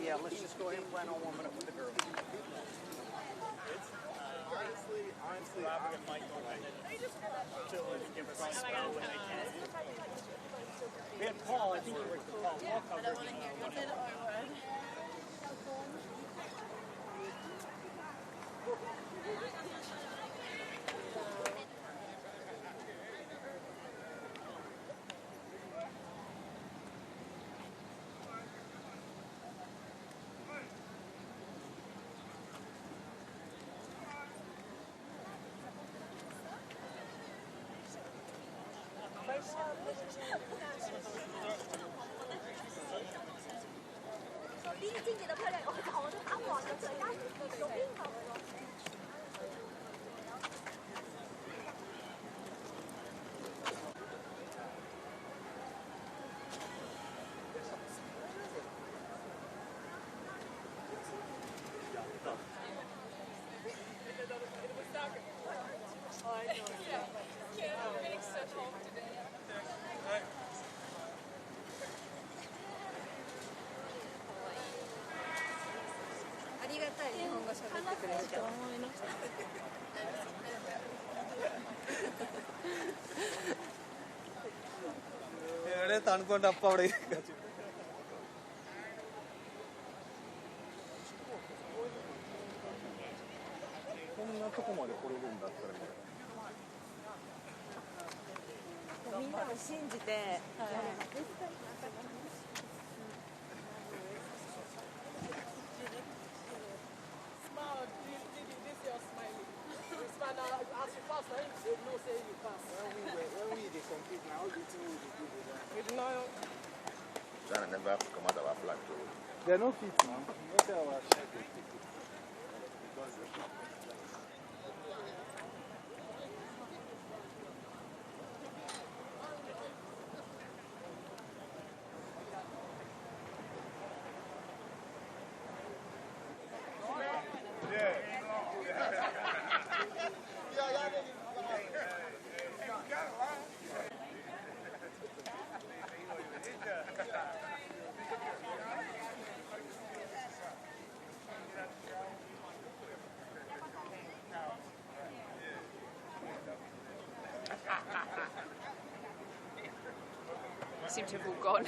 Yeah, let's just go ahead and plan on warming up with the girls. Honestly, Robert and Mike don't give us a spell when they can. We had Paul, I think he worked with Paul. Paul covered it. തണുക്കൊണ്ട് അപ്പ അവിടെこんなとこまで来れるんだったらみんなを信じてやればChina never have to come out of our flag too. They're not fit, man. Not our seem to have all gone.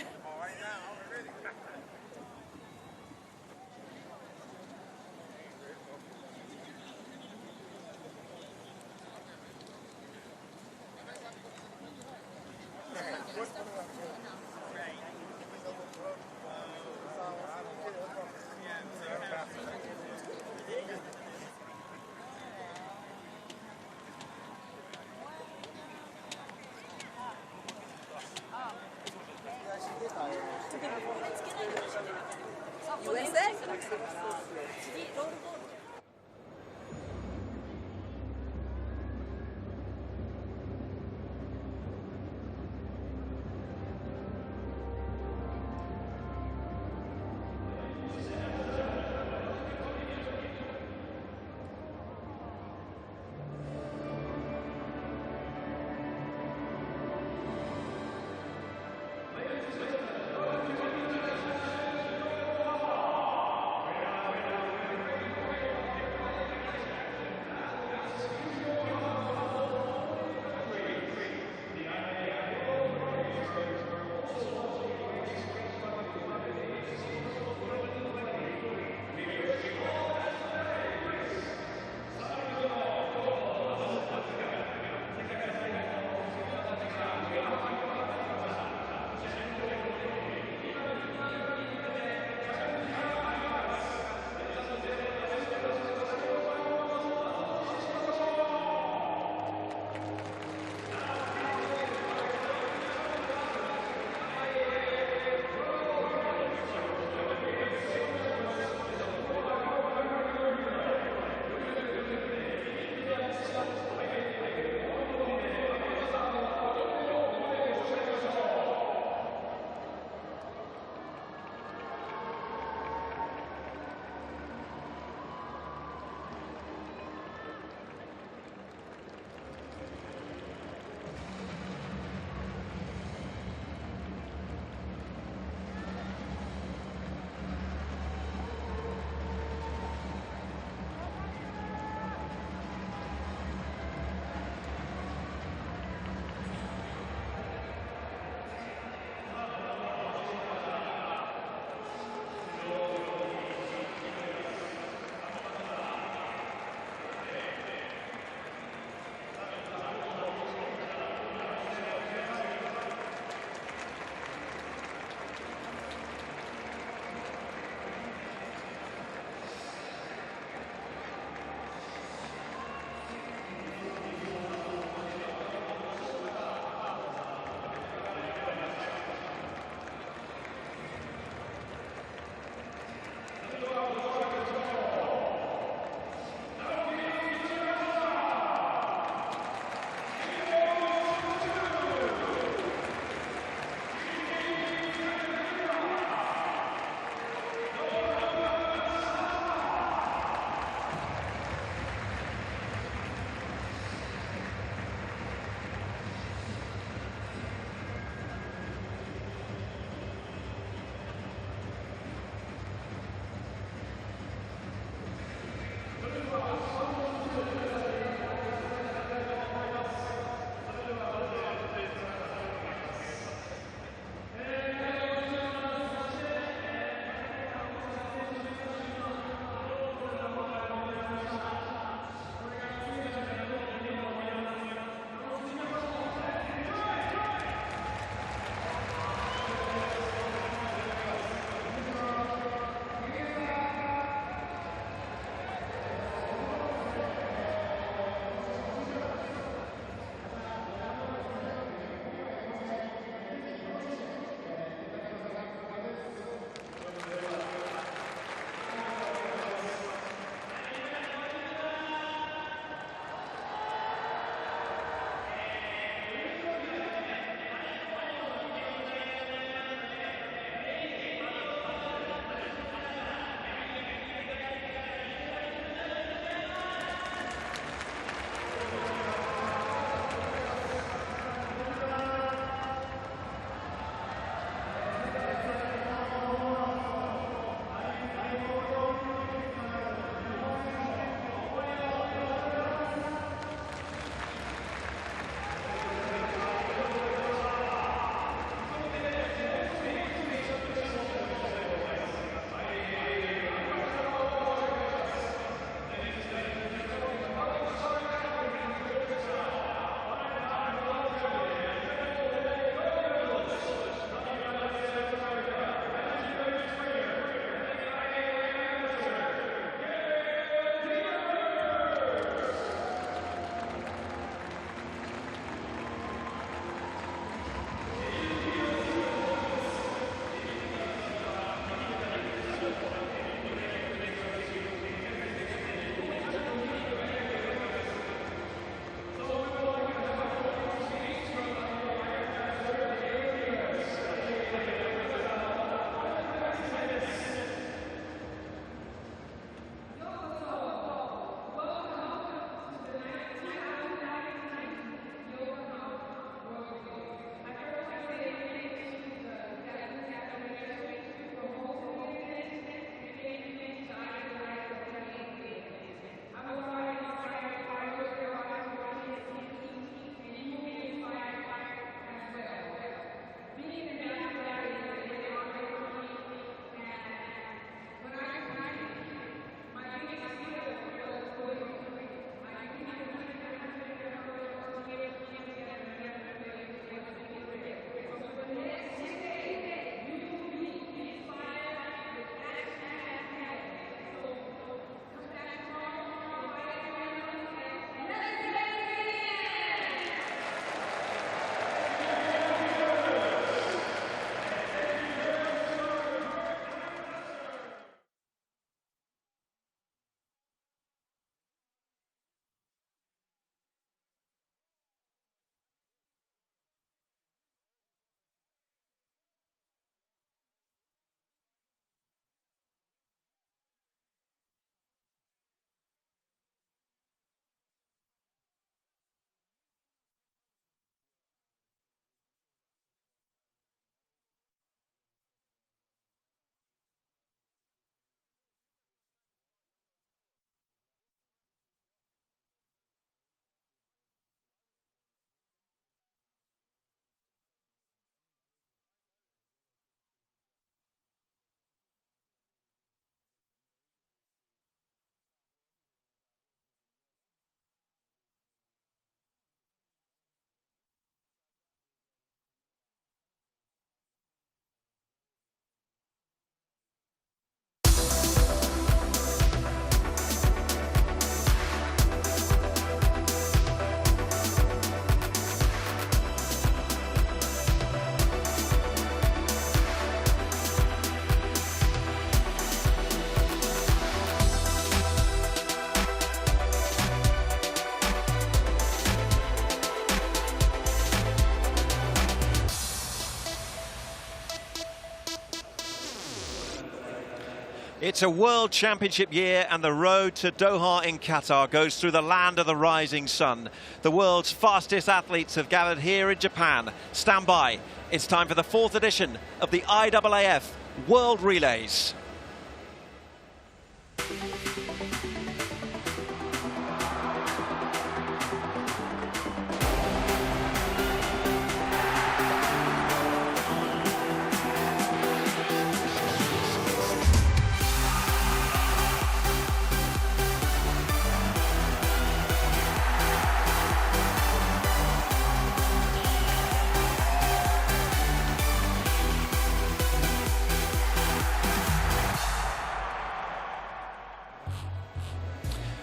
It's a World Championship year, and the road to Doha in Qatar goes through the land of the rising sun. The world's fastest athletes have gathered here in Japan. Stand by. It's time for the 4th edition of the IAAF World Relays.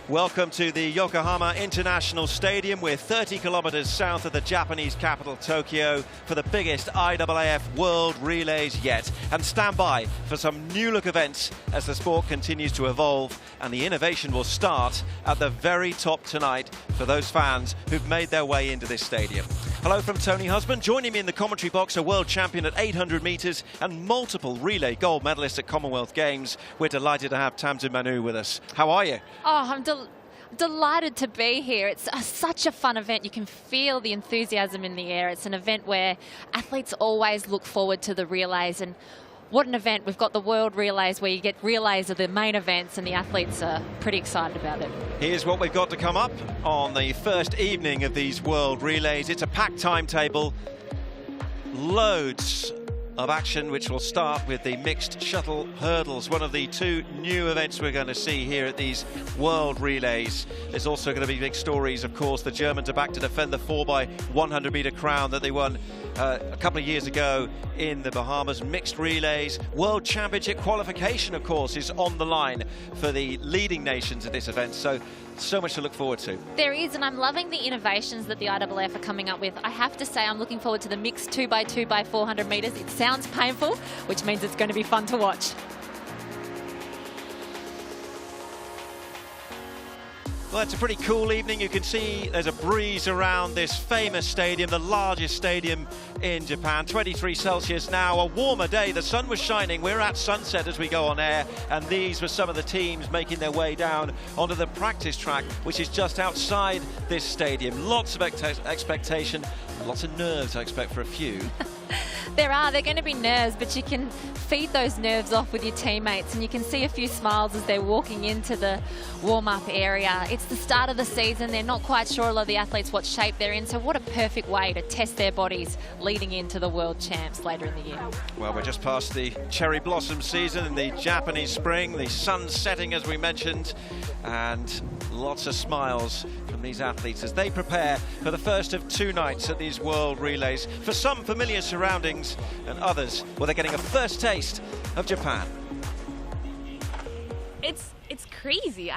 Welcome to the Yokohama International Stadium. We're 30 kilometers south of the Japanese capital, Tokyo, for the biggest IAAF World Relays yet. And stand by for some new look events as the sport continues to evolve, and the innovation will start at the very top tonight for those fans who've made their way into this stadium. Hello from Tony Husband. Joining me in the commentary box, a world champion at 800 metres and multiple relay gold medalist at Commonwealth Games. We're delighted to have Tamsin Manu with us. How are you? Oh, I'm delighted to be here. It's such a fun event. You can feel the enthusiasm in the air. It's an event where athletes always look forward to the relays, and what an event. We've got the World Relays where you get relays of the main events, and the athletes are pretty excited about it. Here's what we've got to come up on the first evening of these World Relays. It's a packed timetable, loads of action, which will start with the mixed shuttle hurdles, one of the two new events we're going to see here at these World Relays. There's also going to be big stories, of course. The Germans are back to defend the 4x100 metre crown that they won a couple of years ago in the Bahamas. Mixed relays, World Championship qualification, of course, is on the line for the leading nations at this event. So much to look forward to. There is, and I'm loving the innovations that the IAAF are coming up with. I have to say, I'm looking forward to the mixed 2x400 metres. It sounds painful, which means it's going to be fun to watch. Well, it's a pretty cool evening. You can see there's a breeze around this famous stadium, the largest stadium in Japan. 23 Celsius now, a warmer day. The sun was shining. We're at sunset as we go on air, and these were some of the teams making their way down onto the practice track, which is just outside this stadium. Lots of expectation, lots of nerves, I expect, for a few. They're going to be nerves, but you can feed those nerves off with your teammates, and you can see a few smiles as they're walking into the warm-up area. It's the start of the season. They're not quite sure, a lot of the athletes, what shape they're in, so what a perfect way to test their bodies leading into the World Champs later in the year. Well, we're just past the cherry blossom season in the Japanese spring, the sun's setting as we mentioned, and lots of smiles from these athletes as they prepare for the first of two nights at these World Relays. For some, familiar surroundings, and others, well, they're getting a first taste of Japan. It's crazy.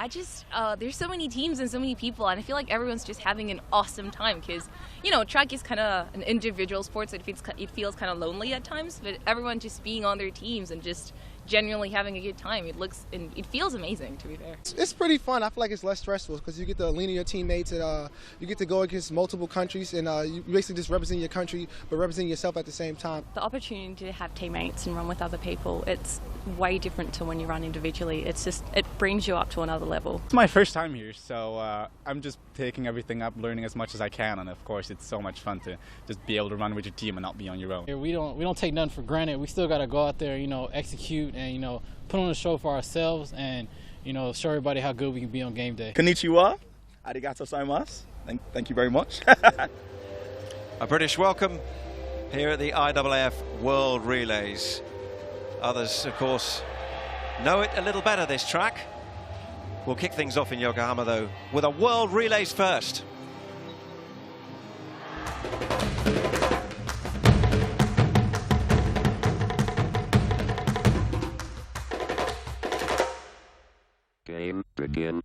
There's so many teams and so many people, and I feel like everyone's just having an awesome time because, you know, track is kind of an individual sport, so it feels kind of lonely at times, but everyone just being on their teams and just genuinely having a good time. It feels amazing, to be fair. It's pretty fun. I feel like it's less stressful because you get to lean on your teammates, and you get to go against multiple countries, and you basically just represent your country but representing yourself at the same time. The opportunity to have teammates and run with other people, it's way different to when you run individually. It brings you up to another level. It's my first time here, so I'm just taking everything up, learning as much as I can, and of course it's so much fun to just be able to run with your team and not be on your own. We don't take nothing for granted. We still got to go out there, execute and, put on a show for ourselves and, show everybody how good we can be on game day. Konnichiwa. Arigato gozaimasu. Thank you very much. A British welcome here at the IAAF World Relays. Others, of course, know it a little better, this track. We'll kick things off in Yokohama, though, with a World Relays first. Game begin.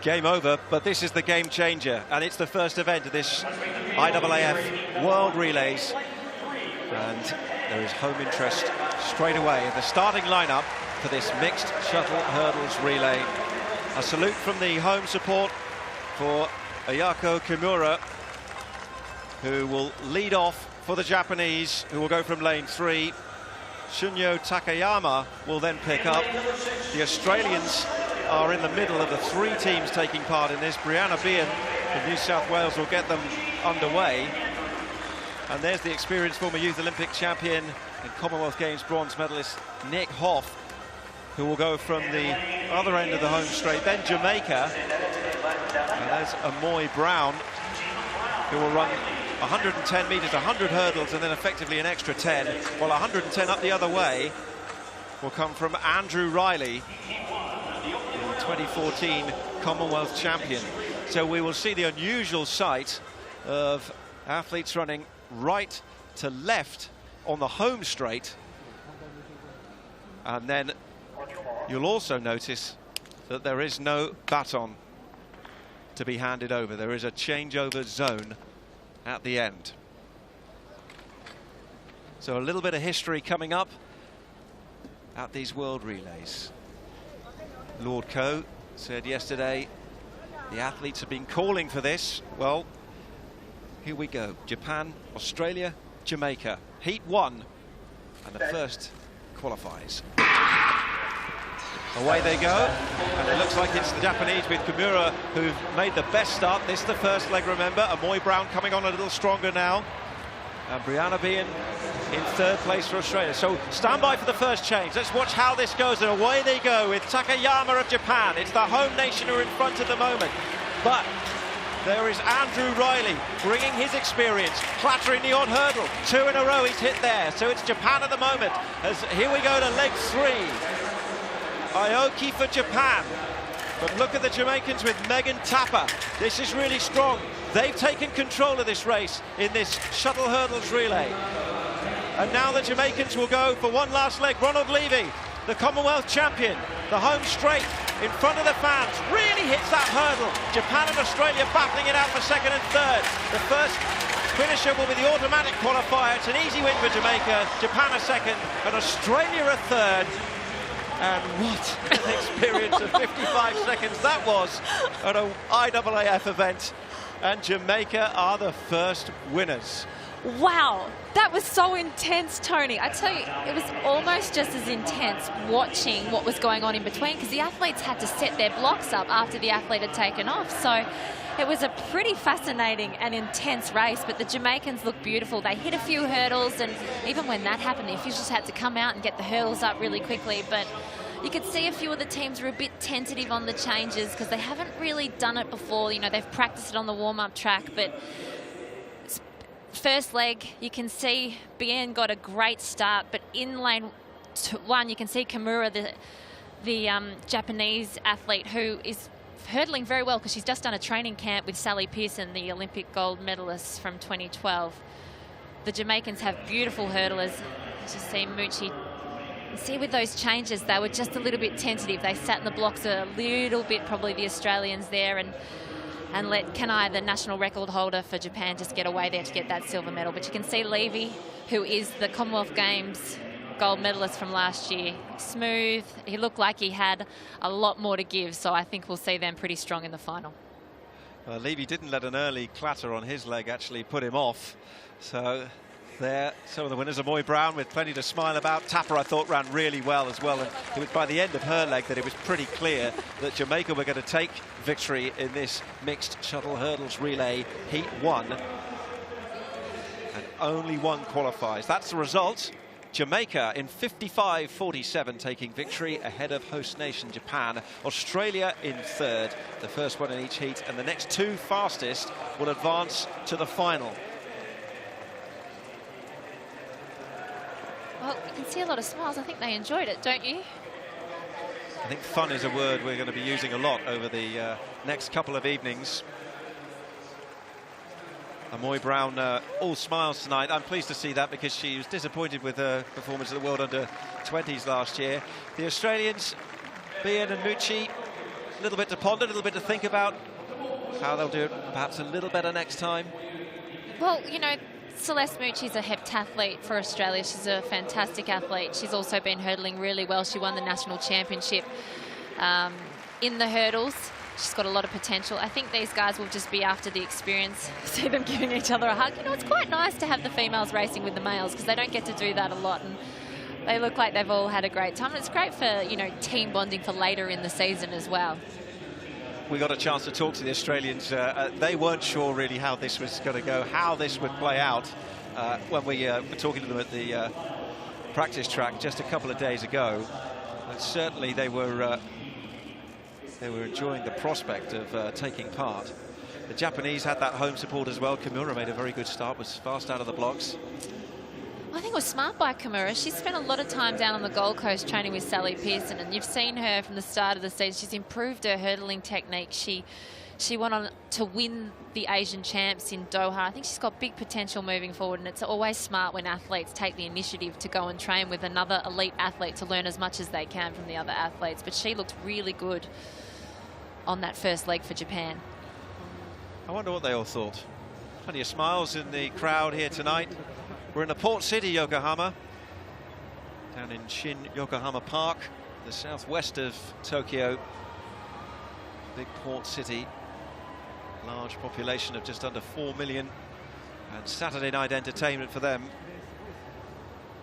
game over, but this is the game changer, and it's the first event of this IAAF World Relays, and there is home interest straight away in the starting lineup for this mixed shuttle hurdles relay. A salute from the home support for Ayako Kimura, who will lead off for the Japanese, who will go from lane 3. Shunyo Takayama will then pick up. The Australians are in the middle of the 3 teams taking part in this. Brianna Behan from New South Wales will get them underway. And there's the experienced former Youth Olympic champion and Commonwealth Games bronze medalist Nick Hoff, who will go from the other end of the home straight. Then Jamaica, and there's Amoy Brown, who will run 110 metres, 100 hurdles, and then effectively an extra 10. While 110 up the other way will come from Andrew Riley, the 2014 Commonwealth champion. So we will see the unusual sight of athletes running right to left on the home straight. And then you'll also notice that there is no baton to be handed over. There is a changeover zone at the end. So a little bit of history coming up at these World Relays. Lord Coe said yesterday the athletes have been calling for this. Well, here we go. Japan, Australia, Jamaica. Heat 1, and the first qualifies. Away they go, and it looks like it's the Japanese with Kimura who've made the best start. This is the first leg, remember. Amoy Brown coming on a little stronger now. And Brianna Behan in 3rd place for Australia. So stand by for the first change. Let's watch how this goes, and away they go with Takayama of Japan. It's the home nation who are in front at the moment. But there is Andrew Riley bringing his experience, clattering the odd hurdle. 2 in a row he's hit there. So it's Japan at the moment. As here we go to leg 3. Aoki for Japan, but look at the Jamaicans with Megan Tapper. This is really strong. They've taken control of this race in this shuttle hurdles relay. And now the Jamaicans will go for one last leg. Ronald Levy, the Commonwealth champion, the home straight in front of the fans, really hits that hurdle. Japan and Australia battling it out for 2nd and 3rd. The first finisher will be the automatic qualifier. It's an easy win for Jamaica. Japan a 2nd and Australia a 3rd. And what an experience of 55 seconds that was at an IAAF event. And Jamaica are the first winners. Wow, that was so intense, Tony. I tell you, it was almost just as intense watching what was going on in between, because the athletes had to set their blocks up after the athlete had taken off. So it was a pretty fascinating and intense race, but the Jamaicans looked beautiful. They hit a few hurdles, and even when that happened, the officials had to come out and get the hurdles up really quickly. But you could see a few of the teams were a bit tentative on the changes because they haven't really done it before. You know, they've practiced it on the warm-up track, but first leg, you can see Bien got a great start, but in lane 1, you can see Kimura, the Japanese athlete, who is hurdling very well because she's just done a training camp with Sally Pearson, the Olympic gold medalist from 2012. The Jamaicans have beautiful hurdlers. As you see, Mucci. See, with those changes, they were just a little bit tentative. They sat in the blocks a little bit, probably the Australians there, and let Kanai, the national record holder for Japan, just get away there to get that silver medal. But you can see Levy, who is the Commonwealth Games gold medalist from last year. Smooth. He looked like he had a lot more to give, so I think we'll see them pretty strong in the final. Levy didn't let an early clatter on his leg actually put him off. So there, some of the winners. Amoy Brown with plenty to smile about. Tapper, I thought, ran really well as well. And it was by the end of her leg that it was pretty clear that Jamaica were going to take victory in this mixed shuttle hurdles relay Heat 1. And only one qualifies. That's the result. Jamaica in 55.47 taking victory ahead of host nation Japan. Australia in 3rd, the first one in each heat. And the next 2 fastest will advance to the final. Well, you can see a lot of smiles. I think they enjoyed it, don't you? I think fun is a word we're going to be using a lot over the next couple of evenings. Amoy Brown all smiles tonight. I'm pleased to see that because she was disappointed with her performance at the World Under-20s last year. The Australians, Bien and Mucci, A little bit to ponder, a little bit to think about how they'll do it perhaps a little better next time. Well, you know, Celeste Mucci's a heptathlete for Australia. She's a fantastic athlete. She's also been hurdling really well. She won the national championship in the hurdles. She's got a lot of potential. I think these guys will just be after the experience. See them giving each other a hug. You know, it's quite nice to have the females racing with the males because they don't get to do that a lot. And they look like they've all had a great time. And it's great for, you know, team bonding for later in the season as well. We got a chance to talk to the Australians. They weren't sure really how this was going to go, how this would play out when we were talking to them at the practice track just a couple of days ago. And certainly they were enjoying the prospect of taking part. The Japanese had that home support as well. Kimura made a very good start, was fast out of the blocks. I think it was smart by Kimura. She's spent a lot of time down on the Gold Coast training with Sally Pearson, and you've seen her from the start of the season. She's improved her hurdling technique. She went on to win the Asian champs in Doha. I think she's got big potential moving forward, and it's always smart when athletes take the initiative to go and train with another elite athlete to learn as much as they can from the other athletes. But she looked really good on that first leg for Japan. I wonder what they all thought. Plenty of smiles in the crowd here tonight. We're in the port city, Yokohama, down in Shin Yokohama Park, the southwest of Tokyo. Big port city, large population of just under 4 million, and Saturday night entertainment for them.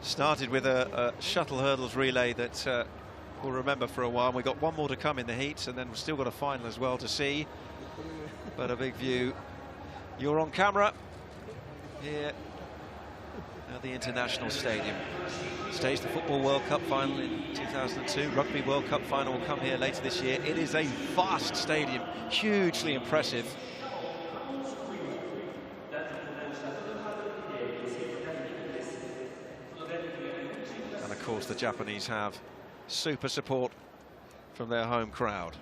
Started with a shuttle hurdles relay that we'll remember for a while. We've got one more to come in the heats, and then we've still got a final as well to see. But a big view. You're on camera here at the International Stadium. Staged the Football World Cup final in 2002. Rugby World Cup final will come here later this year. It is a vast stadium, hugely impressive. And of course the Japanese have super support from their home crowd.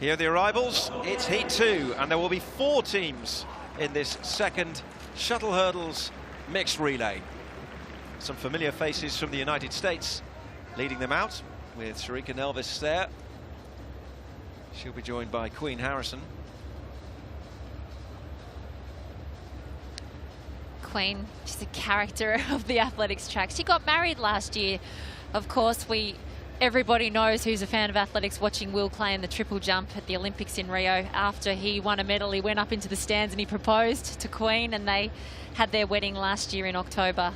Here are the arrivals. It's heat 2, and there will be 4 teams in this second shuttle hurdles mixed relay. Some familiar faces from the United States leading them out, with Sharika Nelvis there. She'll be joined by Queen Harrison. Queen, she's a character of the athletics track. She got married last year. Of course, everybody knows who's a fan of athletics watching Will Clay in the triple jump at the Olympics in Rio. After he won a medal, he went up into the stands and he proposed to Queen, and they had their wedding last year in October.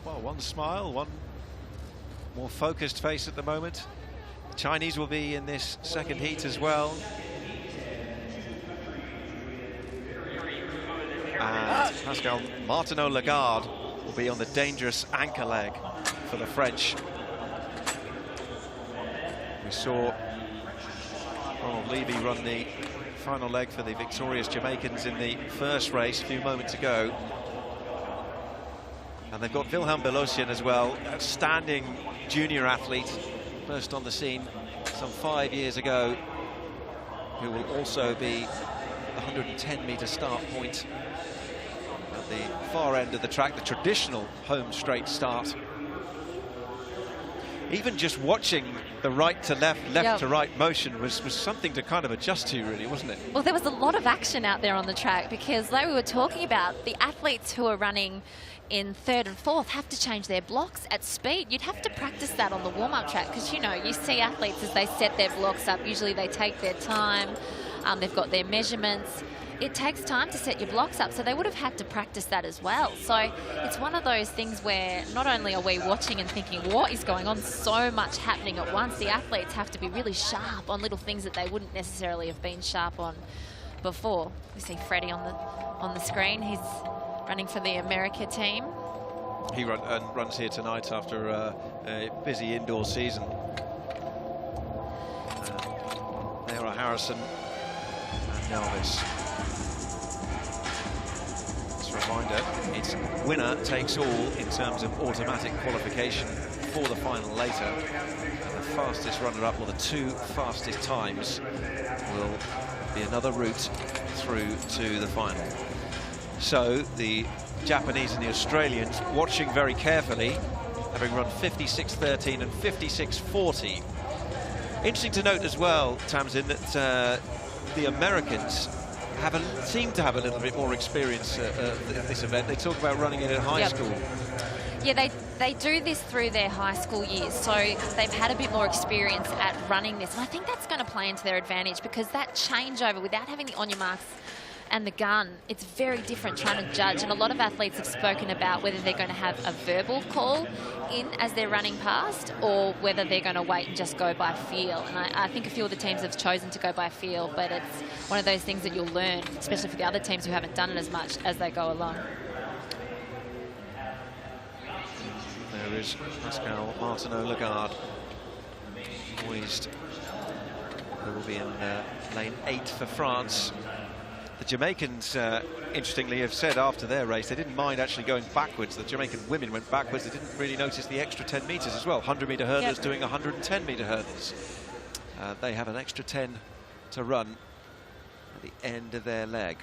Well, one smile, one more focused face at the moment. The Chinese will be in this second heat as well. And Pascal Martineau-Lagarde will be on the dangerous anchor leg for the French. We saw Ronald Levy run the final leg for the victorious Jamaicans in the first race a few moments ago. And they've got Wilhelm Belosian as well, outstanding junior athlete, first on the scene some 5 years ago, who will also be the 110-metre start point at the far end of the track, the traditional home straight start. Even just watching the right to left, left to right motion was something to kind of adjust to, really, wasn't it? Well, there was a lot of action out there on the track, because like we were talking about, the athletes who are running in 3rd and 4th have to change their blocks at speed. You'd have to practice that on the warm-up track, because, you know, you see athletes as they set their blocks up, usually they take their time, they've got their measurements. It takes time to set your blocks up, so they would have had to practice that as well. So it's one of those things where not only are we watching and thinking, what is going on, so much happening at once, the athletes have to be really sharp on little things that they wouldn't necessarily have been sharp on before. We see Freddie on the screen. He's running for the America team. He runs here tonight after a busy indoor season. There are Harrison and Nelvis. Reminder, it's winner takes all in terms of automatic qualification for the final later. And the fastest runner-up, or the 2 fastest times, will be another route through to the final. So the Japanese and the Australians watching very carefully having run 56.13 and 56.40. Interesting to note as well, Tamsin, that the Americans seem to have a little bit more experience in this event. They talk about running it at high school. Yeah, they do this through their high school years, so they've had a bit more experience at running this. And I think that's going to play into their advantage, because that changeover, without having the on your marks and the gun, it's very different trying to judge. And a lot of athletes have spoken about whether they're going to have a verbal call in as they're running past, or whether they're going to wait and just go by feel. And I think a few of the teams have chosen to go by feel, but it's one of those things that you'll learn, especially for the other teams who haven't done it as much, as they go along. There is Pascal Martineau-Lagarde, poised. Who will be in lane 8 for France. The Jamaicans, interestingly, have said after their race they didn't mind actually going backwards. The Jamaican women went backwards. They didn't really notice the extra 10 metres as well. 100-metre hurdlers doing 110-metre hurdles. They have an extra 10 to run at the end of their leg.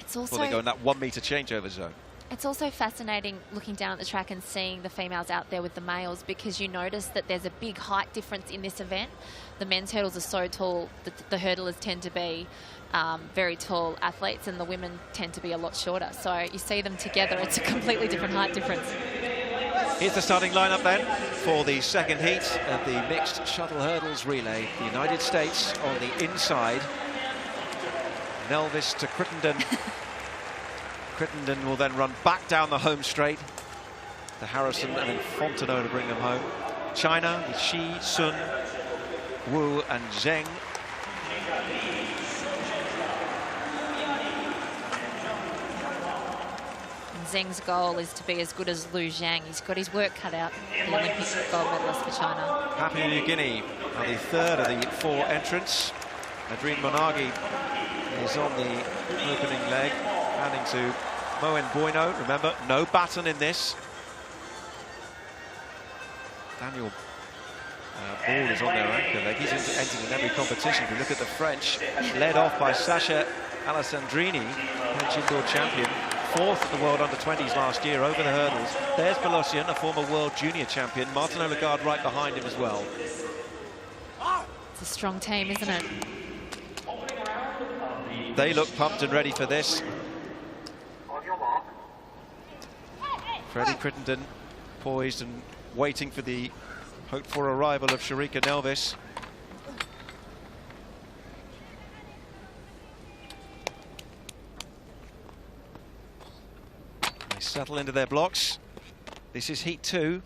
It's also, before they go in that 1-metre changeover zone. It's also fascinating looking down at the track and seeing the females out there with the males, because you notice that there's a big height difference in this event. The men's hurdles are so tall that the hurdlers tend to be very tall athletes, and the women tend to be a lot shorter. So you see them together, it's a completely different height difference. Here's the starting lineup then for the second heat of the mixed shuttle hurdles relay. The United States on the inside. Nelvis to Crittenden. Crittenden will then run back down the home straight to Harrison and then Fontenot to bring them home. China with Shi, Sun, Wu and Zheng. Zheng's goal is to be as good as Liu Zhang. He's got his work cut out, the Olympic gold medalist for China. Papua New Guinea are the third of the 4 entrants. Adrien Monagi is on the opening leg, handing to Moen Bueno. Remember, no baton in this. Daniel Ball is on their anchor leg. He's entered in every competition. If you look at the French, led off by Sasha Alessandrini, French indoor champion, 4th at the World Under-20s last year over the hurdles. There's Belosian, a former World Junior champion. Martineau-Lagarde right behind him as well. It's a strong team, isn't it? They look pumped and ready for this. Freddie Crittenden poised and waiting for the hoped-for arrival of Sharika Nelvis. They settle into their blocks. This is Heat 2.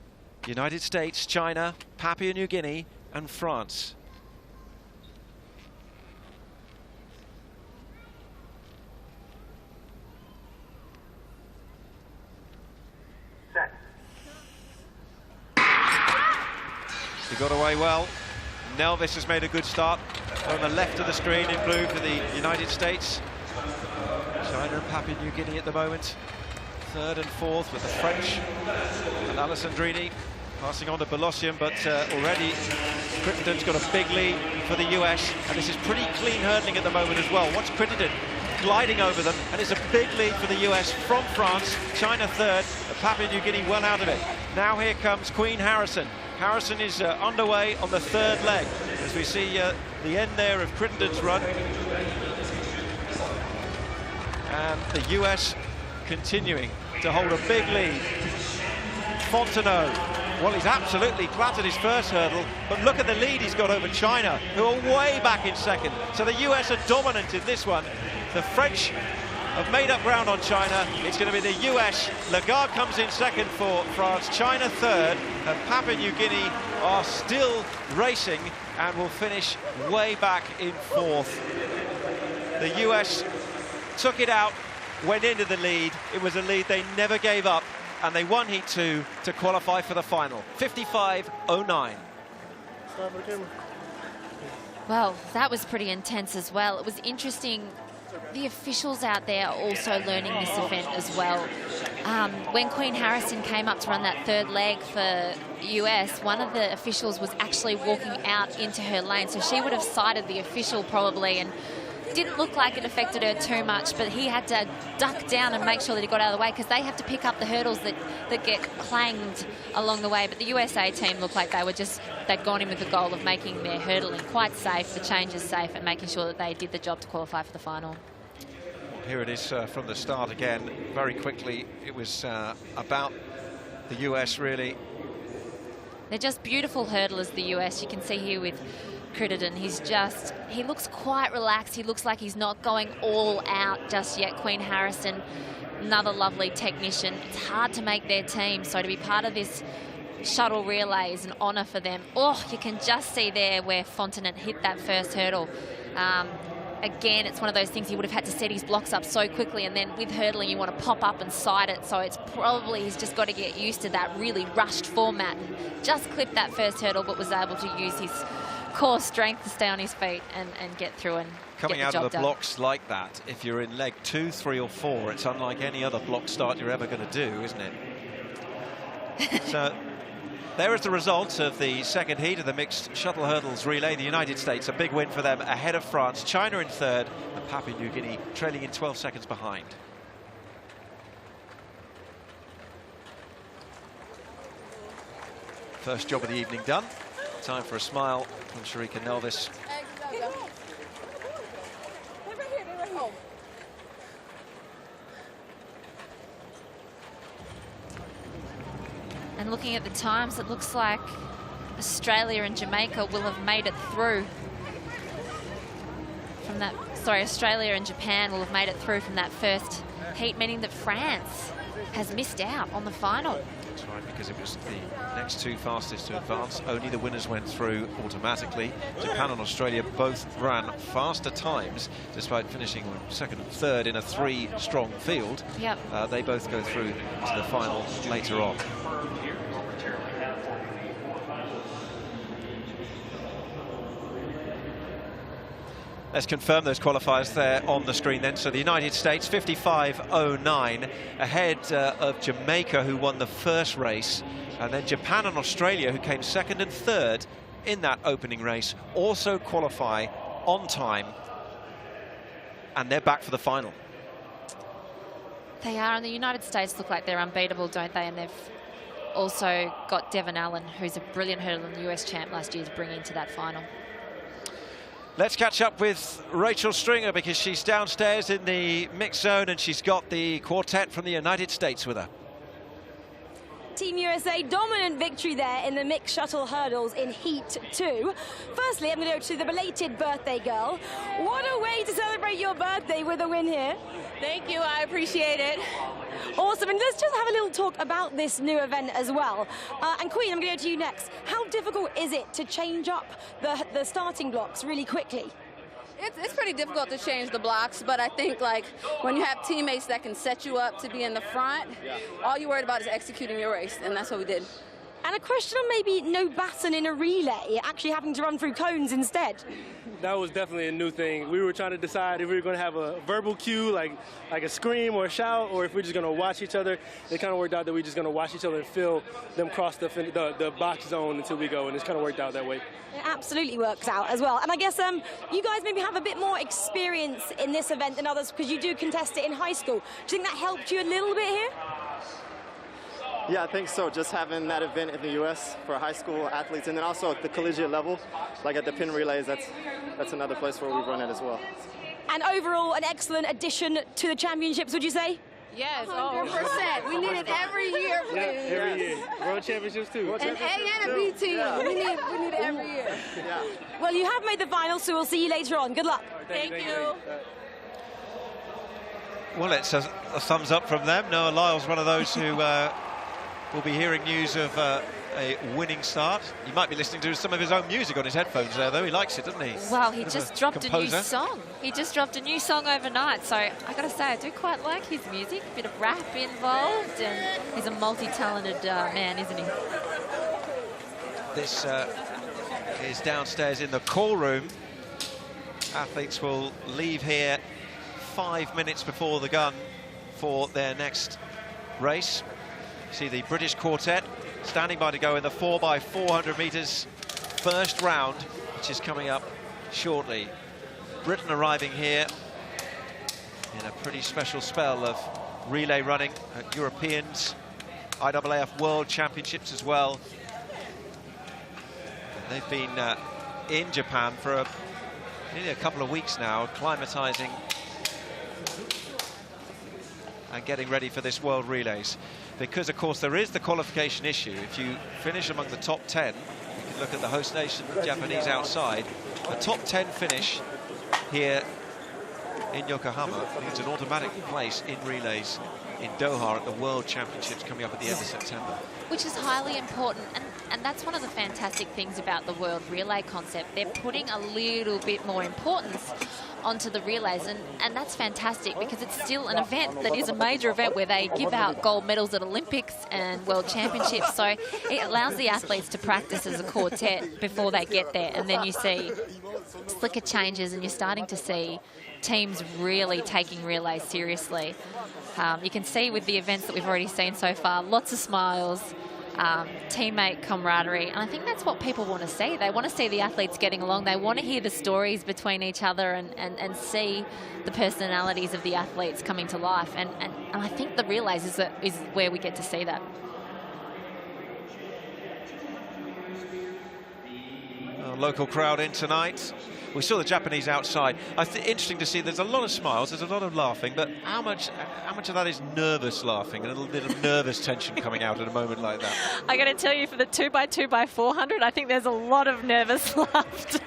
United States, China, Papua New Guinea and France. He got away well. Nelvis has made a good start on the left of the screen in blue for the United States. China and Papua New Guinea at the moment. 3rd and 4th with the French and Alessandrini passing on to Belosian, but already Crittenden's got a big lead for the US, and this is pretty clean hurdling at the moment as well. Watch Crittenden gliding over them, and it's a big lead for the US from France. China 3rd, Papua New Guinea well out of it. Now here comes Queen Harrison. Harrison is underway on the 3rd leg as we see the end there of Crittenden's run. And the US continuing to hold a big lead. Fontenot, well, he's absolutely clattered his first hurdle, but look at the lead he's got over China, who are way back in 2nd. So the US are dominant in this one. The French have made up ground on China. It's going to be the US. Lagarde comes in 2nd for France, China 3rd, and Papua New Guinea are still racing and will finish way back in 4th. The US took it out, went into the lead. It was a lead they never gave up, and they won Heat 2 to qualify for the final. 55.09. Well, that was pretty intense as well. It was interesting. The officials out there are also learning this event as well. When Queen Harrison came up to run that 3rd leg for US, one of the officials was actually walking out into her lane, so she would have sighted the official probably, and didn't look like it affected her too much, but he had to duck down and make sure that he got out of the way because they have to pick up the hurdles that get clanged along the way. But the USA team looked like they'd gone in with the goal of making their hurdling quite safe, the changes safe, and making sure that they did the job to qualify for the final. Well, here it is from the start again, very quickly. It was about the US, really. They're just beautiful hurdlers, the US. You can see here with Crittenden, he looks quite relaxed. He looks like he's not going all out just yet. Queen Harrison, another lovely technician. It's hard to make their team, so to be part of this shuttle relay is an honour for them. Oh, you can just see there where Fontanet hit that first hurdle. Again, it's one of those things he would have had to set his blocks up so quickly, and then with hurdling you want to pop up and side it, so it's probably he's just got to get used to that really rushed format and just clipped that first hurdle, but was able to use his core strength to stay on his feet and get through and coming get the out job of the done. blocks like that, if you're in leg 2, 3 or 4, it's unlike any other block start you're ever going to do, isn't it? So there is the result of the second heat of the mixed shuttle hurdles relay. The United States, a big win for them, ahead of France. China in third, and Papua New Guinea trailing in 12 seconds behind. First job of the evening done. Time for a smile from Sharika Nelvis. And looking at the times, it looks like Australia and Jamaica will have made it through from that. Sorry, Australia and Japan will have made it through from that first heat, meaning that France has missed out on the final. That's right, because it was the next 2 fastest to advance. Only the winners went through automatically. Japan and Australia both ran faster times, despite finishing second and third in a 3-strong field. Yep. They both go through to the final later on. Let's confirm those qualifiers there on the screen then. So the United States, 55.09, ahead of Jamaica, who won the first race, and then Japan and Australia, who came second and third in that opening race, also qualify on time, and they're back for the final. They are, and the United States look like they're unbeatable, don't they? And they've also got Devon Allen, who's a brilliant hurdler and the US champ last year, to bring into that final. Let's catch up with Rachel Stringer, because she's downstairs in the mixed zone and she's got the quartet from the United States with her. Team USA, dominant victory there in the mixed shuttle hurdles in Heat 2. Firstly, I'm going to go to the belated birthday girl. What a way to celebrate your birthday with a win here. Thank you, I appreciate it. Awesome, and let's just have a little talk about this new event as well. And Queen, I'm going to go to you next. How difficult is it to change up the starting blocks really quickly? It's pretty difficult to change the blocks, but I think like when you have teammates that can set you up to be in the front, all you're worried about is executing your race, and that's what we did. And a question on maybe no baton in a relay, actually having to run through cones instead. That was definitely a new thing. We were trying to decide if we were going to have a verbal cue, like a scream or a shout, or if we're just going to watch each other. It kind of worked out that we're just going to watch each other and feel them cross the box zone until we go, and it's kind of worked out that way. It absolutely works out as well. And I guess you guys maybe have a bit more experience in this event than others because you do contest it in high school. Do you think that helped you a little bit here? Yeah, I think so. Just having that event in the U.S. for high school athletes, and then also at the collegiate level, like at the pin relays, that's another place where we run it as well. And overall, an excellent addition to the championships, would you say? Yes, 100%. We need it every year, please. Yeah, every year. World championships too. An A and a B team. Yeah. We need it every year. Yeah. Well, you have made the final, so we'll see you later on. Good luck. Thank you. Well, it's a thumbs up from them. Noah Lyle's one of those who will be hearing news of a winning start. You might be listening to some of his own music on his headphones there, though. He likes it, doesn't he? Well, he just dropped a new song. He just dropped a new song overnight. So I got to say, I do quite like his music. A bit of rap involved, and he's a multi-talented man, isn't he? This is downstairs in the call room. Athletes will leave here 5 minutes before the gun for their next race. See the British quartet standing by to go in the 4x400 meters first round, which is coming up shortly. Britain arriving here in a pretty special spell of relay running at Europeans, IAAF World Championships as well. And they've been in Japan for nearly a couple of weeks now, acclimatizing and getting ready for this World Relays. Because, of course, there is the qualification issue. If you finish among the top 10, you can look at the host nation, Japanese outside. A top 10 finish here in Yokohama means an automatic place in relays in Doha at the World Championships coming up at the end of September. Which is highly important, and that's one of the fantastic things about the World Relay concept. They're putting a little bit more importance onto the relays, and that's fantastic because it's still an event that is a major event where they give out gold medals at Olympics and World Championships, so it allows the athletes to practice as a quartet before they get there, and then you see slicker changes and you're starting to see teams really taking relays seriously. You can see with the events that we've already seen so far, lots of smiles, teammate camaraderie, and I think that's what people want to see. They want to see the athletes getting along. They want to hear the stories between each other and see the personalities of the athletes coming to life, and I think the relays is where we get to see that. Local crowd in tonight. We saw the Japanese outside. Interesting to see. There's a lot of smiles. There's a lot of laughing. But how much of that is nervous laughing and a little bit of nervous tension coming out at a moment like that? I got to tell you, for the 2x2x400, I think there's a lot of nervous laughter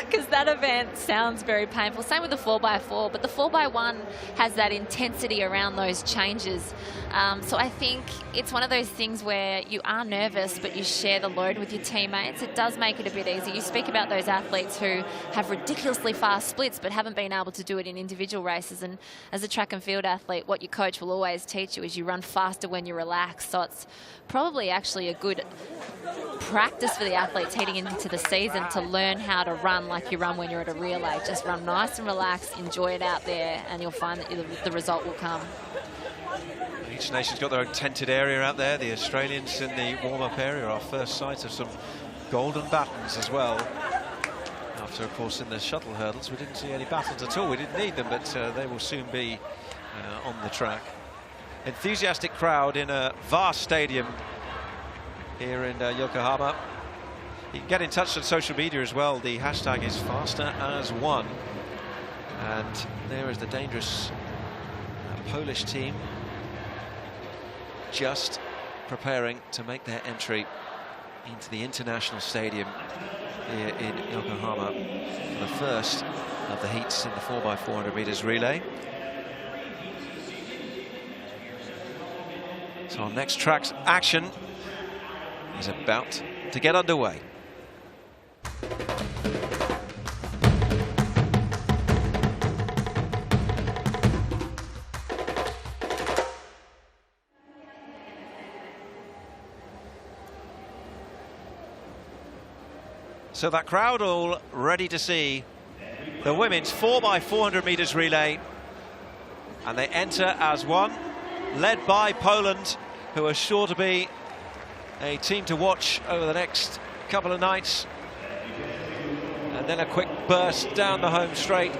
because that event sounds very painful. Same with the 4x4, but the 4x1 has that intensity around those changes. So I think it's one of those things where you are nervous, but you share the load with your teammates. It does make it a bit easier. You speak about those athletes who have ridiculously fast splits but haven't been able to do it in individual races, and as a track and field athlete, what your coach will always teach you is you run faster when you relax. So it's probably actually a good practice for the athletes heading into the season to learn how to run like you run when you're at a relay. Just run nice and relaxed, enjoy it out there, and you'll find that the result will come. Each nation's got their own tented area out there. The Australians in the warm-up area are first sight of some golden battens as well. After, of course, in the shuttle hurdles, we didn't see any battens at all. We didn't need them, but they will soon be on the track. Enthusiastic crowd in a vast stadium here in Yokohama. You can get in touch on social media as well. The hashtag is FasterAs1. And there is the dangerous Polish team just preparing to make their entry into the international stadium here in Yokohama for the first of the heats in the 4x400 meters relay. So our next track's action is about to get underway. So that crowd all ready to see the women's 4x400 meters relay, and they enter as one, led by Poland, who are sure to be a team to watch over the next couple of nights. And then a quick burst down the home straight.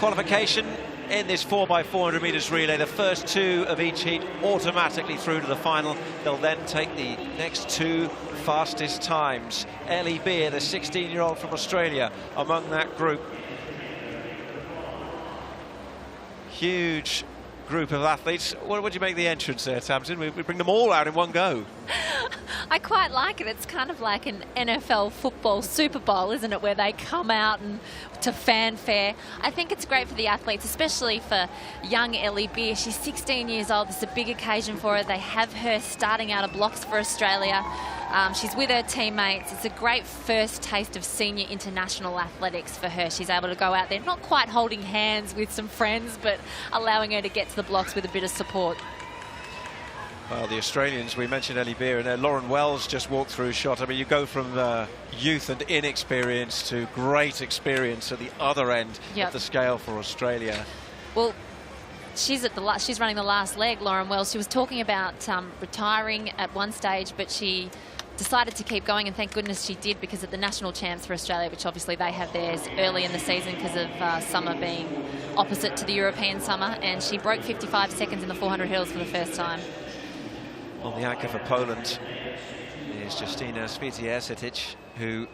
Qualification in this 4x400 meters relay, the first two of each heat automatically through to the final. They'll then take the next two fastest times. Ellie Beer, the 16-year-old from Australia, among that group. Huge group of athletes. What do you make the entrance there, Tamsin? We bring them all out in one go. I quite like it. It's kind of like an NFL football Super Bowl, isn't it, where they come out and to fanfare. I think it's great for the athletes, especially for young Ellie Beer. She's 16 years old. It's a big occasion for her. They have her starting out of blocks for Australia. She's with her teammates. It's a great first taste of senior international athletics for her. She's able to go out there, not quite holding hands with some friends, but allowing her to get to the blocks with a bit of support. Well, the Australians, we mentioned Ellie Beer, and Lauren Wells just walked through shot. I mean, you go from youth and inexperience to great experience at the other end of the scale for Australia. Well, she's running the last leg, Lauren Wells. She was talking about retiring at one stage, but she decided to keep going, and thank goodness she did, because at the national champs for Australia, which obviously they have theirs early in the season because of summer being opposite to the European summer, and she broke 55 seconds in the 400 hurdles for the first time. On the anchor for Poland is Justyna Świecie, who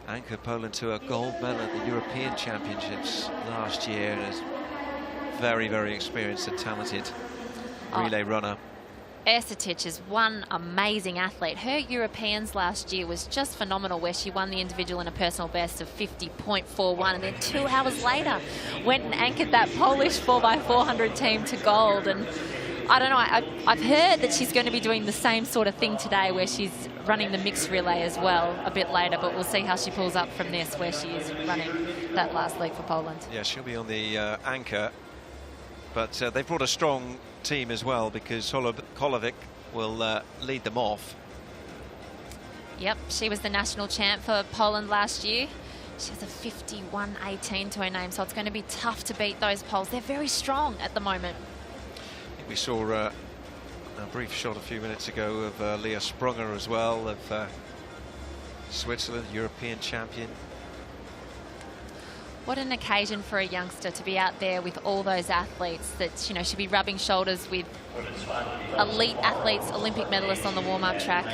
anchored Poland to a gold medal at the European Championships last year, and is very, very experienced and talented relay runner. Ercetic is one amazing athlete. Her Europeans last year was just phenomenal, where she won the individual in a personal best of 50.41, and then 2 hours later went and anchored that Polish 4x400 team to gold. And I don't know, I've heard that she's going to be doing the same sort of thing today, where she's running the mixed relay as well a bit later, but we'll see how she pulls up from this, where she is running that last leg for Poland. Yeah, she'll be on the anchor, but they've brought a strong team as well, because Kolovic will lead them off. Yep, she was the national champ for Poland last year. She has a 51.18 to her name, so it's going to be tough to beat those Poles. They're very strong at the moment. I think we saw a brief shot a few minutes ago of Leah Sprunger as well, of Switzerland, European champion. What an occasion for a youngster to be out there with all those athletes that, you know, should be rubbing shoulders with elite athletes, Olympic medalists on the warm-up track.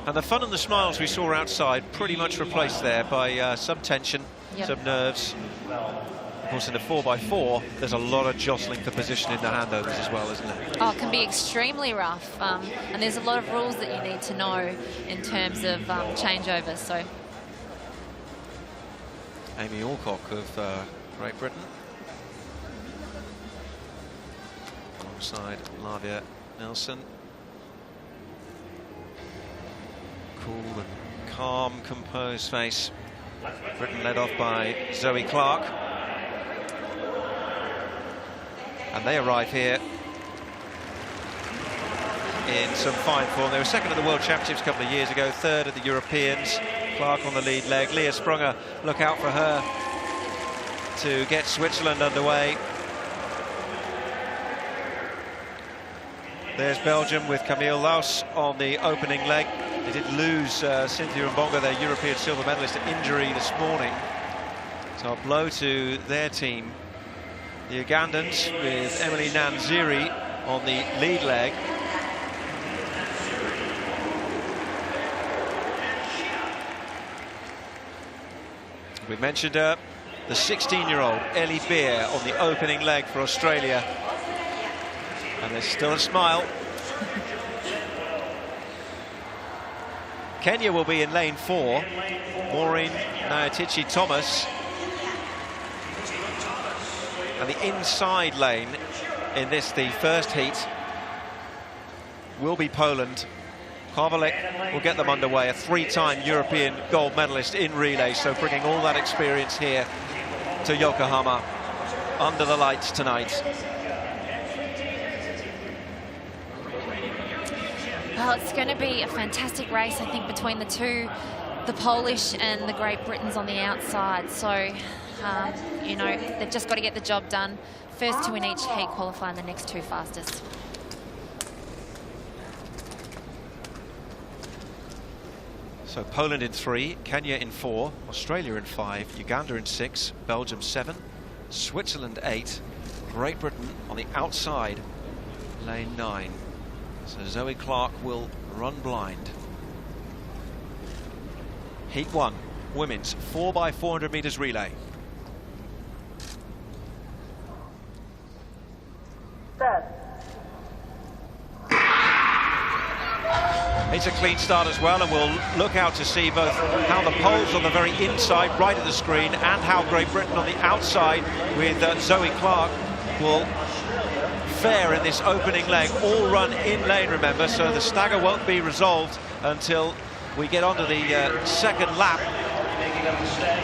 And the fun and the smiles we saw outside pretty much replaced there by some tension, some nerves. Of course, in the 4x4, there's a lot of jostling for position in the handovers as well, isn't it? Oh, it can be extremely rough. And there's a lot of rules that you need to know in terms of changeovers. So, Amy Alcock of Great Britain, alongside Lavia Nelson. Cool and calm, composed face. Britain led off by Zoe Clark. And they arrive here in some fine form. They were second at the World Championships a couple of years ago, third at the Europeans. Clark on the lead leg. Leah Sprunger, look out for her to get Switzerland underway. There's Belgium with Camille Laus on the opening leg. They did lose Cynthia Mbonga, their European silver medalist, to injury this morning. So a blow to their team. The Ugandans with Emily Nanziri on the lead leg. We mentioned her, the 16-year-old Ellie Beer on the opening leg for Australia. And there's still a smile. Kenya will be in lane 4. Maureen Nayatichi-Thomas. And the inside lane in this, the first heat, will be Poland. Kowalik will get them underway, a 3-time European gold medalist in relay, so bringing all that experience here to Yokohama under the lights tonight. Well, it's going to be a fantastic race, I think, between the two, the Polish and the Great Britons on the outside. So, you know, they've just got to get the job done. First two in each heat qualify in the next two fastest. So Poland in 3, Kenya in 4, Australia in 5, Uganda in 6, Belgium 7, Switzerland 8, Great Britain on the outside, lane 9. So Zoe Clark will run blind. Heat 1, women's 4x400 meters relay. It's a clean start as well, and we'll look out to see both how the Poles on the very inside, right of the screen, and how Great Britain on the outside with Zoe Clark will fare in this opening leg. All run in lane, remember, so the stagger won't be resolved until we get onto the second lap.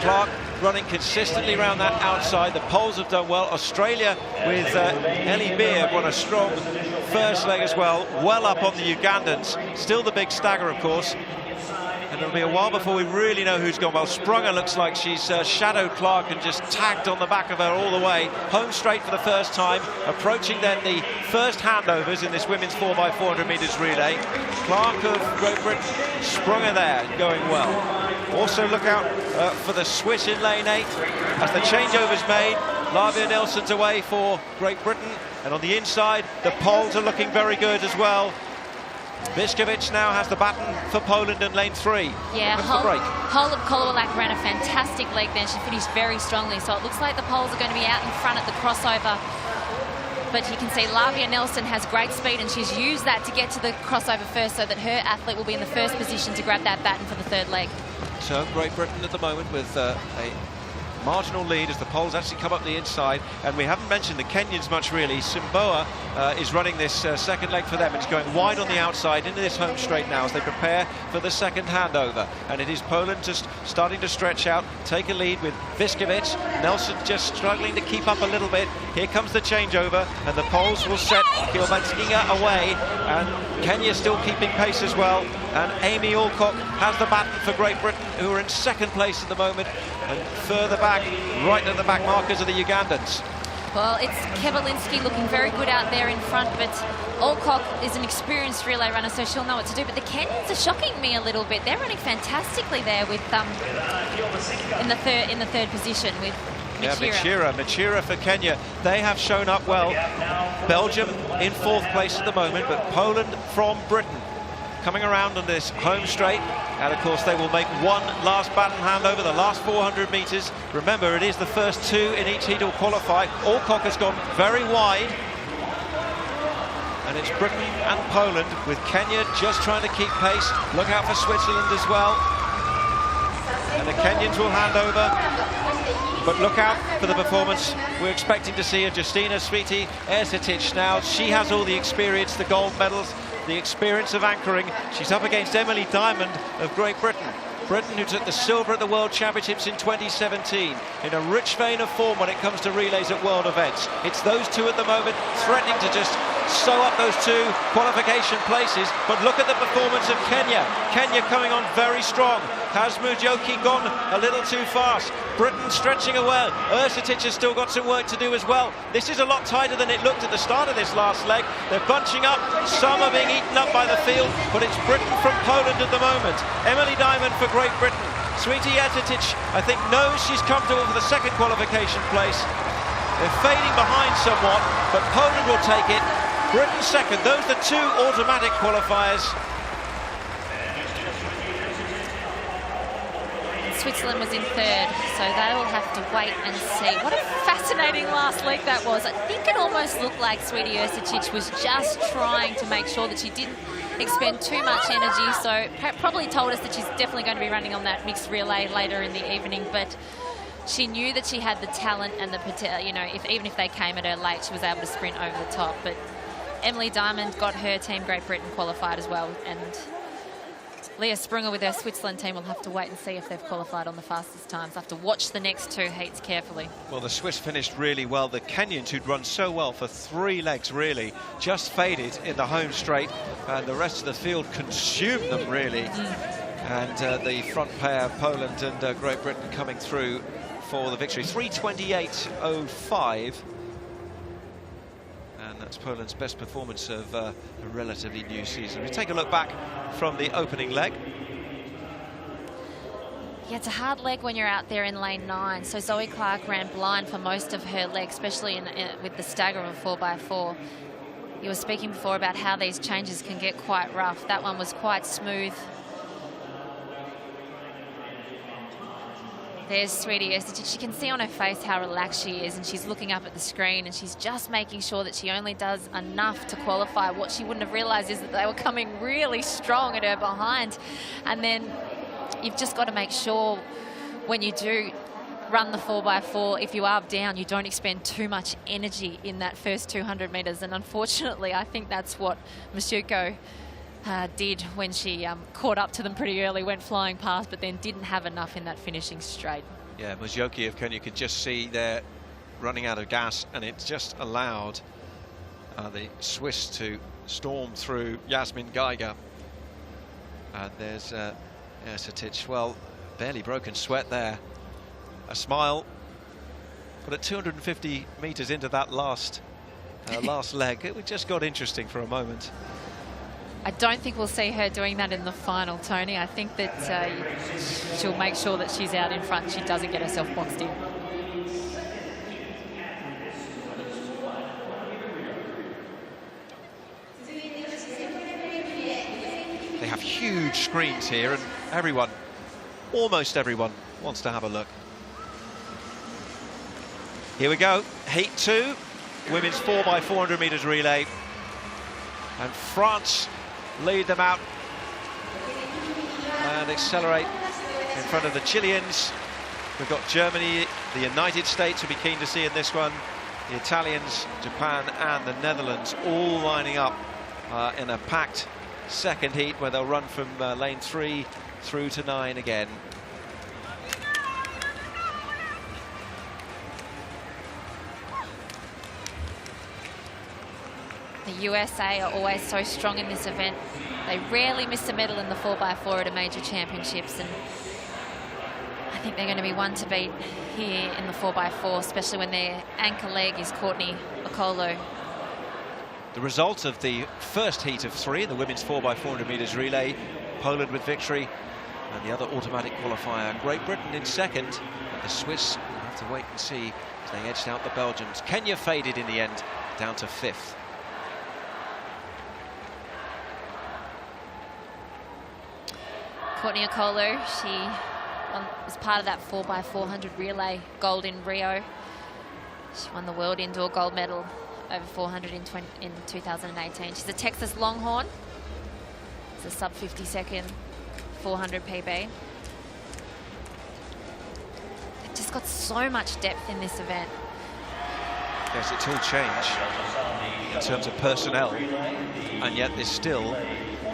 Clark running consistently around that outside. The Poles have done well. Australia with Ellie Beer won a strong first leg as well, well up on the Ugandans. Still the big stagger, of course. And it'll be a while before we really know who's gone well. Sprunger looks like she's shadowed Clark and just tagged on the back of her all the way. Home straight for the first time, approaching then the first handovers in this women's 4x400 metres relay. Clark of Great Britain, Sprunger there, going well. Also look out for the Swiss in lane 8 as the changeover's made. Lavia Nilsson's away for Great Britain, and on the inside the Poles are looking very good as well. Viskovic now has the baton for Poland in lane 3. Yeah, Hull of Kolowalak ran a fantastic leg then. She finished very strongly, so it looks like the Poles are going to be out in front at the crossover. But you can see Lavia Nilsson has great speed, and she's used that to get to the crossover first so that her athlete will be in the first position to grab that baton for the third leg. So Great Britain at the moment with a marginal lead as the Poles actually come up the inside, and we haven't mentioned the Kenyans much really. Simboa is running this second leg for them. It's going wide on the outside into this home straight now as they prepare for the second handover, and it is Poland just starting to stretch out, take a lead with Viskovic. Nelson just struggling to keep up a little bit. Here comes the changeover, and the Poles will set Kielbadzkinga away, and Kenya still keeping pace as well, and Amy Alcock has the baton for Great Britain, who are in second place at the moment, and further back, right at the back markers are the Ugandans. Well, it's Kevalinski looking very good out there in front, but Alcock is an experienced relay runner, so she'll know what to do. But the Kenyans are shocking me a little bit. They're running fantastically there with in the third position with Machira. Machira for Kenya. They have shown up well. Belgium in fourth place at the moment, but Poland from Britain coming around on this home straight, and of course they will make one last baton handover, the last 400 metres. Remember, it is the first two in each heat will qualify. Alcock has gone very wide, and it's Britain and Poland, with Kenya just trying to keep pace. Look out for Switzerland as well, and the Kenyans will hand over. But look out for the performance we're expecting to see of Justina Sviti Ersitic now. She has all the experience, the gold medals, the experience of anchoring. She's up against Emily Diamond of Great Britain. Britain, who took the silver at the World Championships in 2017, in a rich vein of form when it comes to relays at world events. It's those two at the moment threatening to just sew up those two qualification places. But look at the performance of Kenya. Kenya coming on very strong. Has Mujoki gone a little too fast? Britain stretching away. Ersitic has still got some work to do as well. This is a lot tighter than it looked at the start of this last leg. They're bunching up. Some are being eaten up by the field, but it's Britain from Poland at the moment. Emily Diamond for Great Britain. Sviti Ersitic, I think, knows she's comfortable for the second qualification place. They're fading behind somewhat, but Poland will take it. Britain second. Those are the two automatic qualifiers. Switzerland was in third, so they will have to wait and see. What a fascinating last leg that was. I think it almost looked like Sviti Ersitic was just trying to make sure that she didn't expend too much energy, so probably told us that she's definitely going to be running on that mixed relay later in the evening, but she knew that she had the talent and the, you know, even if they came at her late, she was able to sprint over the top. But Emily Diamond got her team Great Britain qualified as well, and Leah Sprunger with her Switzerland team will have to wait and see if they've qualified on the fastest times. Have to watch the next two heats carefully. Well, the Swiss finished really well. The Kenyans, who'd run so well for 3 legs really, just faded in the home straight, and the rest of the field consumed them really. And the front pair, Poland and Great Britain, coming through for the victory. 3:28.05. And that's Poland's best performance of a relatively new season. We take a look back from the opening leg. Yeah, it's a hard leg when you're out there in lane 9. So Zoe Clark ran blind for most of her leg, especially with the stagger of a 4x4. You were speaking before about how these changes can get quite rough. That one was quite smooth. There's Sviti Ersitic. You can see on her face how relaxed she is, and she's looking up at the screen, and she's just making sure that she only does enough to qualify. What she wouldn't have realised is that they were coming really strong at her behind. And then you've just got to make sure when you do run the 4x4, if you are down, you don't expend too much energy in that first 200 metres. And unfortunately, I think that's what Masuko did when she caught up to them pretty early, went flying past, but then didn't have enough in that finishing straight. Yeah, Mujoki of Kenya could just see they're running out of gas, and it just allowed the Swiss to storm through Yasmin Geiger. And there's Ersitic, well, barely broken sweat there. A smile. But at 250 metres into that last leg, it just got interesting for a moment. I don't think we'll see her doing that in the final, Tony. I think that she'll make sure that she's out in front. She doesn't get herself boxed in. They have huge screens here, and everyone, almost everyone, wants to have a look. Here we go, heat 2, women's 4x400 metres relay. And France lead them out and accelerate in front of the Chileans. We've got Germany, the United States will be keen to see in this one, the Italians, Japan and the Netherlands all lining up in a packed second heat where they'll run from lane 3 through to 9 again. The USA are always so strong in this event. They rarely miss a medal in the 4x4 at a major championships, and I think they're going to be one to beat here in the 4x4, especially when their anchor leg is Courtney Okolo. The result of the first heat of 3, the women's 4x400 metres relay, Poland with victory, and the other automatic qualifier, Great Britain in second, but the Swiss will have to wait and see as they edged out the Belgians. Kenya faded in the end, down to 5th. Courtney Okolo, she was part of that 4x400 relay gold in Rio. She won the world indoor gold medal over 400 in 2018. She's a Texas Longhorn. It's a sub 50-second 400 PB. They've just got so much depth in this event. Yes, it's all changed in terms of personnel, and yet they're still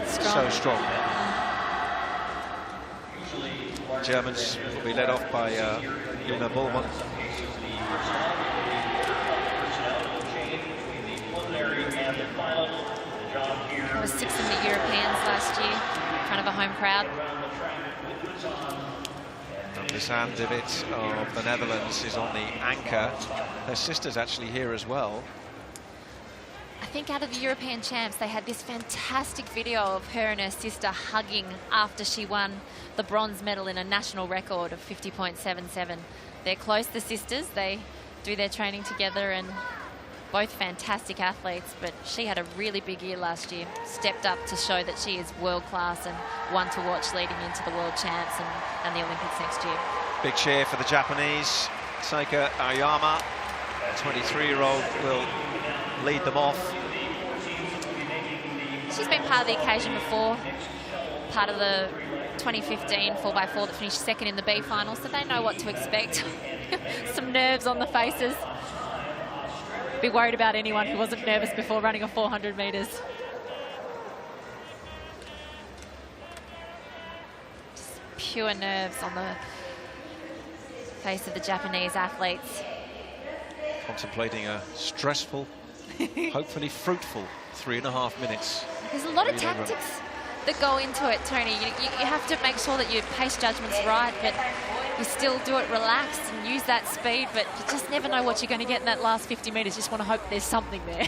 so strong. Germans will be led off by Luna Bullman. There were 6 of the Europeans last year in front of a home crowd. Lisanne de Wit of the Netherlands is on the anchor. Her sister's actually here as well. I think out of the European champs, they had this fantastic video of her and her sister hugging after she won the bronze medal in a national record of 50.77. They're close, the sisters. They do their training together, and both fantastic athletes, but she had a really big year last year. Stepped up to show that she is world class and one to watch leading into the world champs and the Olympics next year. Big cheer for the Japanese. Seika Aoyama, 23-year-old, will lead them off. She's been part of the occasion before, part of the 2015 4x4 that finished second in the B final, so they know what to expect. Some nerves on the faces. Be worried about anyone who wasn't nervous before running a 400 metres. Just pure nerves on the face of the Japanese athletes. Contemplating a stressful, hopefully fruitful 3.5 minutes. There's a lot of tactics that go into it, Tony. You have to make sure that your pace judgment's right, but you still do it relaxed and use that speed, but you just never know what you're going to get in that last 50 metres. You just want to hope there's something there.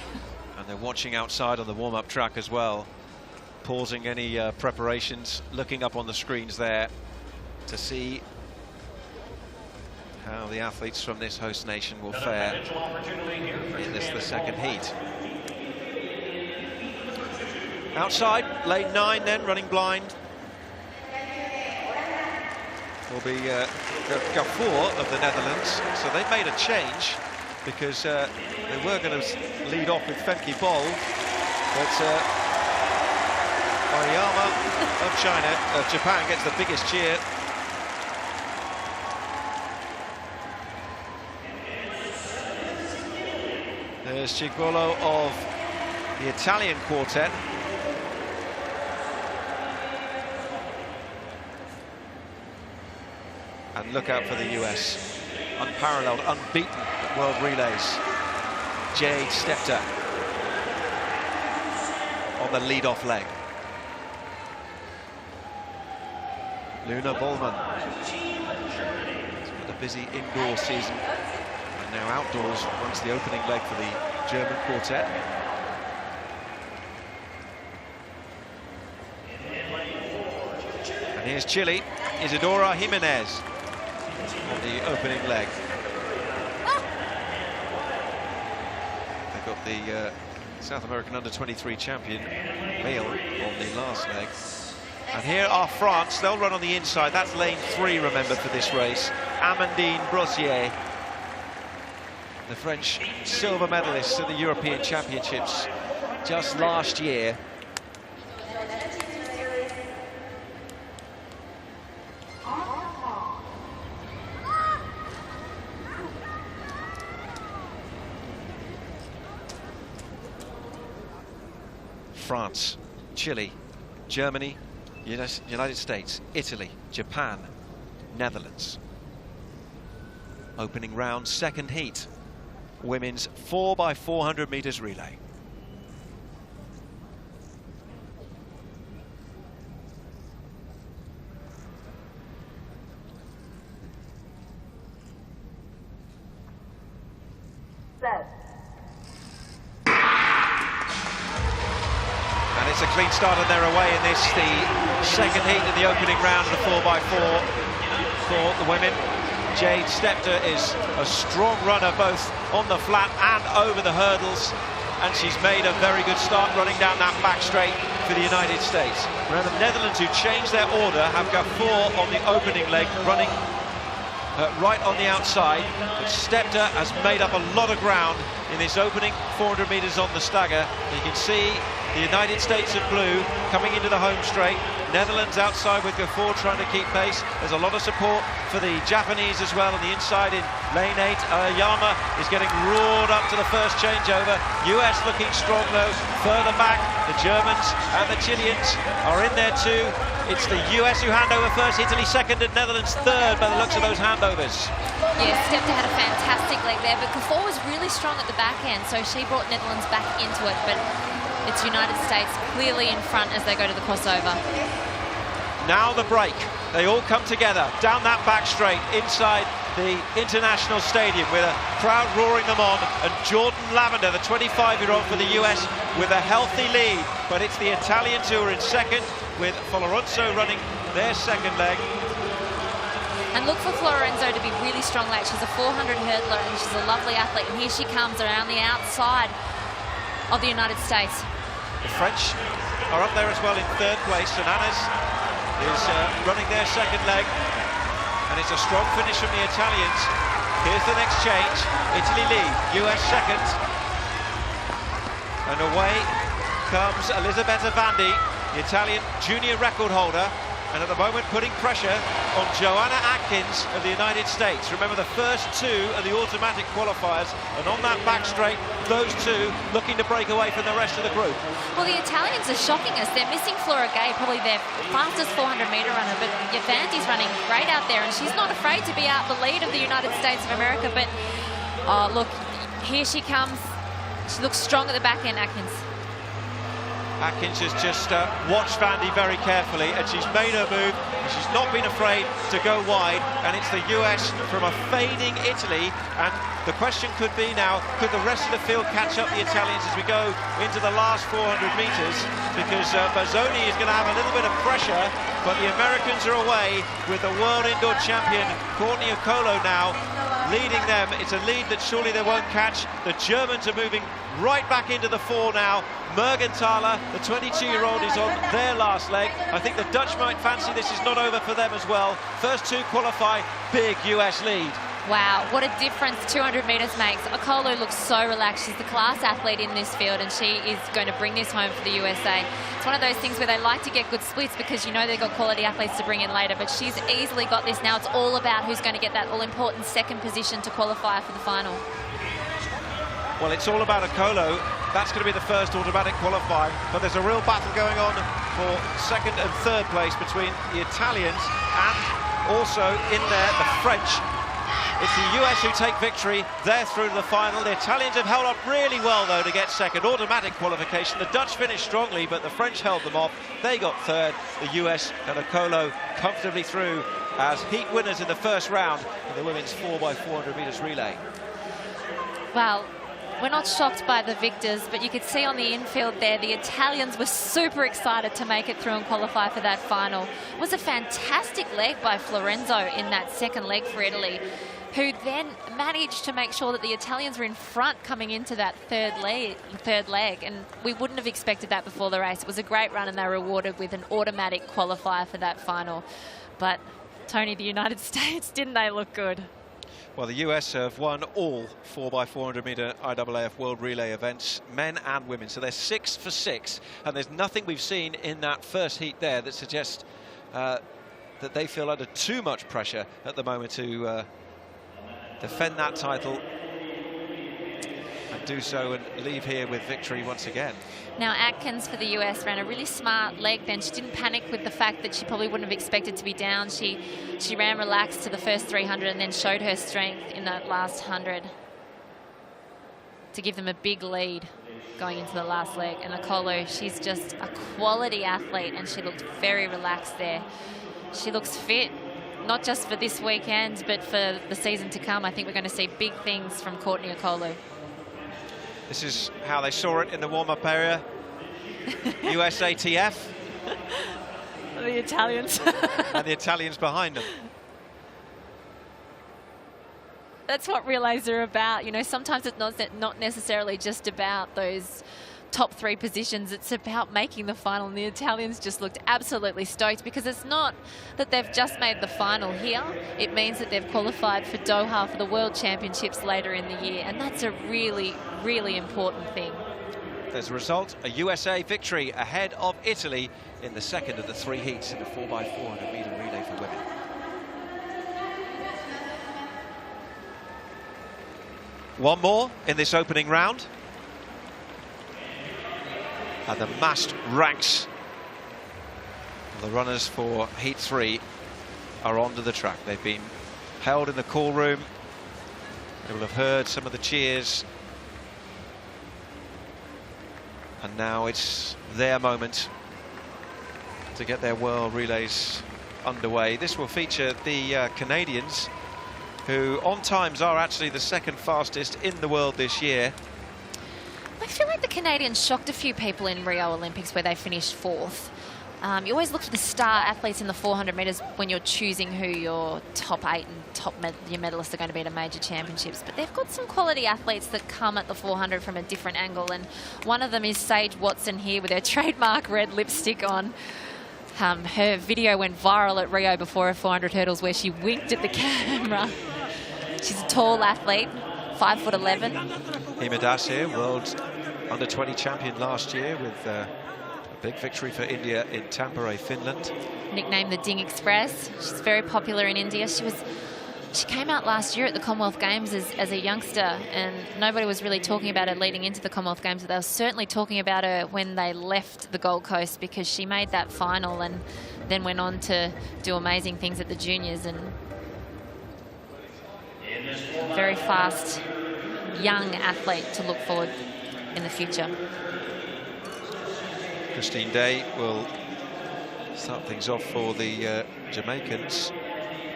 And they're watching outside on the warm-up track as well, pausing any preparations, looking up on the screens there to see how the athletes from this host nation will fare in this, the second heat. Outside, lane 9 then, running blind, will be Gafour of the Netherlands. So they made a change because they were going to lead off with Femke Bol, but Aoyama of Japan gets the biggest cheer. There's Cigolo of the Italian quartet. And look out for the US. Unparalleled, unbeaten at World Relays. Jade Stepter on the lead-off leg. Luna Bollmann. It's been a busy indoor season, and now outdoors runs the opening leg for the German quartet. And here's Chile, Isadora Jimenez on the opening leg. They've got the South American under-23 champion, Bale, on the last leg. And here are France. They'll run on the inside. That's lane 3, remember, for this race. Amandine Brossier, the French silver medalist at the European Championships just last year. France, Chile, Germany, United States, Italy, Japan, Netherlands. Opening round, second heat. Women's 4x400 meters relay. And it's a clean start on their away in this, the second heat in the opening round of the 4x4 for the women. Jade Stepter is a strong runner both on the flat and over the hurdles, and she's made a very good start running down that back straight for the United States. Now the Netherlands, who changed their order, have Gafour on the opening leg running right on the outside, but Stepter has made up a lot of ground in this opening 400 meters on the stagger. You can see the United States of blue coming into the home straight. Netherlands outside with Gafour trying to keep pace. There's a lot of support for the Japanese as well on the inside in lane 8. Ayama is getting roared up to the first changeover. US looking strong though. Further back, the Germans and the Chileans are in there too. It's the US who hand over first, Italy second and Netherlands third by the looks of those handovers. Yeah, Stepter had a fantastic leg there, but Gafour was really strong at the back end, so she brought Netherlands back into it, but it's United States clearly in front as they go to the crossover. Now the break. They all come together down that back straight inside the International Stadium with a crowd roaring them on, and Jordan Lavender, the 25-year-old for the US, with a healthy lead. But it's the Italians who are in second, with Folorenzo running their second leg. And look for Florenzo to be really strong late. She's a 400 hurdler and she's a lovely athlete, and here she comes around the outside of the United States. The French are up there as well in third place. Sananas is running their second leg, and it's a strong finish from the Italians. Here's the next change. Italy lead, US second. And away comes Elisabetta Vandi, the Italian junior record holder, and at the moment putting pressure on Joanna Atkins of the United States. Remember, the first two are the automatic qualifiers, and on that back straight, those two looking to break away from the rest of the group. Well, the Italians are shocking us. They're missing Flora Gay, probably their fastest 400-meter runner, but Vandi's running great out there, and she's not afraid to be out the lead of the United States of America. But, oh, look, here she comes. She looks strong at the back end, Atkins. Atkins has just watched Vandy very carefully, and she's made her move. She's not been afraid to go wide, and it's the US from a fading Italy. And the question could be now, could the rest of the field catch up the Italians as we go into the last 400 meters? Because Bazzoni is going to have a little bit of pressure, but the Americans are away with the world indoor champion Courtney Okolo now leading them. It's a lead that surely they won't catch. The Germans are moving right back into the four now. Mergenthaler, the 22-year-old, is on their last leg. I think the Dutch might fancy this is not over for them as well. First two qualify, big US lead. Wow, what a difference 200 metres makes. Okolo looks so relaxed. She's the class athlete in this field, and she is going to bring this home for the USA. It's one of those things where they like to get good splits because you know they've got quality athletes to bring in later, but she's easily got this now. It's all about who's going to get that all-important second position to qualify for the final. Well, it's all about Okolo. That's going to be the first automatic qualifying, but there's a real battle going on for second and third place between the Italians and also in there the French. It's the US who take victory. They're through to the final. The Italians have held up really well, though, to get second. Automatic qualification. The Dutch finished strongly, but the French held them off. They got third. The US and Okolo comfortably through as heat winners in the first round in the women's 4x400 metres relay. Well, we're not shocked by the victors, but you could see on the infield there, the Italians were super excited to make it through and qualify for that final. It was a fantastic leg by Florenzo in that second leg for Italy, who then managed to make sure that the Italians were in front coming into that third leg, and we wouldn't have expected that before the race. It was a great run, and they were rewarded with an automatic qualifier for that final. But, Tony, the United States, didn't they look good? Well, the US have won all 4x400 metre IAAF World Relay events, men and women. So they're 6 for 6. And there's nothing we've seen in that first heat there that suggests that they feel under too much pressure at the moment to defend that title and do so and leave here with victory once again. Now, Atkins for the US ran a really smart leg then. She didn't panic with the fact that she probably wouldn't have expected to be down. She ran relaxed to the first 300 and then showed her strength in that last 100 to give them a big lead going into the last leg. And Okolo, she's just a quality athlete, and she looked very relaxed there. She looks fit, not just for this weekend, but for the season to come. I think we're going to see big things from Courtney Okolo. This is how they saw it in the warm-up area. USATF. The Italians. And the Italians behind them. That's what relays are about. You know, sometimes it's not necessarily just about those top 3 positions. It's about making the final, and the Italians just looked absolutely stoked, because it's not that they've just made the final here. It means that they've qualified for Doha for the World Championships later in the year, and that's a really, really important thing. As a result, a USA victory ahead of Italy in the second of the 3 heats in the 4x400 metre relay for women. One more in this opening round. And the massed ranks of the runners for Heat 3 are onto the track. They've been held in the call room. You will have heard some of the cheers. And now it's their moment to get their World Relays underway. This will feature the Canadians, who on times are actually the second fastest in the world this year. I feel like the Canadians shocked a few people in Rio Olympics where they finished 4th. You always look for the star athletes in the 400 metres when you're choosing who your top 8 and your medalists are going to be at a major championships. But they've got some quality athletes that come at the 400 from a different angle. And one of them is Sage Watson here with her trademark red lipstick on. Her video went viral at Rio before her 400 hurdles where she winked at the camera. She's a tall athlete, 5'11". Hima Das here, world under-20 champion last year with a big victory for India in Tampere, Finland. Nicknamed the Ding Express. She's very popular in India. She came out last year at the Commonwealth Games as a youngster, and nobody was really talking about her leading into the Commonwealth Games, but they were certainly talking about her when they left the Gold Coast, because she made that final and then went on to do amazing things at the juniors, and very fast young athlete to look forward in the future. Christine Day will start things off for the Jamaicans.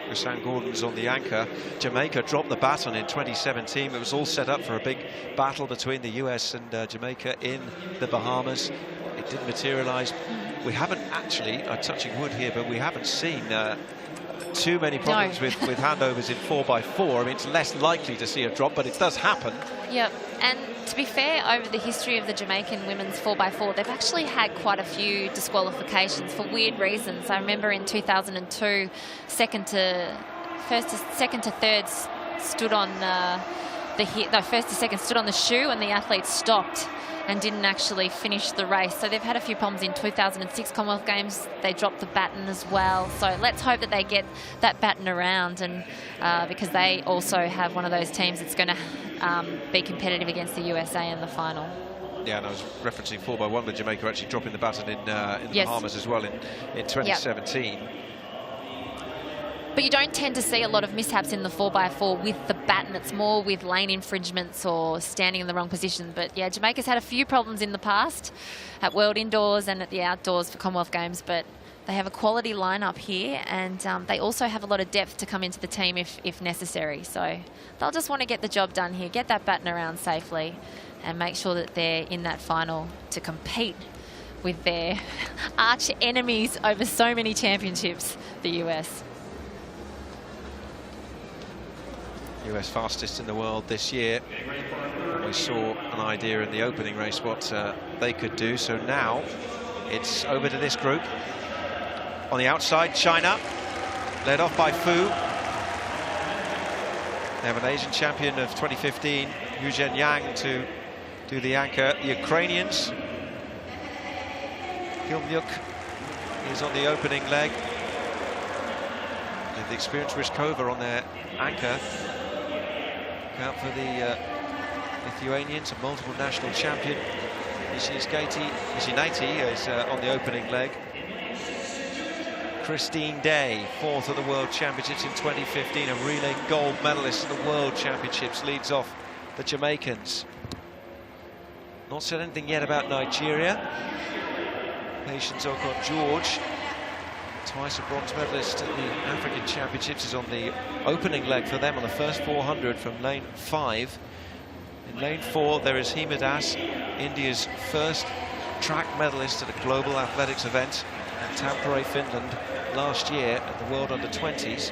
Rosanne Gordon's on the anchor. Jamaica dropped the baton in 2017. It was all set up for a big battle between the US and Jamaica in the Bahamas. It didn't materialise. We haven't actually, I'm touching wood here, but we haven't seen too many problems with handovers in 4x4. I mean, it's less likely to see a drop, but it does happen. Yep, and to be fair, over the history of the Jamaican women's 4x4, they've actually had quite a few disqualifications for weird reasons. I remember in 2002, second to third stood on first to second stood on the shoe, and the athletes stopped and didn't actually finish the race. So they've had a few problems in 2006 Commonwealth Games. They dropped the baton as well. So let's hope that they get that baton around, and because they also have one of those teams that's going to be competitive against the USA in the final. Yeah, and I was referencing 4x1 with Jamaica actually dropping the baton in the yes. Bahamas as well in 2017. Yep. But you don't tend to see a lot of mishaps in the 4x4 with the baton. It's more with lane infringements or standing in the wrong position. But yeah, Jamaica's had a few problems in the past at World Indoors and at the outdoors for Commonwealth Games, but they have a quality lineup here, and they also have a lot of depth to come into the team if necessary. So they'll just want to get the job done here, get that baton around safely, and make sure that they're in that final to compete with their arch enemies over so many championships, the US. US fastest in the world this year. We saw an idea in the opening race what they could do. So now it's over to this group. On the outside, China, led off by Fu. They have an Asian champion of 2015, Yu Zhenyang, to do the anchor. The Ukrainians, Kilmyuk is on the opening leg. With the experienced Ryzhkova on their anchor. Out for the Lithuanians, a multiple national champion. Nishinati is on the opening leg. Christine Day, 4th at the World Championships in 2015, a relay gold medalist at the World Championships, leads off the Jamaicans. Not said anything yet about Nigeria. Patience Okon-George, twice a bronze medalist at the African Championships, is on the opening leg for them on the first 400 from lane 5. In lane 4 there is Hima Das, India's first track medalist at a global athletics event in Tampere, Finland last year at the World Under-20s.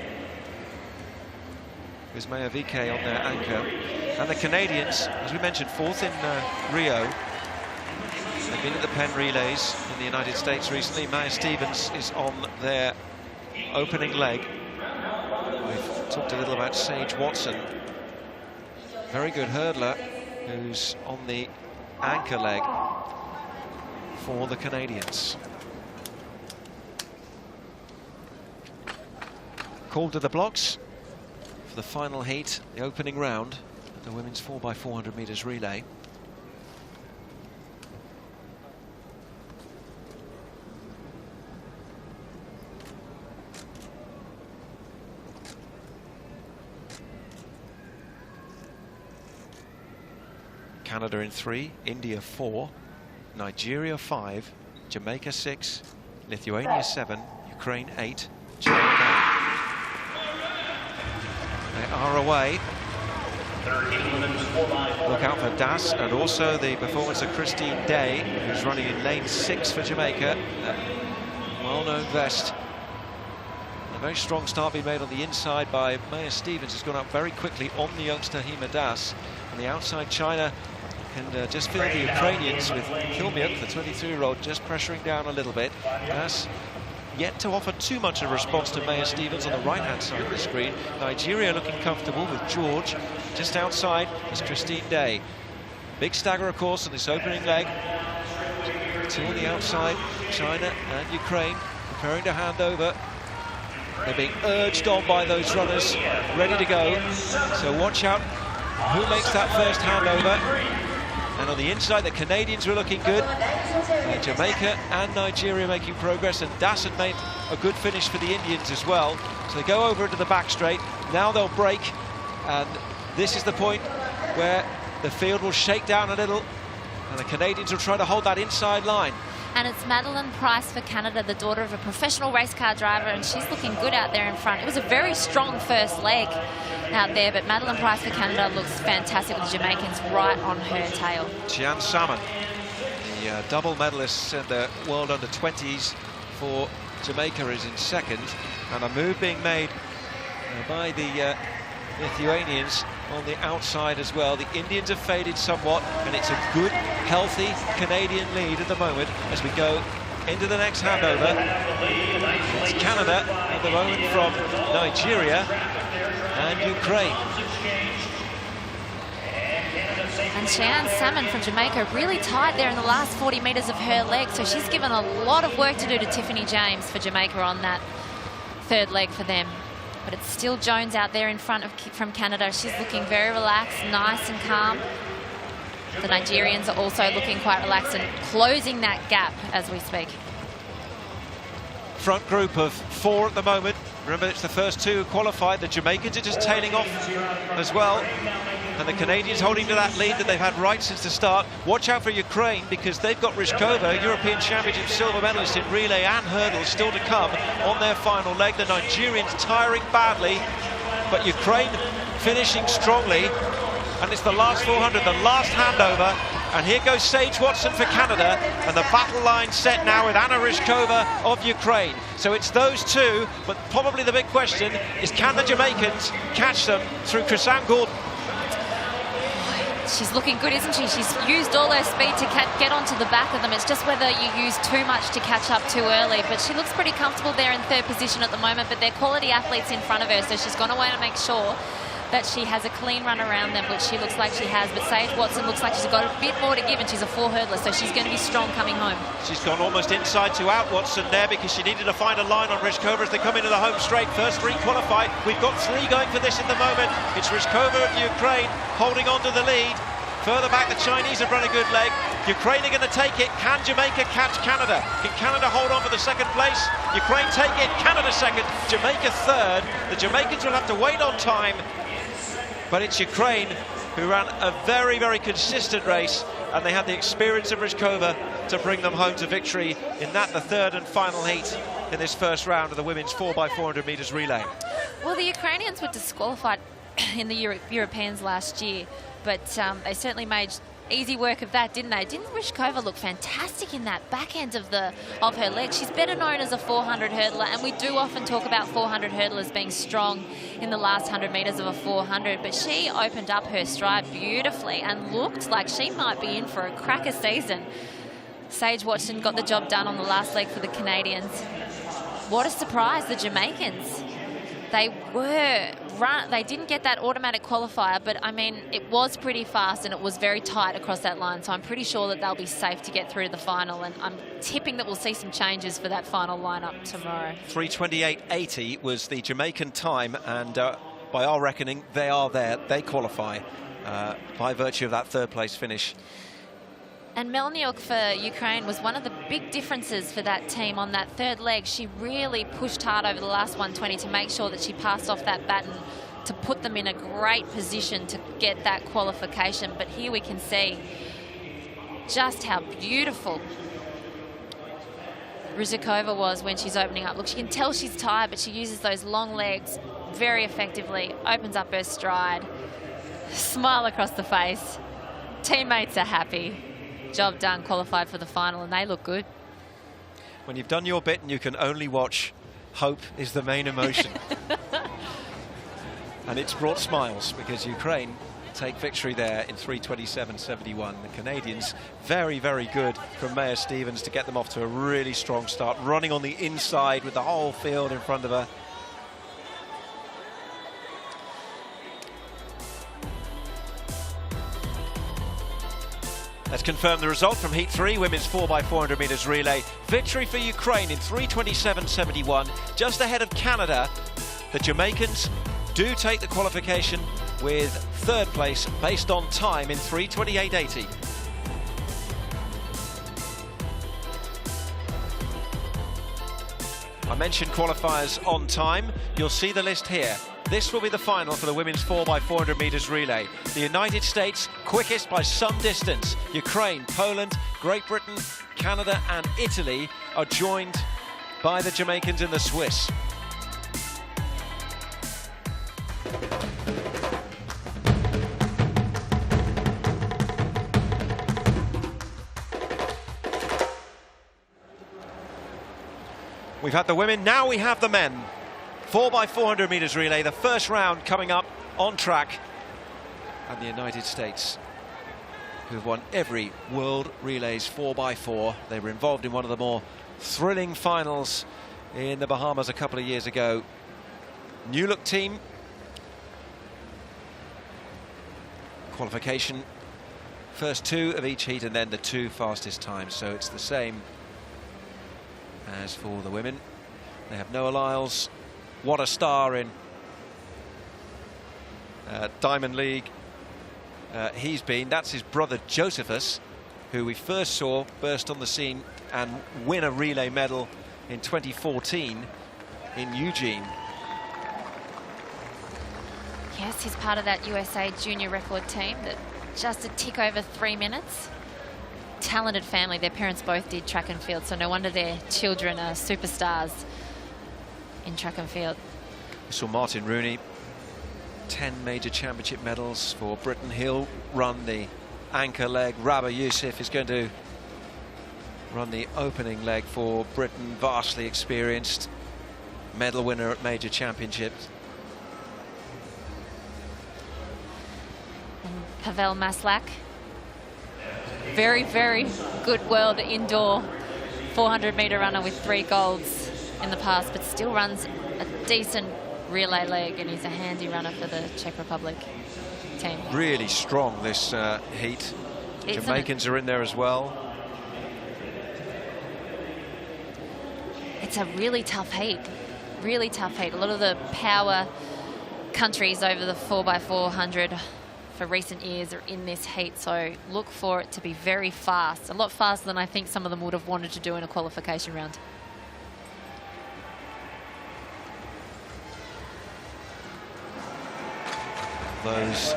There's Maya Vike on their anchor. And the Canadians, as we mentioned, 4th in Rio. They've been at the Penn Relays in the United States recently. Maya Stevens is on their opening leg. We've talked a little about Sage Watson. Very good hurdler who's on the anchor leg for the Canadians. Called to the blocks for the final heat, the opening round, the women's 4x400 metres relay. Canada in 3, India 4, Nigeria 5, Jamaica 6, Lithuania 7, Ukraine 8, China 9. They are away. Look out for Das, and also the performance of Christine Day, who's running in lane 6 for Jamaica. Well-known vest. A very strong start being made on the inside by Maya Stevens, who's gone up very quickly on the youngster Hima Das. On the outside, China can just feel the Ukrainians with Kilmyuk, the 23-year-old, just pressuring down a little bit. Das yet to offer too much of a response to Maya Stevens on the right-hand side of the screen. Nigeria looking comfortable with George. Just outside is Christine Day. Big stagger, of course, on this opening leg. 2 on the outside, China and Ukraine preparing to hand over. They're being urged on by those runners, ready to go. So watch out who makes that first handover. And on the inside, the Canadians were looking good. Jamaica and Nigeria making progress, and Das had made a good finish for the Indians as well. So they go over into the back straight. Now they'll break, and this is the point where the field will shake down a little, and the Canadians will try to hold that inside line. And it's Madeline Price for Canada, the daughter of a professional race car driver, and she's looking good out there in front. It was a very strong first leg out there, but Madeline Price for Canada looks fantastic with the Jamaicans right on her tail. Jian Salmon, the double medalist in the World Under-20s for Jamaica, is in second, and a move being made by the Lithuanians on the outside as well. The Indians have faded somewhat, and it's a good, healthy Canadian lead at the moment as we go into the next handover. It's Canada at the moment from Nigeria and Ukraine. And Cheyenne Salmon from Jamaica really tight there in the last 40 metres of her leg, so she's given a lot of work to do to Tiffany James for Jamaica on that third leg for them. But it's still Jones out there in front from Canada. She's looking very relaxed, nice and calm. The Nigerians are also looking quite relaxed and closing that gap as we speak. Front group of 4 at the moment. Remember, it's the first two who qualified. The Jamaicans are just tailing off as well. And the Canadians holding to that lead that they've had right since the start. Watch out for Ukraine, because they've got Ryzhkova, European Championship silver medalist in relay and hurdles, still to come on their final leg. The Nigerians tiring badly, but Ukraine finishing strongly. And it's the last 400, the last handover. And here goes Sage Watson for Canada, and the battle line set now with Anna Ryzhkova of Ukraine. So it's those two, but probably the big question is, can the Jamaicans catch them through Chrisanne Gordon? She's looking good, isn't she? She's used all her speed to get onto the back of them. It's just whether you use too much to catch up too early. But she looks pretty comfortable there in third position at the moment, but they're quality athletes in front of her, so she's going to want to make sure that she has a clean run around them, which she looks like she has. But Sage Watson looks like she's got a bit more to give, and she's a 4-hurdler, so she's going to be strong coming home. She's gone almost inside to out Watson there, because she needed to find a line on Ryzhkova as they come into the home straight. First three qualified. We've got three going for this at the moment. It's Ryzhkova of Ukraine holding on to the lead. Further back, the Chinese have run a good leg. Ukraine are going to take it. Can Jamaica catch Canada? Can Canada hold on for the second place? Ukraine take it. Canada second. Jamaica third. The Jamaicans will have to wait on time. But it's Ukraine who ran a very, very consistent race, and they had the experience of Ryzhkova to bring them home to victory in that, the third and final heat in this first round of the women's 4x400 metres relay. Well, the Ukrainians were disqualified in the Europeans last year, but they certainly made easy work of that, didn't they? Didn't Ryzhkova look fantastic in that back end of her leg? She's better known as a 400 hurdler, and we do often talk about 400 hurdlers being strong in the last 100 metres of a 400, but she opened up her stride beautifully and looked like she might be in for a cracker season. Sage Watson got the job done on the last leg for the Canadians. What a surprise, the Jamaicans. They didn't get that automatic qualifier, but I mean, it was pretty fast and it was very tight across that line, so I'm pretty sure that they'll be safe to get through the final, and I'm tipping that we'll see some changes for that final lineup tomorrow. 3:28.80 was the Jamaican time, and by our reckoning, they are there. They qualify by virtue of that third place finish. And Melniuk for Ukraine was one of the big differences for that team on that third leg. She really pushed hard over the last 120 to make sure that she passed off that baton to put them in a great position to get that qualification. But here we can see just how beautiful Ryzhkova was when she's opening up. Look, she can tell she's tired, but she uses those long legs very effectively, opens up her stride, smile across the face. Teammates are happy. Job done, qualified for the final, and they look good. When you've done your bit and you can only watch, hope is the main emotion. And it's brought smiles, because Ukraine take victory there in 3:27.71. The Canadians, very, very good from Maya Stevens to get them off to a really strong start, running on the inside with the whole field in front of her. Let's confirm the result from Heat 3, women's 4x400 metres relay. Victory for Ukraine in 3:27.71, just ahead of Canada. The Jamaicans do take the qualification with third place based on time in 3:28.80. I mentioned qualifiers on time. You'll see the list here. This will be the final for the women's 4x400 metres relay. The United States, quickest by some distance. Ukraine, Poland, Great Britain, Canada and Italy are joined by the Jamaicans and the Swiss. We've had the women, now we have the men. 4x400 metres relay, the first round coming up on track. And the United States, who have won every World Relays 4x4. They were involved in one of the more thrilling finals in the Bahamas a couple of years ago. New look team. Qualification, first two of each heat and then the two fastest times. So it's the same as for the women. They have Noah Lyles. What a star in Diamond League. That's his brother Josephus, who we first saw burst on the scene and win a relay medal in 2014 in Eugene. Yes, he's part of that USA junior record team that just a tick over 3 minutes. Talented family. Their parents both did track and field, so no wonder their children are superstars in track and field. We saw Martin Rooney, 10 major championship medals for Britain. He'll run the anchor leg. Rabah Youssef is going to run the opening leg for Britain. Vastly experienced, medal winner at major championships. And Pavel Maslak, very, very good world indoor 400-meter runner with 3 golds in the past, but still runs a decent relay leg, and he's a handy runner for the Czech Republic team. Really strong this heat. Jamaicans are in there as well. It's a really tough heat. Really tough heat. A lot of the power countries over the 4x400 for recent years are in this heat, so look for it to be very fast. A lot faster than I think some of them would have wanted to do in a qualification round. Those,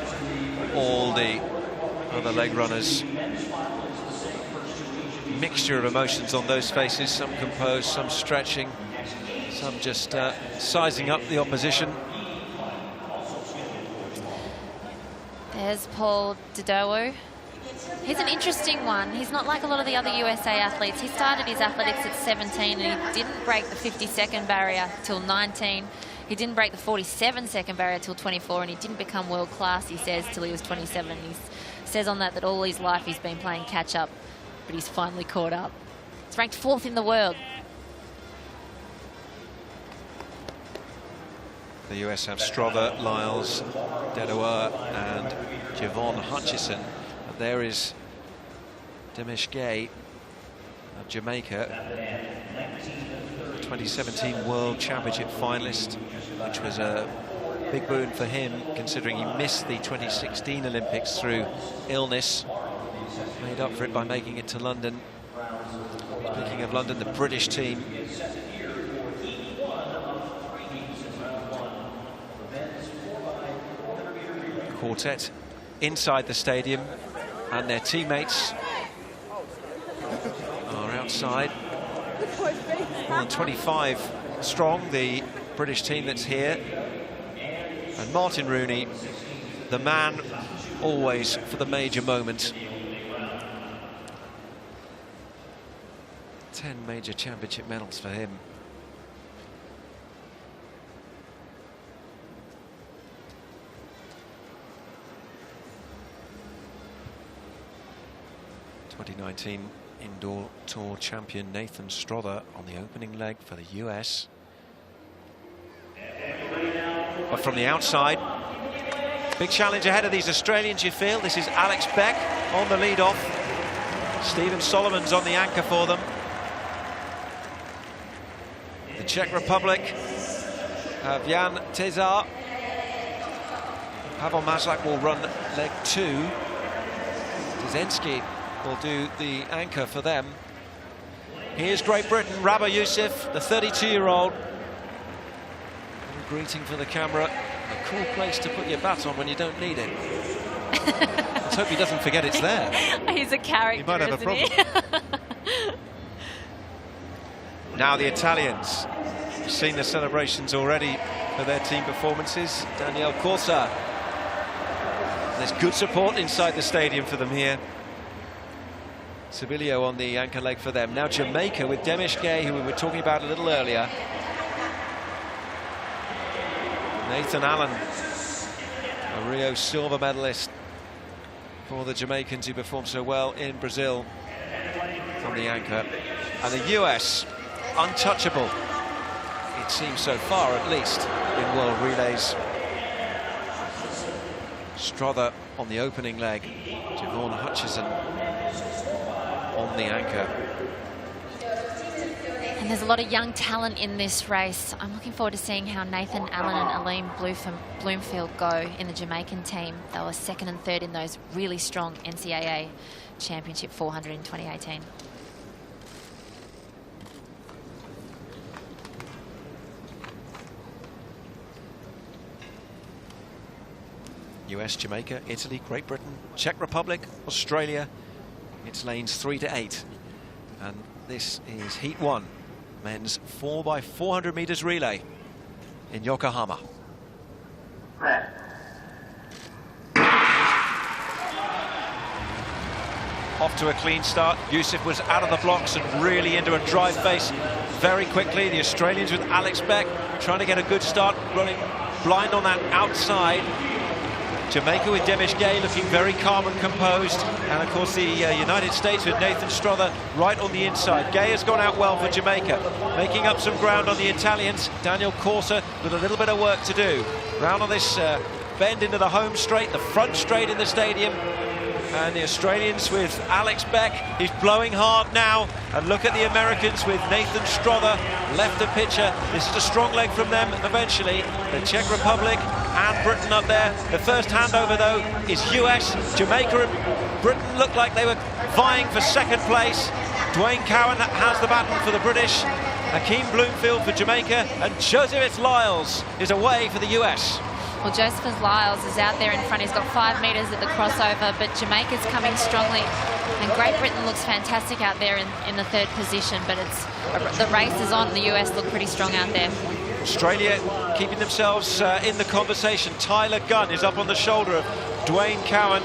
all the other leg runners, mixture of emotions on those faces, some composed, some stretching, some just sizing up the opposition. There's Paul Didowo. He's an interesting one. He's not like a lot of the other USA athletes. He started his athletics at 17 and he didn't break the 50-second barrier till 19. He didn't break the 47-second barrier till 24, and he didn't become world class, he says, till he was 27. He says on that all his life he's been playing catch up, but he's finally caught up. He's ranked 4th in the world. The US have Strother, Lyles, Dedoer and Javon Hutchison. But there is Demish Gay of Jamaica, 2017 World Championship finalist, which was a big boon for him considering he missed the 2016 Olympics through illness. Made up for it by making it to London. Speaking of London, the British team quartet inside the stadium, and their teammates are outside. More than 25 strong, the British team that's here. And Martin Rooney, the man always for the major moment. 10 major championship medals for him. '19 indoor tour champion Nathan Strother on the opening leg for the US. But from the outside, big challenge ahead of these Australians, you feel. This is Alex Beck on the lead off. Stephen Solomon's on the anchor for them. The Czech Republic have Jan Tezar. Pavel Maslak will run leg 2. Dzensky will do the anchor for them. Here's Great Britain, Rabah Youssef, the 32-year-old. Greeting for the camera. A cool place to put your bat on when you don't need it. Let's hope he doesn't forget it's there. He's a character, he might have a problem. Now the Italians. You've seen the celebrations already for their team performances. Daniel Corsa. There's good support inside the stadium for them here. Sibilio on the anchor leg for them. Now Jamaica with Demish Gay, who we were talking about a little earlier. Nathan Allen, a Rio silver medalist for the Jamaicans who performed so well in Brazil on the anchor. And the US, untouchable, it seems so far at least, in world relays. Strother on the opening leg, Javon Hutchison on the anchor. And there's a lot of young talent in this race. I'm looking forward to seeing how Nathan Allen and Aleem Bloomfield go in the Jamaican team. They were 2nd and 3rd in those really strong NCAA Championship 400 in 2018. US, Jamaica, Italy, Great Britain, Czech Republic, Australia. It's lanes 3 to 8. And this is Heat 1, men's 4x400 meters relay in Yokohama. Off to a clean start. Yusuf was out of the blocks and really into a dry face very quickly. The Australians with Alex Beck trying to get a good start, running blind on that outside. Jamaica with Demish Gay looking very calm and composed. And of course the United States with Nathan Strother right on the inside. Gay has gone out well for Jamaica, making up some ground on the Italians. Daniel Corsa with a little bit of work to do. Round on this bend into the home straight, the front straight in the stadium. And the Australians with Alex Beck, he's blowing hard now. And look at the Americans with Nathan Strother, left the pitcher. This is a strong leg from them eventually. The Czech Republic and Britain up there. The first handover though is US. Jamaica and Britain look like they were vying for second place. Dwayne Cowan has the baton for the British. Hakeem Bloomfield for Jamaica. And Joseph Lyles is away for the US. Well, Josephus Lyles is out there in front. He's got 5 metres at the crossover, but Jamaica's coming strongly. And Great Britain looks fantastic out there in the 3rd position, but the race is on. The US look pretty strong out there. Australia keeping themselves in the conversation. Tyler Gunn is up on the shoulder of Dwayne Cowan.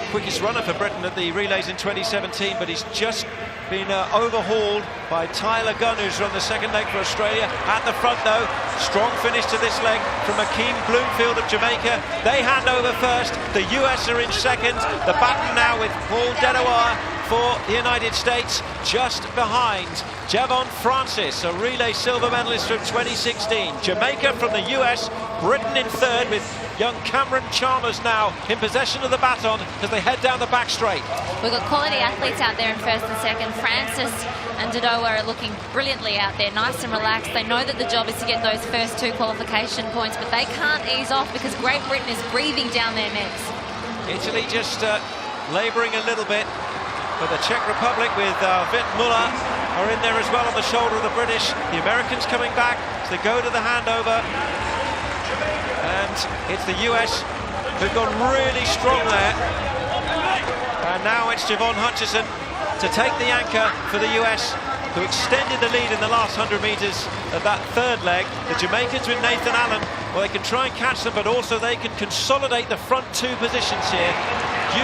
Quickest runner for Britain at the relays in 2017, but he's just been overhauled by Tyler Gunn, who's run the second leg for Australia. At the front though, strong finish to this leg from Hakeem Bloomfield of Jamaica. They hand over first, the US are in second. The baton now with Paul Denawar for the United States, just behind Javon Francis, a relay silver medalist from 2016. Jamaica from the US, Britain in 3rd with young Cameron Chalmers now in possession of the baton as they head down the back straight. We've got quality athletes out there in 1st and 2nd. Francis and Dodowa are looking brilliantly out there, nice and relaxed. They know that the job is to get those first 2 qualification points, but they can't ease off because Great Britain is breathing down their necks. Italy just labouring a little bit, but the Czech Republic with Vit Muller are in there as well on the shoulder of the British. The Americans coming back as they go to the handover. And it's the US who've gone really strong there. And now it's Javon Hutchison to take the anchor for the US, who extended the lead in the last 100 metres of that 3rd leg. The Jamaicans with Nathan Allen, well, they can try and catch them, but also they can consolidate the front 2 positions here.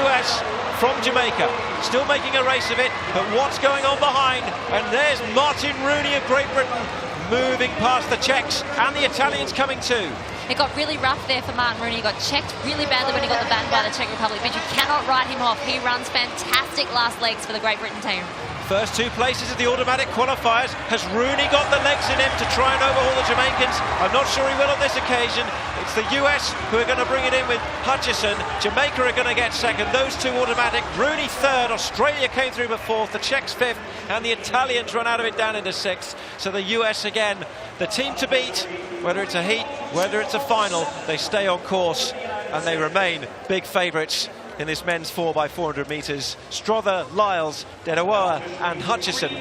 US from Jamaica, still making a race of it, but what's going on behind? And there's Martin Rooney of Great Britain moving past the Czechs, and the Italians coming too. It got really rough there for Martin Rooney. He got checked really badly when he got the baton by the Czech Republic, but you cannot write him off. He runs fantastic last legs for the Great Britain team. First 2 places of the automatic qualifiers. Has Rooney got the legs in him to try and overhaul the Jamaicans? I'm not sure he will on this occasion. It's the US who are going to bring it in with Hutchison. Jamaica are going to get second. Those 2 automatic. Rooney 3rd. Australia came through for 4th. The Czechs 5th. And the Italians run out of it down into 6th. So the US again, the team to beat. Whether it's a heat, whether it's a final, they stay on course and they remain big favourites in this men's 4x400 metres. Strother, Lyles, Dedawoa and Hutchison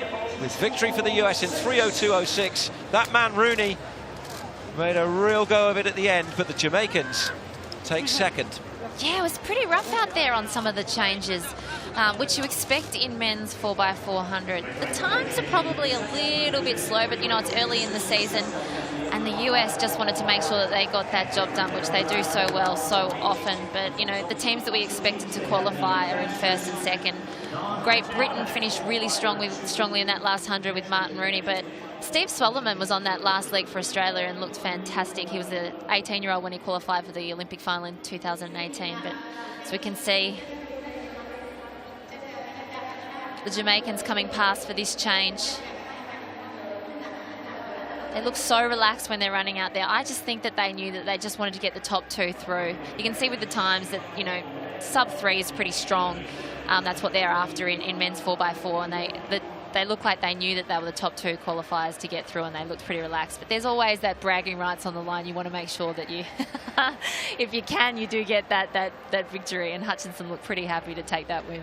with victory for the US in 3:02.06. That man Rooney made a real go of it at the end, but the Jamaicans take second. Yeah, it was pretty rough out there on some of the changes, which you expect in men's 4x400. The times are probably a little bit slow, but you know, it's early in the season. And the US just wanted to make sure that they got that job done, which they do so well so often. But, you know, the teams that we expected to qualify are in 1st and 2nd. Great Britain finished really strongly in that last 100 with Martin Rooney. But Steve Swellerman was on that last leg for Australia and looked fantastic. He was an 18-year-old when he qualified for the Olympic final in 2018. But as we can see, the Jamaicans coming past for this change. They look so relaxed when they're running out there. I just think that they knew that they just wanted to get the top 2 through. You can see with the times that, you know, sub-3 is pretty strong. That's what they're after in men's 4x4, and they look like they knew that they were the top 2 qualifiers to get through, and they looked pretty relaxed. But there's always that bragging rights on the line. You want to make sure that you, if you can, you do get that victory. And Hutchinson looked pretty happy to take that win.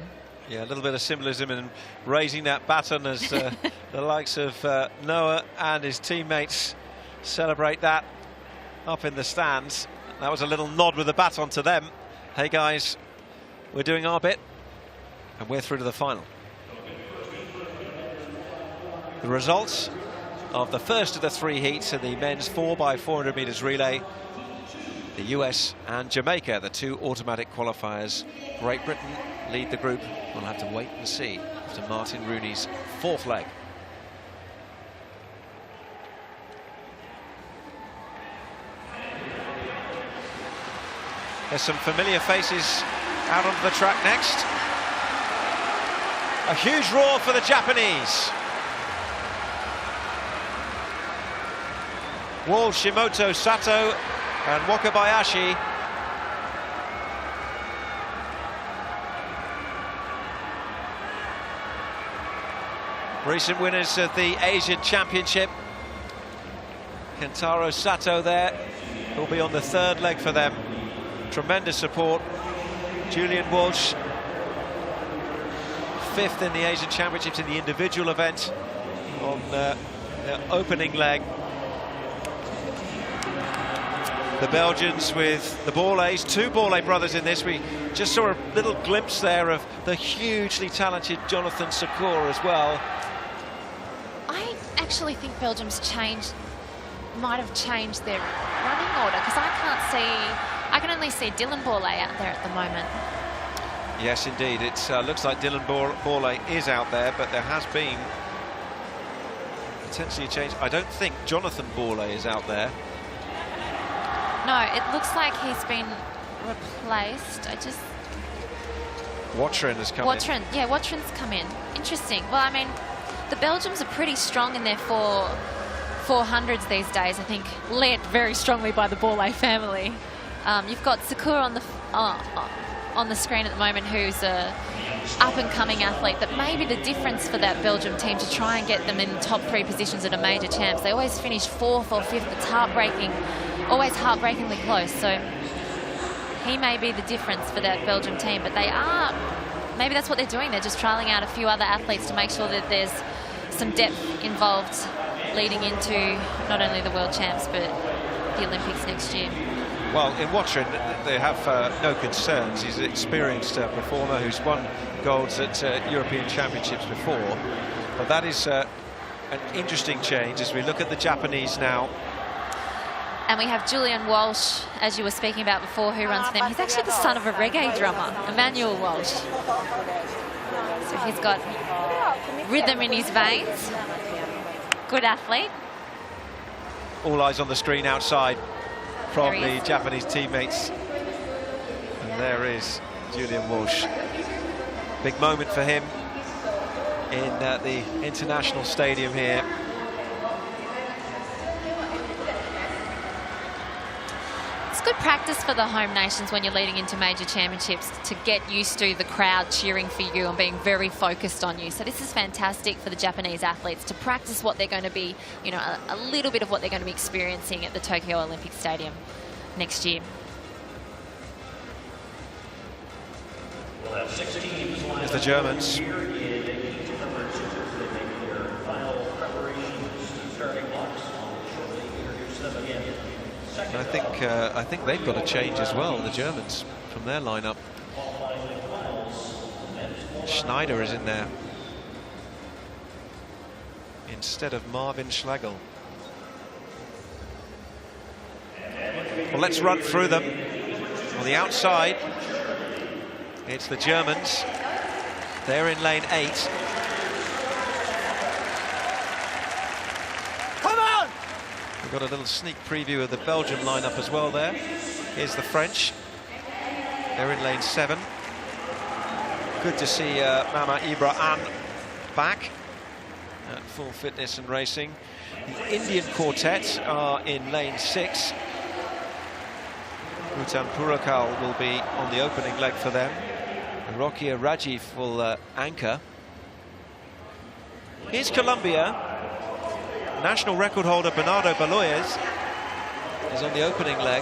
Yeah, a little bit of symbolism in raising that baton as the likes of Noah and his teammates celebrate that up in the stands. That was a little nod with the baton to them. Hey guys, we're doing our bit and we're through to the final. The results of the first of the 3 heats in the men's 4x400 meters relay. The US and Jamaica, the 2 automatic qualifiers. Great Britain lead the group. We'll have to wait and see after Martin Rooney's 4th leg. There's some familiar faces out onto the track next. A huge roar for the Japanese. Walsh, Shimoto, Sato and Wakabayashi. Recent winners of the Asian Championship. Kentaro Sato there will be on the 3rd leg for them. Tremendous support. Julian Walsh, 5th in the Asian Championships in the individual event on the opening leg. The Belgians with the Borlées, 2 Borlée brothers in this. We just saw a little glimpse there of the hugely talented Jonathan Secours as well. I actually think Belgium's might have changed their running order, because I can only see Dylan Borlée out there at the moment. Yes, indeed. It looks like Dylan Borlée is out there, but there has been potentially a change. I don't think Jonathan Borlée is out there. No, it looks like he's been replaced. Watrin has come in. Yeah, Watrin's come in. Interesting. Well, I mean, the Belgians are pretty strong in their 400s these days, I think, led very strongly by the Borlée family. You've got Secours on the screen at the moment, who's a up-and-coming athlete that may be the difference for that Belgium team to try and get them in the top 3 positions at a major champs. They always finish 4th or 5th. It's heartbreaking, always heartbreakingly close. So he may be the difference for that Belgium team, but maybe that's what they're doing. They're just trialling out a few other athletes to make sure that there's some depth involved leading into not only the World Champs but the Olympics next year. Well, in Watrin, they have no concerns. He's an experienced performer who's won golds at European Championships before. But that is an interesting change as we look at the Japanese now. And we have Julian Walsh, as you were speaking about before, who runs for them. He's actually the son of a reggae drummer, Emmanuel Walsh. So he's got rhythm in his veins. Good athlete. All eyes on the screen outside from the Japanese teammates. And there is Julian Walsh. Big moment for him in the international stadium here. It's good practice for the home nations when you're leading into major championships to get used to the crowd cheering for you and being very focused on you. So this is fantastic for the Japanese athletes to practice what they're going to be, you know, a little bit of what they're going to be experiencing at the Tokyo Olympic Stadium next year. We'll have 6 teams. There's the Germans. I think they've got a change as well, the Germans, from their lineup. Schneider is in there instead of Marvin Schlegel. Well, let's run through them. On the outside, it's the Germans. They're in lane 8. We've got a little sneak preview of the Belgium lineup as well there. Here's the French. They're in lane 7. Good to see Mama Ibrahim back at full fitness and racing. The Indian quartet are in lane 6. Bhutan Purakal will be on the opening leg for them. Rokia Rajiv will anchor. Here's Colombia. National record holder Bernardo Baloyes is on the opening leg.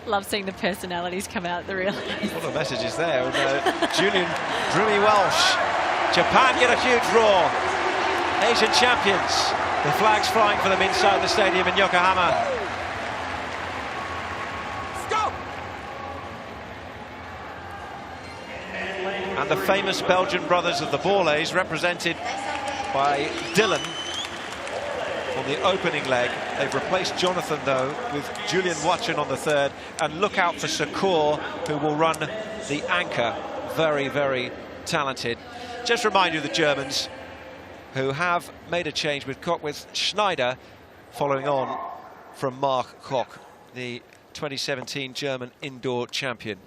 Love seeing the personalities come out at the relay. A lot of messages there. And, Julian Drumi Welsh. Japan get a huge roar. Asian champions. The flag's flying for them inside the stadium in Yokohama. Stop! And the famous Belgian brothers of the Borlays, represented by Dylan on the opening leg. They've replaced Jonathan, though, with Julian Watchen on the third. And look out for Secours, who will run the anchor. Very, very talented. Just remind you of the Germans, who have made a change with Schneider following on from Mark Koch, the 2017 German indoor champion.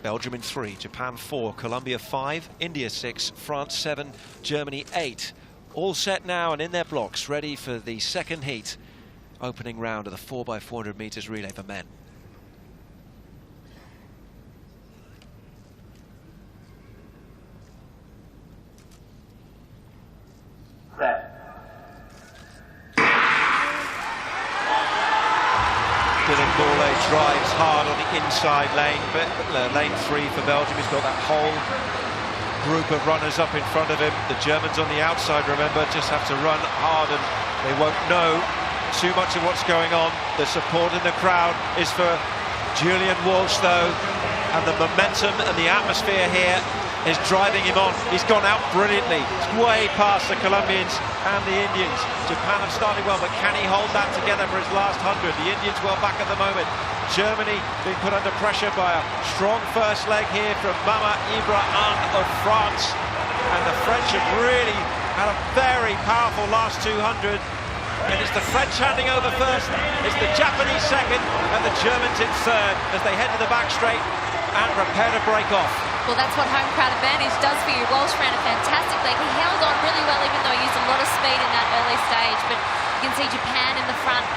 Belgium in 3, Japan 4, Colombia 5, India 6, France 7, Germany 8. All set now and in their blocks, ready for the second heat, opening round of the 4x400 meters relay for men. Dylan Borlay drives hard on the inside lane, but lane 3 for Belgium. He's got that whole group of runners up in front of him. The Germans on the outside, remember, just have to run hard and they won't know too much of what's going on. The support in the crowd is for Julian Walsh, though, and the momentum and the atmosphere here is driving him on. He's gone out brilliantly. It's way past the Colombians and the Indians. Japan have started well, but can he hold that together for his last 100? The Indians well back at the moment. Germany being put under pressure by a strong first leg here from Mama Ibrahim of France. And the French have really had a very powerful last 200. And it's the French handing over first, it's the Japanese second, and the Germans in third as they head to the back straight and prepare to break off. Well, that's what home crowd advantage does for you. Walsh ran a fantastic leg. He held on really well, even though he used a lot of speed in that early stage. But you can see Japan in the front.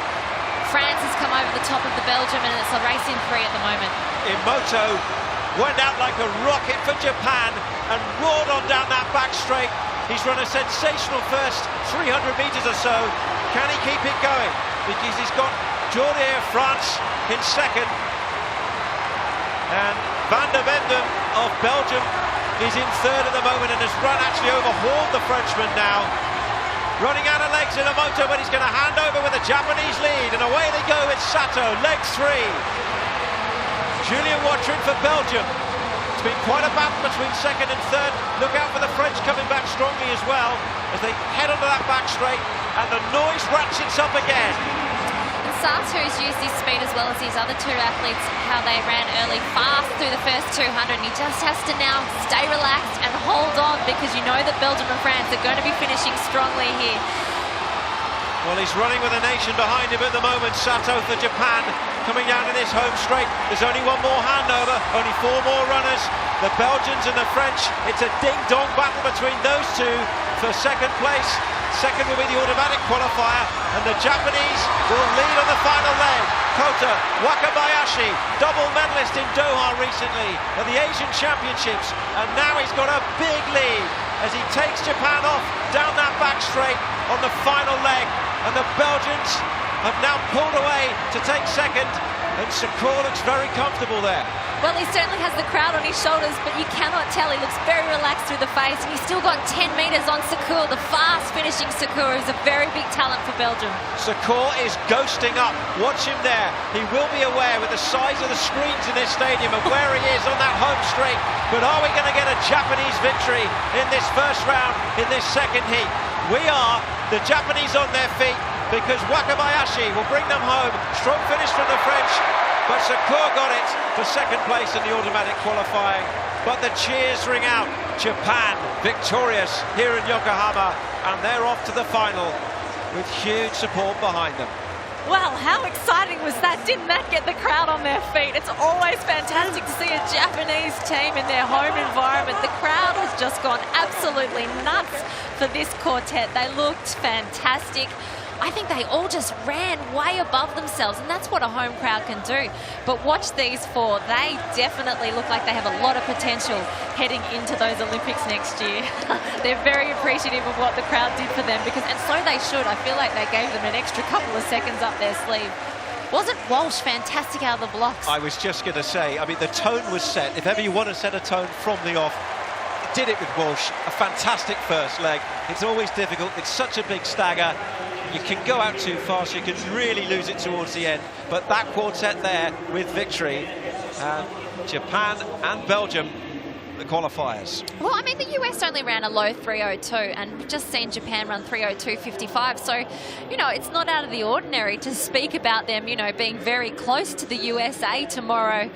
France has come over the top of the Belgium, and it's a race in 3 at the moment. Imoto Went out like a rocket for Japan and roared on down that back straight. He's run a sensational first 300 metres or so. Can he keep it going? Because he's got Jordi of France in second. And Van der Vendem of Belgium is in third at the moment and has actually overhauled the Frenchman now. Running out of legs in a moto, but he's going to hand over with a Japanese lead. And away they go with Sato, leg 3. Julian Watrin for Belgium. It's been quite a battle between second and third. Look out for the French coming back strongly as well as they head onto that back straight, and the noise ratchets up again. And Sato's used his speed as well as his other two athletes, how they ran early fast through the first 200, and he just has to now stay relaxed and hold on, because you know that Belgium and France are going to be finishing strongly here. Well, he's running with a nation behind him at the moment. Sato for Japan coming down to this home straight. There's only one more handover, only 4 more runners. The Belgians and the French. It's a ding-dong battle between those two for second place. Second will be the automatic qualifier, and the Japanese will lead on the final leg. Kota Wakabayashi, double medalist in Doha recently at the Asian Championships, and now he's got a big lead as he takes Japan off down that back straight on the final leg. And the Belgians have now pulled away to take second, and Secours looks very comfortable there. Well, he certainly has the crowd on his shoulders, but you cannot tell. He looks very relaxed through the face, and he's still got 10 metres on Secours, the fast-finishing Secours, who's a very big talent for Belgium. Secours is ghosting up. Watch him there. He will be aware with the size of the screens in this stadium of where he is on that home straight. But are we going to get a Japanese victory in this first round, in this second heat? We are. The Japanese on their feet, because Wakabayashi will bring them home. Strong finish from the French, but Secours got it for second place in the automatic qualifying. But the cheers ring out. Japan victorious here in Yokohama, and they're off to the final with huge support behind them. Well, how exciting was that? Didn't that get the crowd on their feet? It's always fantastic to see a Japanese team in their home environment. The crowd has just gone absolutely nuts for this quartet. They looked fantastic. I think they all just ran way above themselves, and that's what a home crowd can do. But watch these 4. They definitely look like they have a lot of potential heading into those Olympics next year. They're very appreciative of what the crowd did for them, and so they should. I feel like they gave them an extra couple of seconds up their sleeve. Wasn't Walsh fantastic out of the blocks? I was just going to say, I mean, the tone was set. If ever you want to set a tone from the off, did it with Walsh. A fantastic first leg. It's always difficult. It's such a big stagger. You can go out too fast. You can really lose it towards the end. But that quartet there with victory. Japan and Belgium, the qualifiers. Well, I mean, the US only ran a low 3:02, and we've just seen Japan run 3:02.55. So, you know, it's not out of the ordinary to speak about them, you know, being very close to the USA tomorrow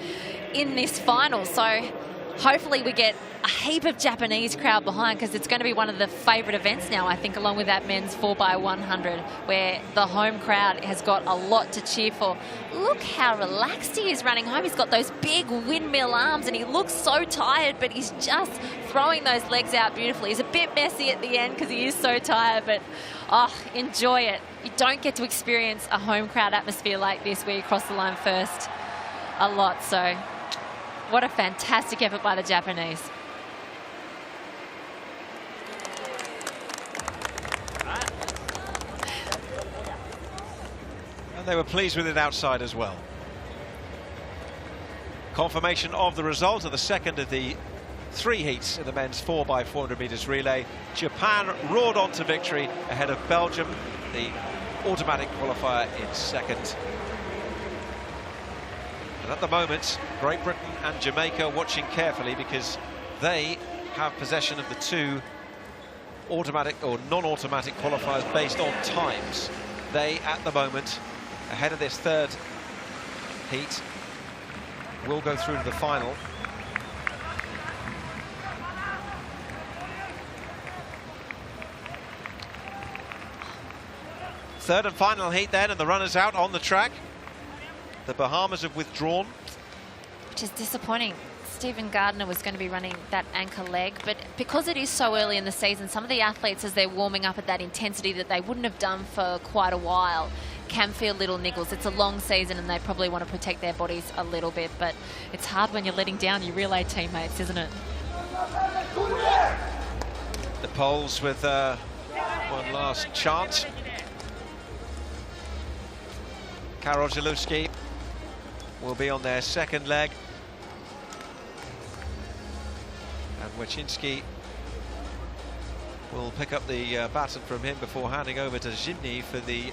in this final. So hopefully we get a heap of Japanese crowd behind, because it's going to be one of the favourite events now, I think, along with that men's 4x100, where the home crowd has got a lot to cheer for. Look how relaxed he is running home. He's got those big windmill arms and he looks so tired, but he's just throwing those legs out beautifully. He's a bit messy at the end because he is so tired, but oh, enjoy it. You don't get to experience a home crowd atmosphere like this where you cross the line first a lot. So what a fantastic effort by the Japanese. And they were pleased with it outside as well. Confirmation of the result of the second of the 3 heats in the men's 4x400 metres relay. Japan roared on to victory ahead of Belgium, the automatic qualifier, in second. And at the moment, Great Britain and Jamaica watching carefully, because they have possession of the 2 automatic or non-automatic qualifiers based on times. They, at the moment, ahead of this 3rd heat, will go through to the final. Third and final heat then, and the runners out on the track. The Bahamas have withdrawn. Which is disappointing. Stephen Gardner was going to be running that anchor leg, but because it is so early in the season, some of the athletes, as they're warming up at that intensity that they wouldn't have done for quite a while, can feel little niggles. It's a long season and they probably want to protect their bodies a little bit, but it's hard when you're letting down your relay teammates, isn't it? The Poles with one last chance. Karol Zalewski will be on their second leg. And Wachinski will pick up the baton from him before handing over to Zimny for the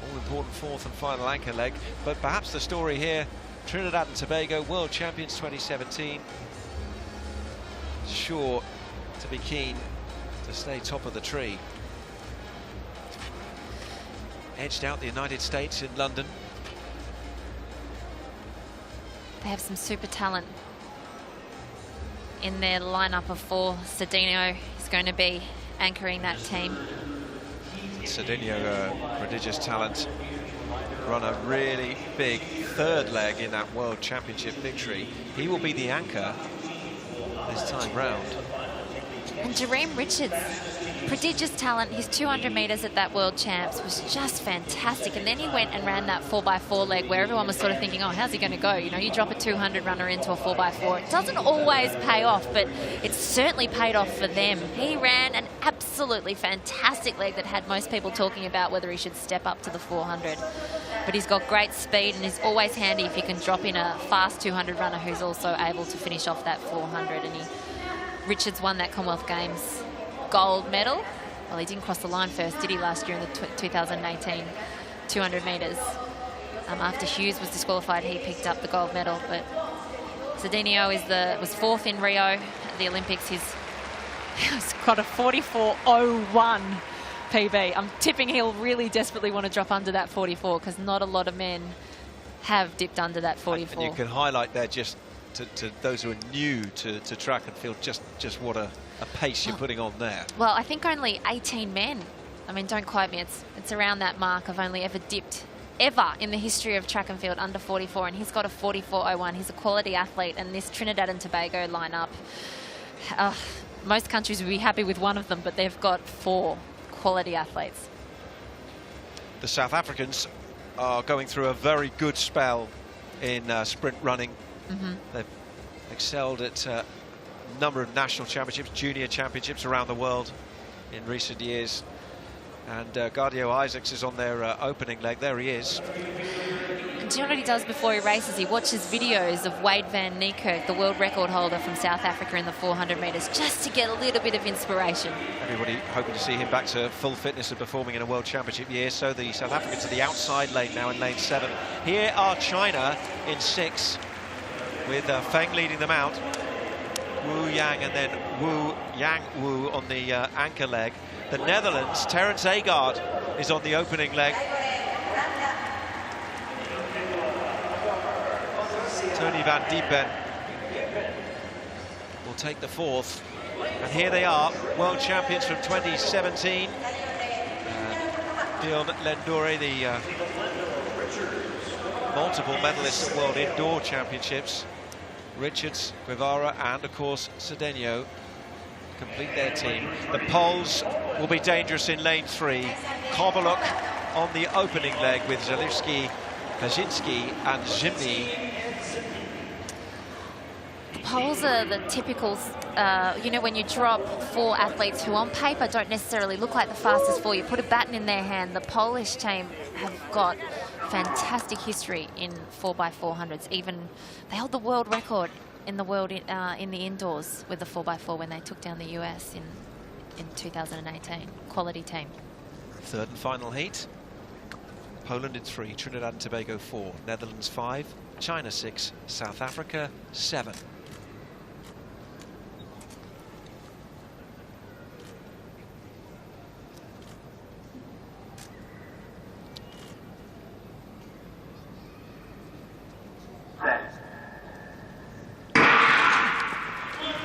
all-important 4th and final anchor leg. But perhaps the story here, Trinidad and Tobago, World Champions 2017, sure to be keen to stay top of the tree. Edged out the United States in London. They have some super talent in their lineup of 4. Cedinho is going to be anchoring that team. Cedinho, prodigious talent, run a really big 3rd leg in that World Championship victory. He will be the anchor this time round. And Jareem Richards, prodigious talent. His 200 metres at that World Champs was just fantastic. And then he went and ran that 4x4 leg where everyone was sort of thinking, oh, how's he going to go? You know, you drop a 200 runner into a 4x4. It doesn't always pay off, but it certainly paid off for them. He ran an absolutely fantastic leg that had most people talking about whether he should step up to the 400. But he's got great speed and is always handy if you can drop in a fast 200 runner who's also able to finish off that 400. And Richards won that Commonwealth Games gold medal. Well, he didn't cross the line first, did he, last year in the 2018 200 metres. After Hughes was disqualified, he picked up the gold medal. But Cedinho was 4th in Rio at the Olympics. He's got a 44.01 PB. I'm tipping he'll really desperately want to drop under that 44, because not a lot of men have dipped under that 44. And you can highlight there, just to those who are new to track and field, just what a pace you're putting on there. Well, I think only 18 men, I mean, don't quote me, it's around that mark, have only ever dipped ever in the history of track and field under 44, and he's got a 44.01. He's a quality athlete, and this Trinidad and Tobago lineup, most countries would be happy with one of them, but they've got 4 quality athletes. The South Africans are going through a very good spell in sprint running. They've excelled at a number of national championships, junior championships around the world in recent years. And Gardio Isaacs is on their opening leg. There he is. do you know what he does before he races? He watches videos of Wade van Niekerk, the world record holder from South Africa in the 400 metres, just to get a little bit of inspiration. Everybody hoping to see him back to full fitness and performing in a World Championship year. So the South Africans are the outside lane now in lane 7. Here are China in 6, with Feng leading them out. Wu Yang and then Yang Wu on the anchor leg. The Netherlands, Terence Agard is on the opening leg. Tony van Diepen will take the 4th. And here they are, world champions from 2017. Dion Lendore, the multiple medalists at World Indoor Championships. Richards, Guevara and, of course, Cedeno complete their team. The Poles will be dangerous in lane 3. Kovaluk on the opening leg with Zalewski, Kaczynski and Zimny. The Poles are the typical, you know, when you drop 4 athletes who on paper don't necessarily look like the fastest 4, you put a baton in their hand. The Polish team have got fantastic history in 4x400s. Even they hold the world record in the world in the indoors with the 4x4 when they took down the US in 2018. Quality team. 3rd and final heat. Poland in 3, Trinidad and Tobago 4, Netherlands 5, China 6, South Africa 7.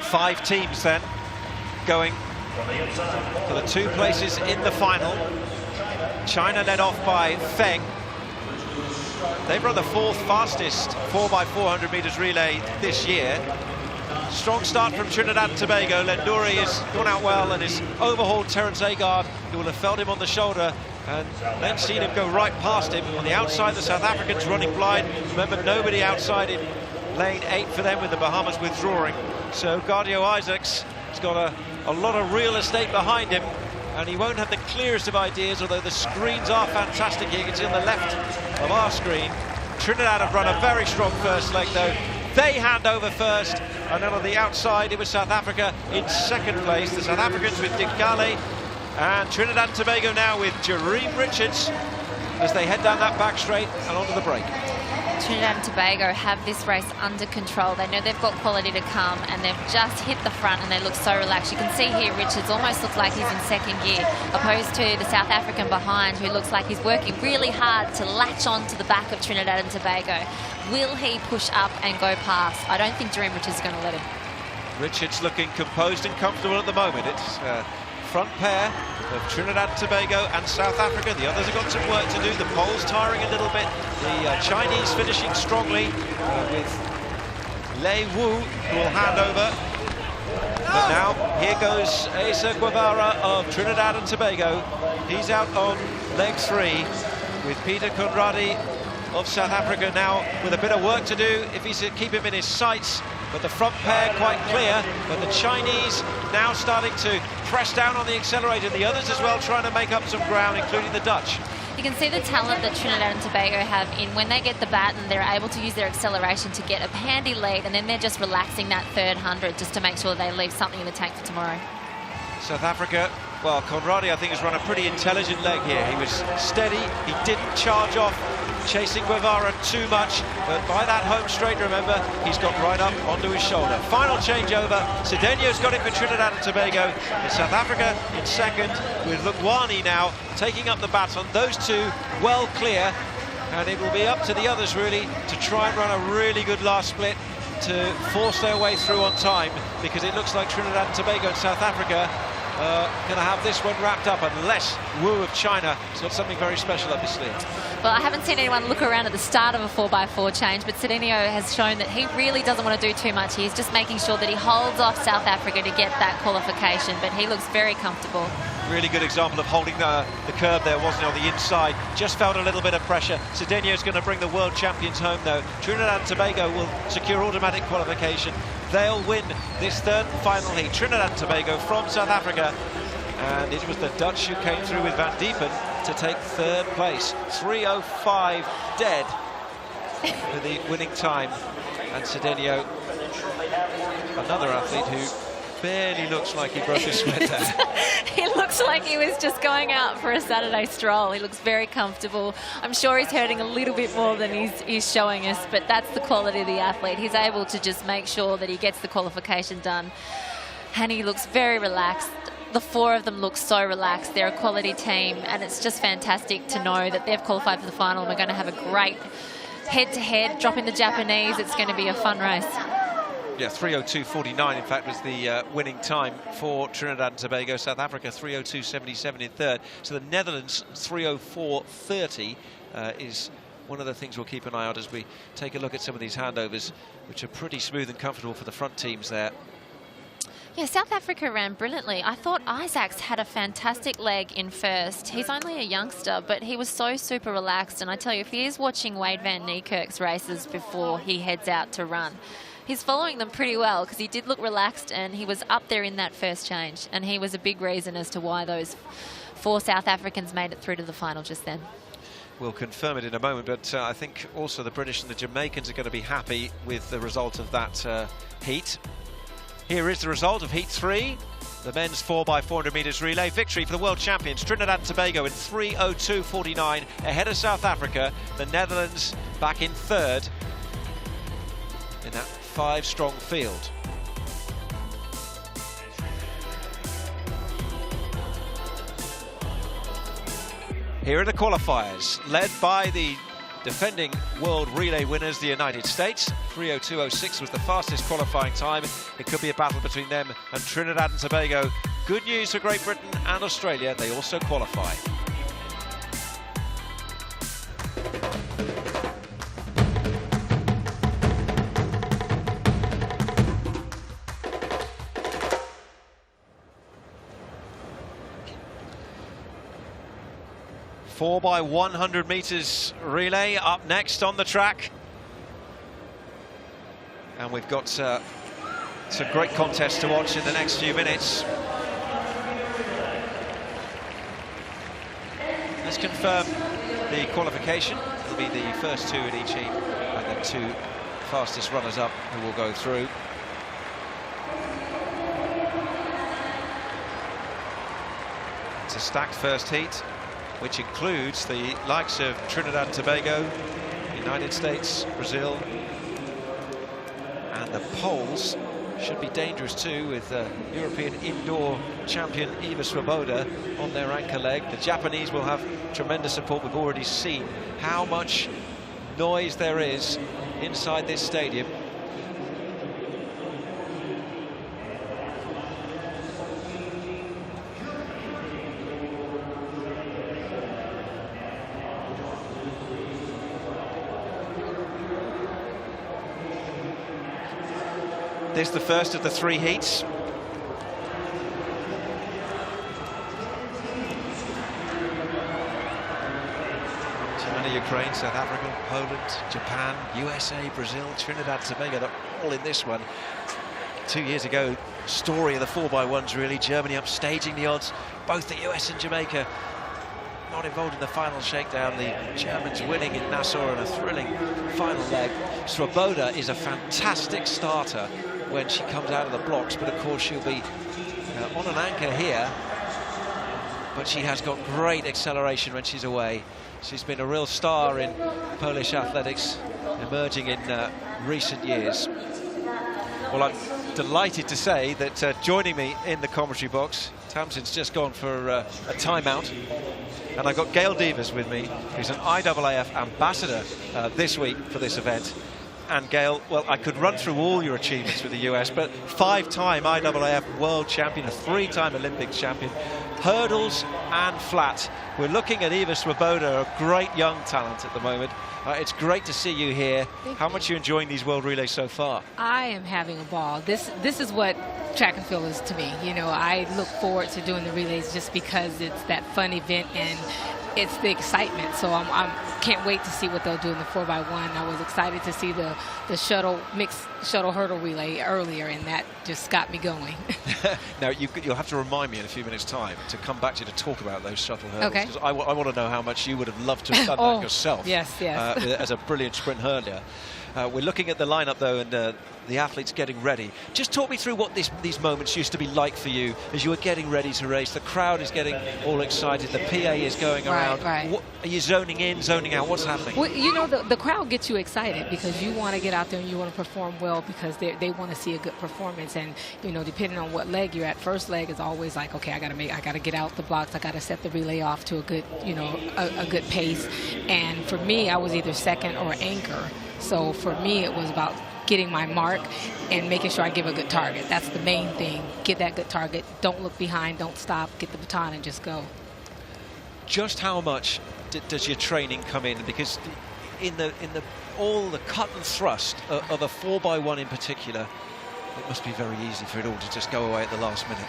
Five teams then going for the 2 places in the final. China led off by Feng. They've run the 4th fastest 4x400 metres relay this year. Strong start from Trinidad and Tobago. Lendore has gone out well and has overhauled Terence Agard, who will have felt him on the shoulder and then seen him go right past him. On the outside, the South Africans running blind. Remember, nobody outside in lane 8 for them with the Bahamas withdrawing. So Gardio Isaacs has got a lot of real estate behind him, and he won't have the clearest of ideas, although the screens are fantastic. You can see on the left of our screen, Trinidad have run a very strong first leg though. They hand over first, and then on the outside it was South Africa in 2nd place. The South Africans with Dikale, and Trinidad and Tobago now with Jareem Richards as they head down that back straight and onto the break. Trinidad and Tobago have this race under control. They know they've got quality to come, and they've just hit the front and they look so relaxed. You can see here Richards almost looks like he's in 2nd gear, opposed to the South African behind, who looks like he's working really hard to latch on to the back of Trinidad and Tobago. Will he push up and go past? I don't think Jareem Richards is going to let him. Richards looking composed and comfortable at the moment. It's front pair of Trinidad and Tobago and South Africa. The others have got some work to do. The Poles tiring a little bit. The Chinese finishing strongly with Lei Wu, who will hand over. But now here goes Asa Guevara of Trinidad and Tobago. He's out on leg 3 with Peter Conradi of South Africa now with a bit of work to do if he's to keep him in his sights. But the front pair quite clear, but the Chinese now starting to press down on the accelerator. The others as well trying to make up some ground, including the Dutch. You can see the talent that Trinidad and Tobago have in when they get the baton, they're able to use their acceleration to get a handy lead, and then they're just relaxing that 3rd 100 just to make sure they leave something in the tank for tomorrow. South Africa, well, Conradi I think has run a pretty intelligent leg here. He was steady, he didn't charge off, chasing Guevara too much, but by that home straight, remember, he's got right up onto his shoulder. Final changeover, Cedeño's got it for Trinidad and Tobago. In South Africa in 2nd, with Lukwani now taking up the baton. Those 2 well clear, and it will be up to the others really to try and run a really good last split to force their way through on time, because it looks like Trinidad and Tobago and South Africa going to have this one wrapped up, unless Wu of China has got something very special up his sleeve. Well, I haven't seen anyone look around at the start of a 4x4 change, but Cedeno has shown that he really doesn't want to do too much. He's just making sure that he holds off South Africa to get that qualification, but he looks very comfortable. Really good example of holding the curb there, wasn't it, on the inside. Just felt a little bit of pressure. Cedeño's going to bring the world champions home, though. Trinidad and Tobago will secure automatic qualification. They'll win this 3rd and final heat. Trinidad and Tobago from South Africa. And it was the Dutch who came through with Van Diepen to take 3rd place. 3:05 dead with the winning time. And Cedeno, another athlete who barely looks like he broke his sweat there. He looks like he was just going out for a Saturday stroll. He looks very comfortable. I'm sure he's hurting a little bit more than he's showing us, but that's the quality of the athlete. He's able to just make sure that he gets the qualification done. And he looks very relaxed. The four of them look so relaxed. They're a quality team, and it's just fantastic to know that they've qualified for the final. We're going to have a great head-to-head, dropping the Japanese. It's going to be a fun race. Yeah, 3:02.49 in fact was the winning time for Trinidad and Tobago. South Africa 3:02.77 in third. So the Netherlands 3:04.30 is one of the things we'll keep an eye out as we take a look at some of these handovers, which are pretty smooth and comfortable for the front teams there. Yeah, South Africa ran brilliantly. I thought Isaacs had a fantastic leg in first. He's only a youngster, but he was so super relaxed. And I tell you, if he is watching Wade van Niekerk's races before he heads out to run, he's following them pretty well, because he did look relaxed and he was up there in that first change. And he was a big reason as to why those 4 South Africans made it through to the final just then. We'll confirm it in a moment, but I think also the British and the Jamaicans are going to be happy with the result of that heat. Here is the result of Heat 3, the men's 4x400 metres relay. Victory for the world champions, Trinidad and Tobago, in 3:02.49, ahead of South Africa. The Netherlands back in third in that 5-strong field. Here are the qualifiers, led by the defending world relay winners, the United States. 3:02.06 was the fastest qualifying time. It could be a battle between them and Trinidad and Tobago. Good news for Great Britain and Australia, they also qualify. Four by 100 metres relay up next on the track. And we've got some great contests to watch in the next few minutes. Let's confirm the qualification. It'll be the first 2 in each heat and the 2 fastest runners up who will go through. It's a stacked first heat, which includes the likes of Trinidad and Tobago, United States, Brazil, and the Poles should be dangerous too, with European indoor champion Eva Swoboda on their anchor leg. The Japanese will have tremendous support. We've already seen how much noise there is inside this stadium. This is the first of the 3 heats. China, Ukraine, South Africa, Poland, Japan, USA, Brazil, Trinidad, Tobago, they're all in this one. 2 years ago, story of the 4x1s really. Germany upstaging the odds. Both the US and Jamaica not involved in the final shakedown. The Germans winning in Nassau in a thrilling final leg. Swoboda is a fantastic starter when she comes out of the blocks, but of course she'll be on an anchor here, but she has got great acceleration when she's away. She's been a real star in Polish athletics, emerging in recent years. Well, I'm delighted to say that joining me in the commentary box, Tamsin's just gone for a timeout, and I've got Gail Devers with me, who's an IAAF ambassador this week for this event. And Gail, well, I could run through all your achievements with the US, but 5-time IAAF world champion, a 3-time Olympics champion, hurdles and flat. We're looking at Eva Swoboda, a great young talent at the moment. It's great to see you here. How much are you enjoying these world relays so far? I am having a ball. This is what track and field is to me. You know, I look forward to doing the relays just because it's that fun event and it's the excitement. So I can't wait to see what they'll do in the 4x1. I was excited to see the shuttle mixed shuttle hurdle relay earlier, and that just got me going. Now you'll have to remind me in a few minutes' time to come back to you to talk about those shuttle hurdles. Okay. because I want to know how much you would have loved to have done that yourself. Yes, yes. As a brilliant sprint hurler. We're looking at the lineup though, and the athletes getting ready. Just talk me through what these moments used to be like for you as you were getting ready to race. The crowd is getting all excited. The PA is going around. Right. What, are you zoning in, zoning out? What's happening? Well, you know, the crowd gets you excited because you want to get out there and you want to perform well because they want to see a good performance. And you know, depending on what leg you're at, first leg is always like, okay, I got to get out the blocks. I got to set the relay off to a good, you know, a good pace. And for me, I was either second or anchor. So for me, it was about getting my mark and making sure I give a good target. That's the main thing. Get that good target. Don't look behind. Don't stop. Get the baton and just go. Just how much does your training come in? Because in the all the cut and thrust of a 4x1 in particular, it must be very easy for it all to just go away at the last minute.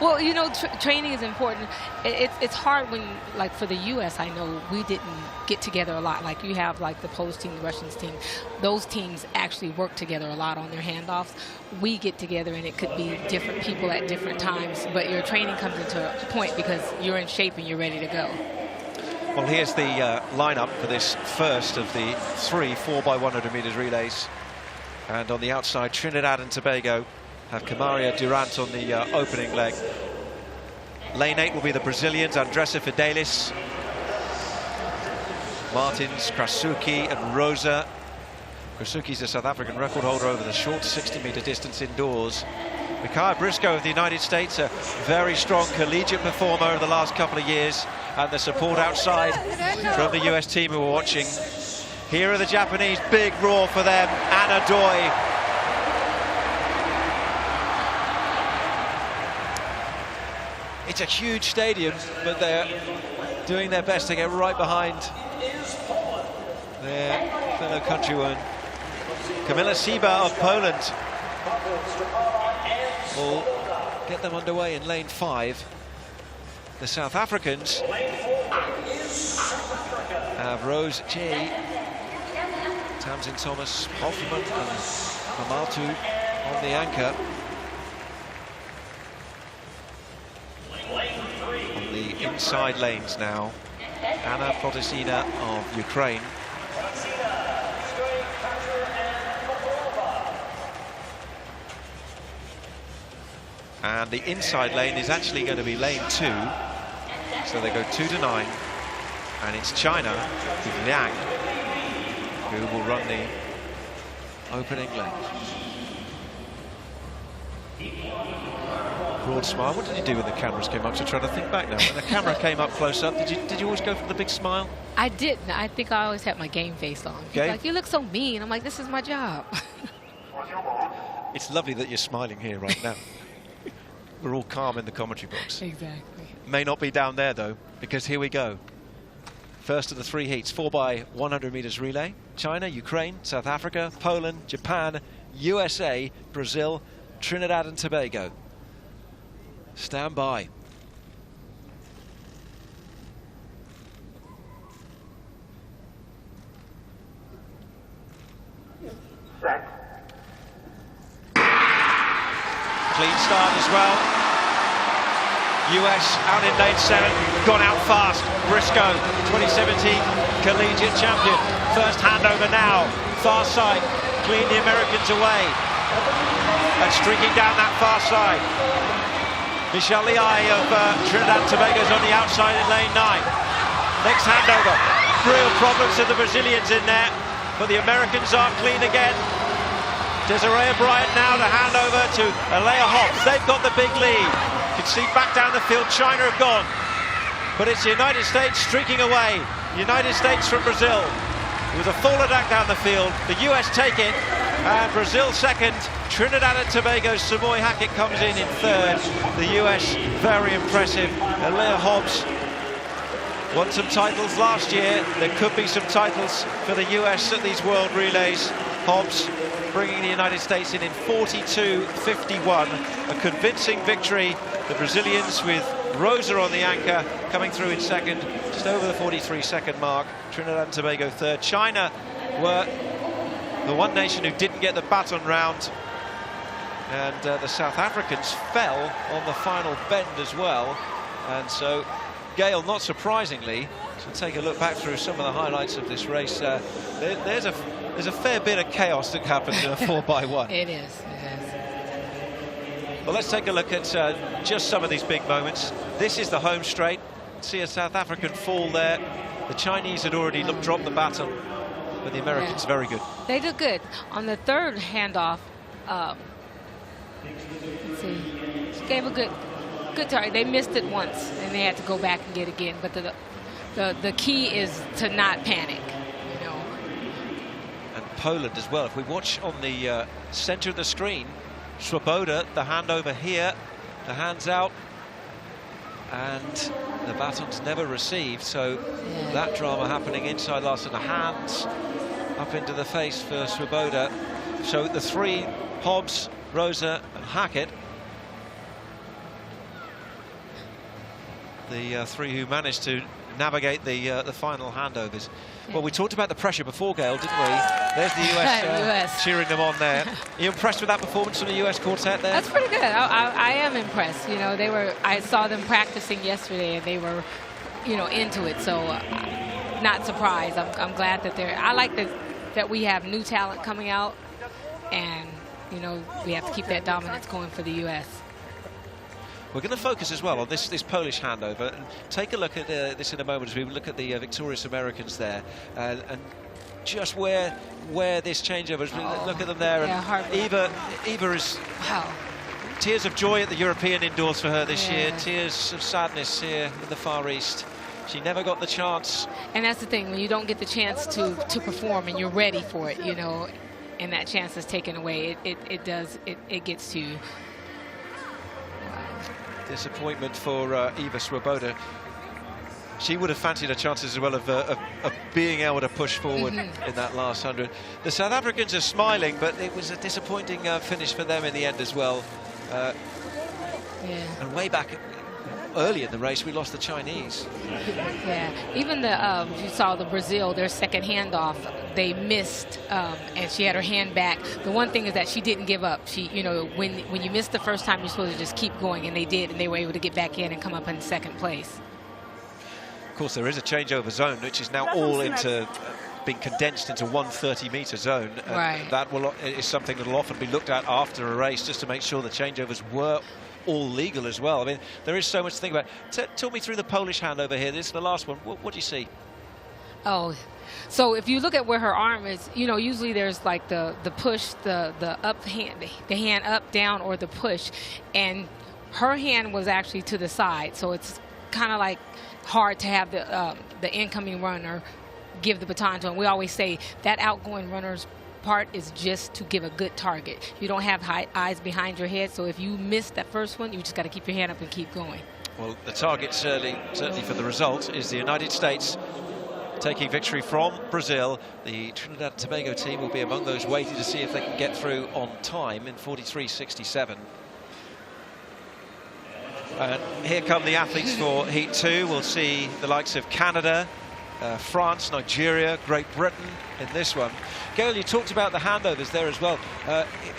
Well, you know, training is important. It's hard when, like for the U.S., I know we didn't get together a lot. Like you have like the Polish team, the Russians team. Those teams actually work together a lot on their handoffs. We get together and it could be different people at different times, but your training comes into a point because you're in shape and you're ready to go. Well, here's the lineup for this first of the 3 4x100 meters relays. And on the outside, Trinidad and Tobago have Camaria Durant on the opening leg. Lane 8 will be the Brazilians, Andressa Fidelis, Martins, Krasuki and Rosa. Krasuki's the South African record holder over the short 60-meter distance indoors. Mikaya Briscoe of the United States, a very strong collegiate performer over the last couple of years, and the support outside from the US team who are watching. Here are the Japanese, big roar for them, Anna Doi. It's a huge stadium, but they're doing their best to get right behind their fellow countrywoman. Kamila Siba of Poland will get them underway in lane 5. The South Africans have Rose J, Tamsin Thomas, Hoffman and Mamaltu on the anchor. On the inside lanes now, Anna Protesina of Ukraine. And the inside lane is actually going to be lane 2. So they go 2 to 9. And it's China with Liang who will run the opening leg. Broad smile. What did you do when the cameras came up? So trying to think back now. When the camera came up close up, did you always go for the big smile? I didn't. I think I always had my game face on. People like, you look so mean. I'm like, this is my job. It's lovely that you're smiling here right now. We're all calm in the commentary box. Exactly. May not be down there though, because here we go. First of the 3 heats, 4x100 meters relay. China, Ukraine, South Africa, Poland, Japan, USA, Brazil, Trinidad and Tobago. Stand by. Clean start as well. US out in lane 7, gone out fast. Briscoe, 2017 collegiate champion. First handover now, far side, clean the Americans away. And streaking down that far side. Michelle Liai of Trinidad and Tobago is on the outside in lane 9. Next handover, real problems to the Brazilians in there, but the Americans are clean again. Desiree Bryant now to hand over to Alea Hobbs. They've got the big lead. You can see back down the field, China have gone. But it's the United States streaking away. United States from Brazil. With a full attack down the field. The US take it. And Brazil second. Trinidad and Tobago's Samoy Hackett comes in third. The US, very impressive. Alea Hobbs won some titles last year. There could be some titles for the US at these World Relays. Hobbs bringing the United States in 42.51. A convincing victory. The Brazilians with Rosa on the anchor coming through in second, just over the 43-second mark. Trinidad and Tobago third. China were the one nation who didn't get the baton round. And the South Africans fell on the final bend as well. And so Gail, not surprisingly, so take a look back through some of the highlights of this race. There's a fair bit of chaos that happened in a 4x1. It is. Well, let's take a look at just some of these big moments. This is the home straight. See a South African fall there. The Chinese had already dropped the baton, but the Americans very good. They did good. On the third handoff, let's see, she gave a good target. They missed it once, and they had to go back and get it again. But the key is to not panic, you know. And Poland as well. If we watch on the center of the screen, Swoboda, the handover here, the hands out, and the baton's never received. So that drama happening inside last, and the hands up into the face for Swoboda. So the three, Hobbs, Rosa and Hackett, the three who managed to navigate the final handovers. Well, we talked about the pressure before, Gail, didn't we? There's the US, cheering them on there. Are you impressed with that performance from the US quartet there? That's pretty good. I am impressed. You know, I saw them practicing yesterday, and they were, you know, into it. So, not surprised. I'm glad that I like that we have new talent coming out, and you know, we have to keep that dominance going for the US. We're going to focus as well on this Polish handover and take a look at this in a moment as we look at the victorious Americans there and just where this changeover is. Look at them there. And Eva is tears of joy at the European indoors for her this year, tears of sadness here in the Far East. She never got the chance. And that's the thing, when you don't get the chance to perform and you're ready for it, you know, and that chance is taken away, it gets to you. Disappointment for Eva Swoboda. She would have fancied her chances as well of being able to push forward in that last 100. The South Africans are smiling, but it was a disappointing finish for them in the end as well. And way back early in the race, we lost the Chinese. Yeah, even you saw the Brazil, their second handoff, they missed, and she had her hand back. The one thing is that she didn't give up. She, you know, when you miss the first time, you're supposed to just keep going, and they did, and they were able to get back in and come up in second place. Of course, there is a changeover zone, which is now all being condensed into one 30-meter zone. And that is something that will often be looked at after a race, just to make sure the changeovers were all legal as well. I mean, there is so much to think about. Talk me through the Polish handover here. This is the last one. What do you see? Oh, so if you look at where her arm is, you know, usually there's like the push, the up hand, the hand up, down, or the push, and her hand was actually to the side. So it's kind of like hard to have the incoming runner give the baton to him. We always say that outgoing runner's part is just to give a good target. You don't have eyes behind your head, so if you miss that first one, you just got to keep your hand up and keep going. Well, the target certainly for the result is the United States taking victory from Brazil. The Trinidad and Tobago team will be among those waiting to see if they can get through on time in 43.67. Here come the athletes for Heat 2. We'll see the likes of Canada, France, Nigeria, Great Britain in this one. Gail, you talked about the handovers there as well.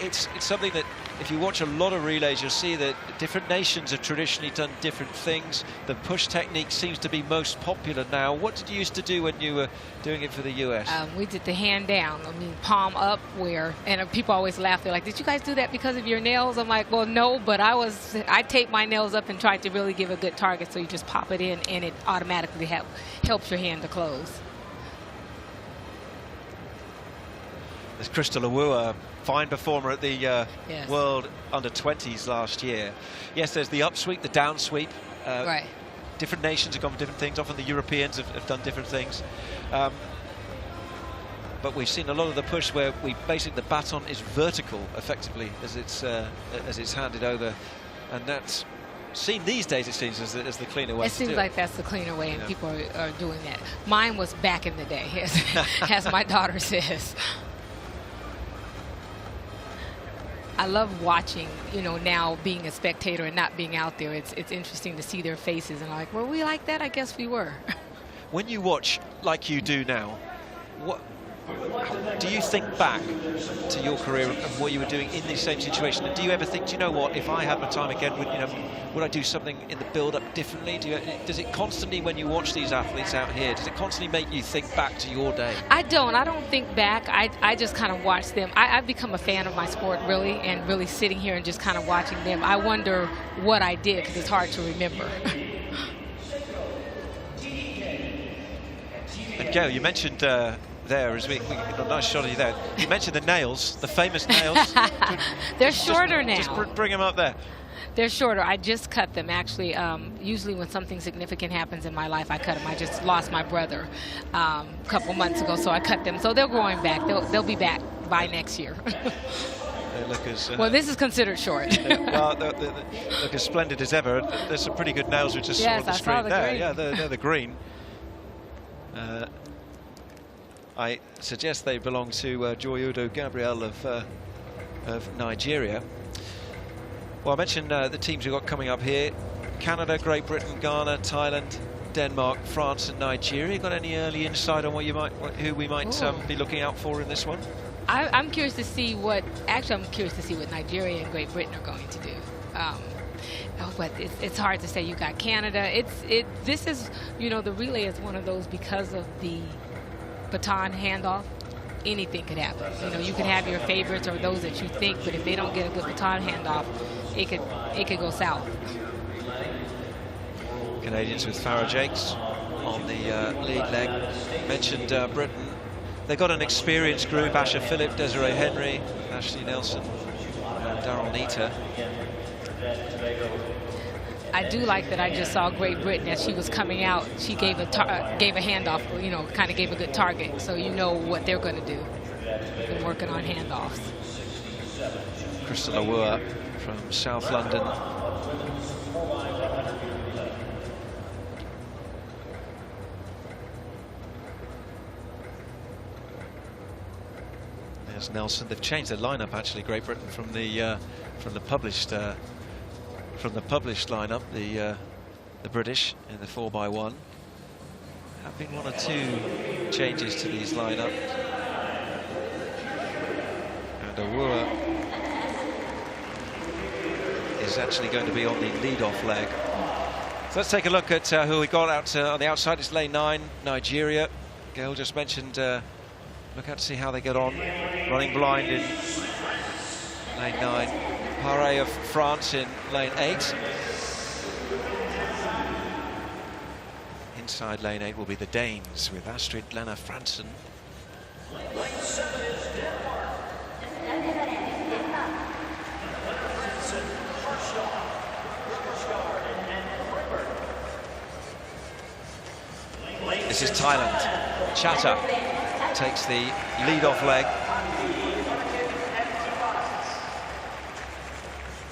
It's something that if you watch a lot of relays, you'll see that different nations have traditionally done different things. The push technique seems to be most popular now. What did you used to do when you were doing it for the US? We did the hand down, palm up, and people always laugh. They're like, did you guys do that because of your nails? I'm like, well, no, but I taped my nails up and tried to really give a good target, so you just pop it in and it automatically helps your hand to close. There's Crystal Awua, fine performer at the World Under-20s last year. Yes, there's the up sweep, the down sweep. Right. Different nations have gone for different things. Often the Europeans have done different things. But we've seen a lot of the push where basically the baton is vertical, effectively, as it's handed over. And that's seen these days, it seems, as the cleaner way to do it. It seems like that's the cleaner way, and people are doing that. Mine was back in the day, as my daughter says. I love watching, you know, now being a spectator and not being out there. It's interesting to see their faces, and I'm like, were we like that? I guess we were. When you watch like you do now, Do you think back to your career and what you were doing in this same situation? And do you ever think, do you know what, if I had my time again, would I do something in the build-up differently? Does it constantly, when you watch these athletes out here, does it constantly make you think back to your day? I don't think back. I just kind of watch them. I've become a fan of my sport, really, and really sitting here and just kind of watching them. I wonder what I did, because it's hard to remember. And Gail, you mentioned there, as we got a nice shot of you there, you mentioned the nails, the famous nails. They're shorter now. Just bring them up there. They're shorter. I just cut them, actually. Usually when something significant happens in my life, I cut them. I just lost my brother a couple months ago, so I cut them. So they're growing back. They'll be back by next year. They look as... well, this is considered short. Well, they look as splendid as ever. There's some pretty good nails we just saw on the screen there. Green. Yeah, they're the green. I suggest they belong to Joyudo Gabriel of Nigeria. Well, I mentioned the teams we've got coming up here: Canada, Great Britain, Ghana, Thailand, Denmark, France, and Nigeria. Got any early insight on who we might be looking out for in this one? I'm curious to see what. Actually, I'm curious to see what Nigeria and Great Britain are going to do. But it's hard to say. You got Canada. This is, the relay is one of those, because of the baton handoff. Anything could happen. You can have your favorites or those that you think, but if they don't get a good baton handoff, it could go south. Canadians with Farah Jakes on the lead leg. Mentioned Britain. They've got an experienced group: Asher Phillip, Desiree Henry, Ashley Nelson, and Daryl Nita. I do like that. I just saw Great Britain as she was coming out. She gave a handoff, kind of gave a good target, so you know what they're going to do. Been working on handoffs. Crystal Awuah from South London. There's Nelson. They've changed their lineup, actually, Great Britain, from the published. From the published lineup, the British in the 4x1. Have been one or two changes to these lineups. And Awuah is actually going to be on the lead-off leg. So let's take a look at who we got out on the outside. It's lane 9, Nigeria. Gail just mentioned, look out to see how they get on. Running blind in lane 9. Pare of France in lane 8. Inside lane 8 will be the Danes with Astrid Lena Fransen. This is Thailand. Chatta takes the lead-off leg.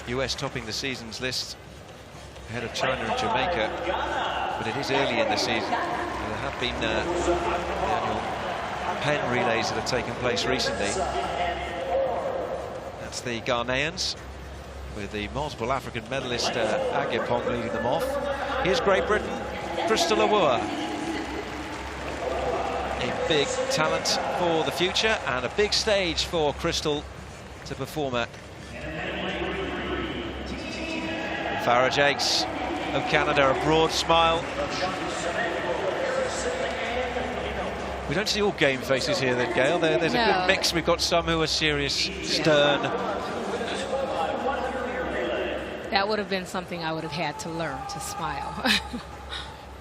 US topping the season's list ahead of China and Jamaica, but it is early in the season. There have been the annual pen relays that have taken place recently. That's the Ghanaians, with the multiple African medalist Agyapong leading them off. Here's Great Britain, Crystal Awuah. A big talent for the future and a big stage for Crystal to perform at. Farah Jakes of Canada, a broad smile. We don't see all game faces here then, Gail. There's a good mix. We've got some who are serious, stern. That would have been something I would have had to learn, to smile.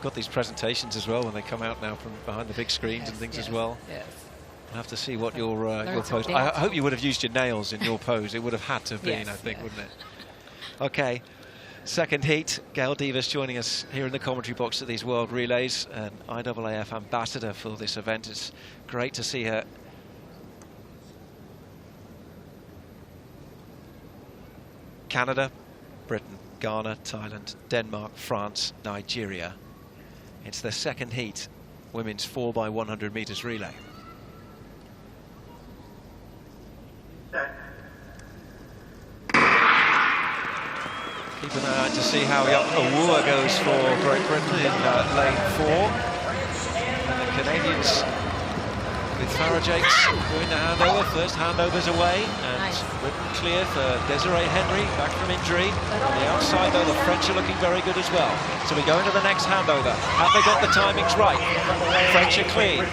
Got these presentations as well when they come out now from behind the big screens and things as well. Yes. I'll have to see what your pose. I hope you would have used your nails in your pose. It would have had to have been, I think, wouldn't it? Okay. Second heat, Gail Divas joining us here in the commentary box at these World Relays, an IAAF ambassador for this event. It's great to see her. Canada, Britain, Ghana, Thailand, Denmark, France, Nigeria. It's the second heat, women's 4x100 meters relay. Keep an eye out to see how Awuah goes for Great Britain in lane 4. And the Canadians with Farajates doing the handover. First handover's away, and Britain clear for Desiree Henry, back from injury. On the outside, though, the French are looking very good as well. So we go into the next handover. Have they got the timings right? French are clean.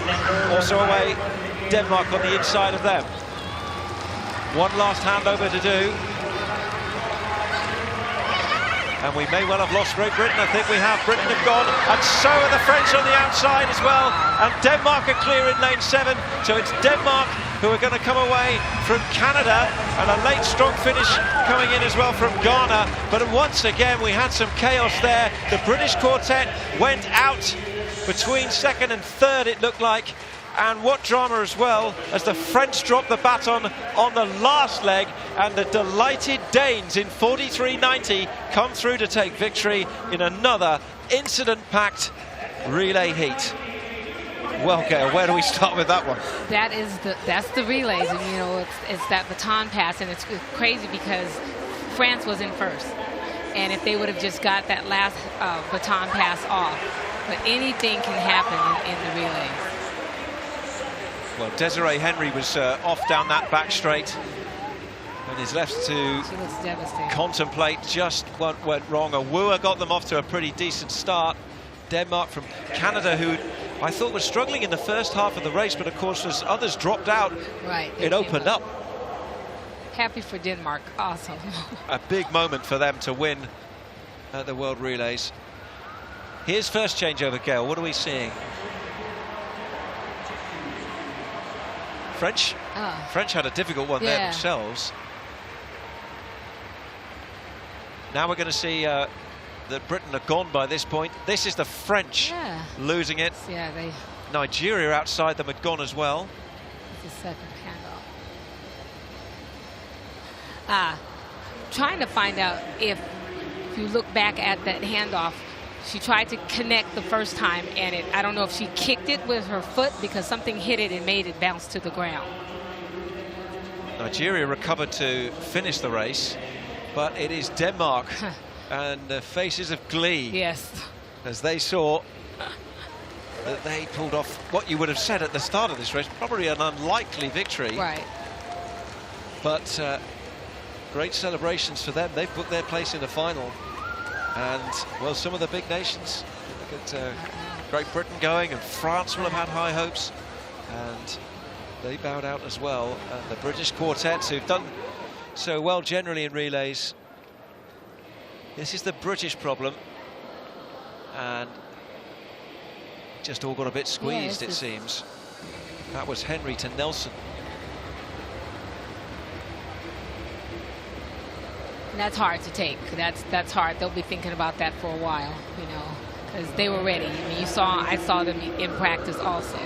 Also away, Denmark on the inside of them. One last handover to do. And we may well have lost Great Britain. I think we have. Britain have gone, and so are the French on the outside as well. And Denmark are clear in lane 7. So it's Denmark who are going to come away from Canada, and a late strong finish coming in as well from Ghana. But once again, we had some chaos there. The British quartet went out between second and third, it looked like. And what drama as well, as the French dropped the baton on the last leg, and the delighted Danes in 43.90 come through to take victory in another incident-packed relay heat. Well, Gail, where do we start with that one? That's the relays, and you know, it's that baton pass, and it's crazy because France was in first, and if they would have just got that last baton pass off, but anything can happen in the relays. Well, Desiree Henry was off down that back straight and is left to contemplate just what went wrong. Awua got them off to a pretty decent start. Denmark from Canada, who I thought was struggling in the first half of the race, but of course as others dropped out, it opened up. Happy for Denmark, awesome. A big moment for them to win at the World Relays. Here's first changeover, Gail. What are we seeing? French. French had a difficult one there themselves. Now we're going to see that Britain are gone by this point. This is the French losing it. Nigeria outside them had gone as well. It's a second handoff. Trying to find out if you look back at that handoff, she tried to connect the first time, and I don't know if she kicked it with her foot because something hit it and made it bounce to the ground. Nigeria recovered to finish the race, but it is Denmark and the faces of glee as they saw that they pulled off what you would have said at the start of this race, probably an unlikely victory. Right. But great celebrations for them. They've put their place in the final. And, well, some of the big nations, look at Great Britain going, and France will have had high hopes. And they bowed out as well. And the British quartets, who've done so well generally in relays. This is the British problem. And just all got a bit squeezed, it seems. That was Henry to Nelson. And that's hard to take. That's hard. They'll be thinking about that for a while, you know, because they were ready. I mean, I saw them in practice also.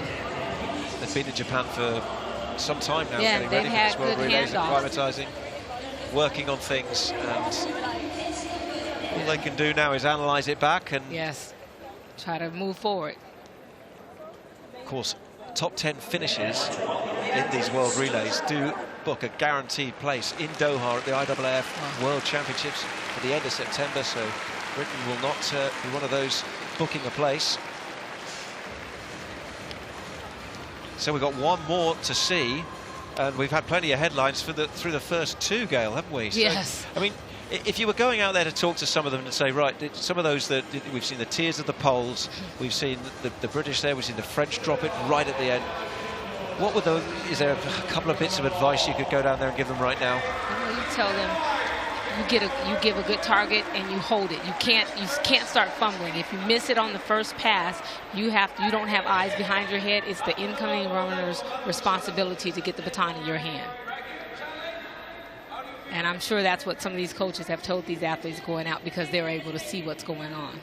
They've been in Japan for some time now, getting ready for this World Relays, acclimatizing, working on things, and all they can do now is analyze it back and try to move forward. Of course, top 10 finishes in these World Relays do book a guaranteed place in Doha at the IAAF World Championships at the end of September, so Britain will not be one of those booking a place. So we've got one more to see, and we've had plenty of headlines for through the first two, Gail, haven't we? Yes. So, I mean, if you were going out there to talk to some of them and say, right, some of those that we've seen the tears of the Poles, we've seen the British there, we've seen the French drop it right at the end. What would those? Is there a couple of bits of advice you could go down there and give them right now? You tell them you give a good target and you hold it. You can't start fumbling. If you miss it on the first pass, you don't have eyes behind your head. It's the incoming runner's responsibility to get the baton in your hand. And I'm sure that's what some of these coaches have told these athletes going out, because they're able to see what's going on.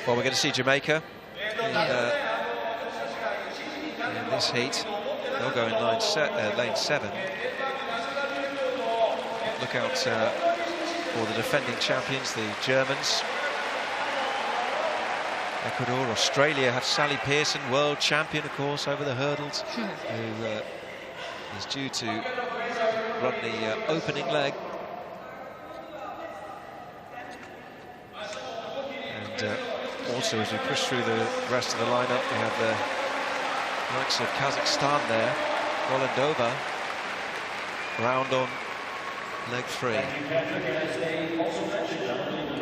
Well, we're going to see Jamaica in this heat. They'll go in lane 7. Look out for the defending champions, the Germans. Ecuador, Australia have Sally Pearson, world champion, of course, over the hurdles, who is due to run the opening leg. And also, as we push through the rest of the lineup, we have Likes of Kazakhstan there. Volendova. Round on leg 3.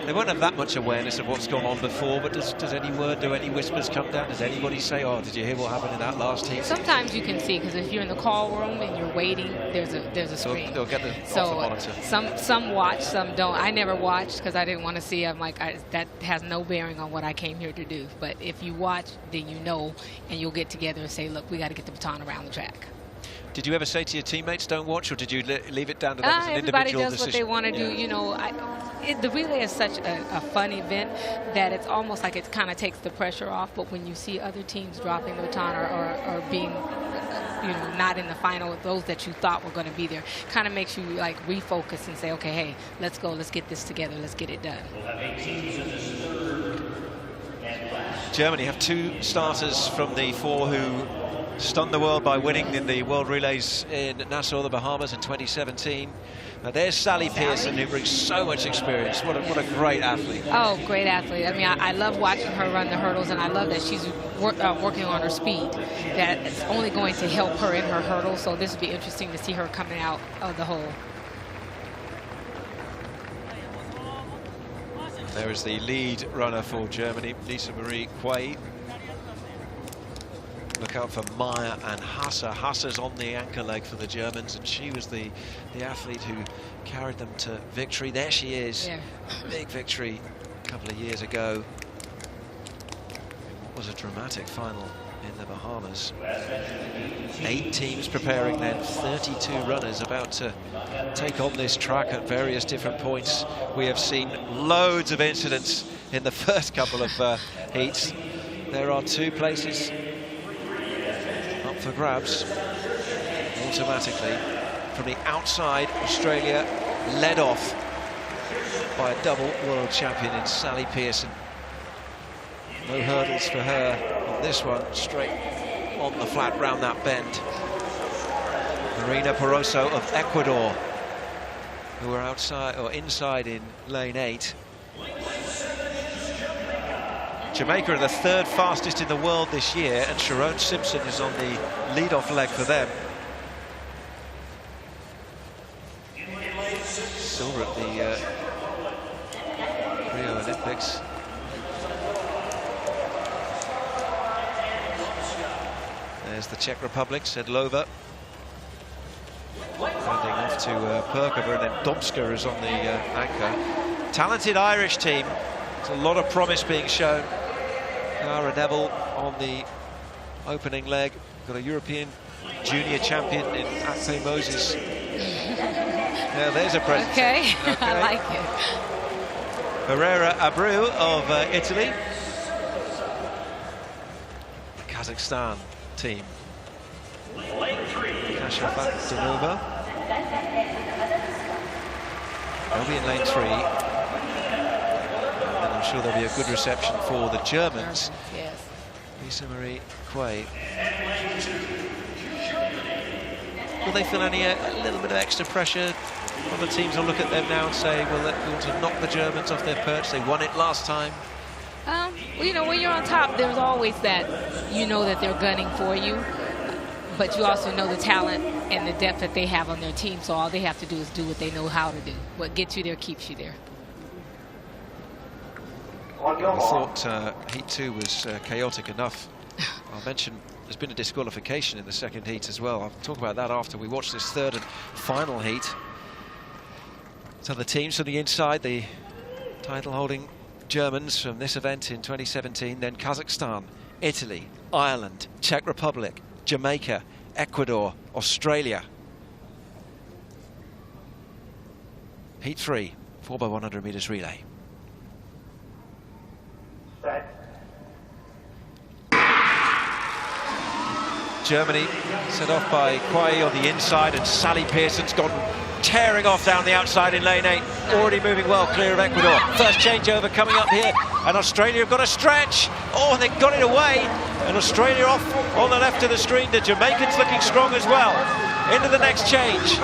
They won't have that much awareness of what's gone on before, but does any word, do any whispers come down? Does anybody say, oh, did you hear what happened in that last heat? Sometimes you can see, because if you're in the call room and you're waiting, there's a screen. They'll get the monitor. Some watch, some don't. I never watched because I didn't want to see. I'm like, that has no bearing on what I came here to do. But if you watch, then you know, and you'll get together and say, look, we got to get the baton around the track. Did you ever say to your teammates, don't watch, or did you leave it down to them as an everybody individual does decision? what they want to do. You know, the relay is such a fun event that it's almost like it kind of takes the pressure off. But when you see other teams dropping the baton or being, you know, not in the final, those that you thought were going to be there, kind of makes you like refocus and say, okay, hey, let's go, let's get this together, let's get it done. Germany have 2 starters from the 4 who stunned the world by winning in the World Relays in Nassau, the Bahamas in 2017. There's Sally Pearson, who brings so much experience. What a great athlete. Oh, great athlete. I mean, I love watching her run the hurdles, and I love that she's working on her speed. That it's only going to help her in her hurdles, so this will be interesting to see her coming out of the hole. There is the lead runner for Germany, Lisa Marie Quay. Look out for Maya and Hasse. Hasse's on the anchor leg for the Germans, and she was the athlete who carried them to victory. There she is. Yeah. Big victory a couple of years ago. What was a dramatic final in the Bahamas. 8 teams preparing then, 32 runners about to take on this track at various different points. We have seen loads of incidents in the first couple of heats. There are 2 places up for grabs automatically. From the outside, Australia led off by a double world champion in Sally Pearson. No hurdles for her on this one, straight on the flat round that bend. Marina Poroso of Ecuador, who are outside or inside in lane 8. Jamaica are the 3rd fastest in the world this year, and Sharon Simpson is on the lead-off leg for them. Silver at the Rio Olympics. There's the Czech Republic, Sedlova. Handing off to Perkova, and then Domska is on the anchor. Talented Irish team. There's a lot of promise being shown. Cara Neville on the opening leg. Got a European junior champion in Akpe Moses. Now there's a present. Okay, I like it. Herrera Abreu of Italy. Kazakhstan team. Kashafat Danova. They'll be in lane 3. And I'm sure there'll be a good reception for the Germans. Yes. Lisa Marie Quay. Will they feel any a little bit of extra pressure? Other teams will look at them now and say, well, we want to knock the Germans off their perch. They won it last time. Well, you know, when you're on top, there's always that, you know that they're gunning for you, but you also know the talent and the depth that they have on their team, so all they have to do is do what they know how to do. What gets you there keeps you there. I thought Heat 2 was chaotic enough. I'll mention there's been a disqualification in the second heat as well. I'll talk about that after we watch this third and final heat. So the teams from the inside, the title-holding Germans from this event in 2017, then Kazakhstan, Italy, Ireland, Czech Republic, Jamaica, Ecuador, Australia. Heat 3, 4x100 meters relay. Germany set off by Quay on the inside, and Sally Pearson's gone tearing off down the outside in lane 8, already moving well clear of Ecuador. First changeover coming up here, and Australia have got a stretch. Oh, they got it away, and Australia off on the left of the screen. The Jamaicans looking strong as well. Into the next change.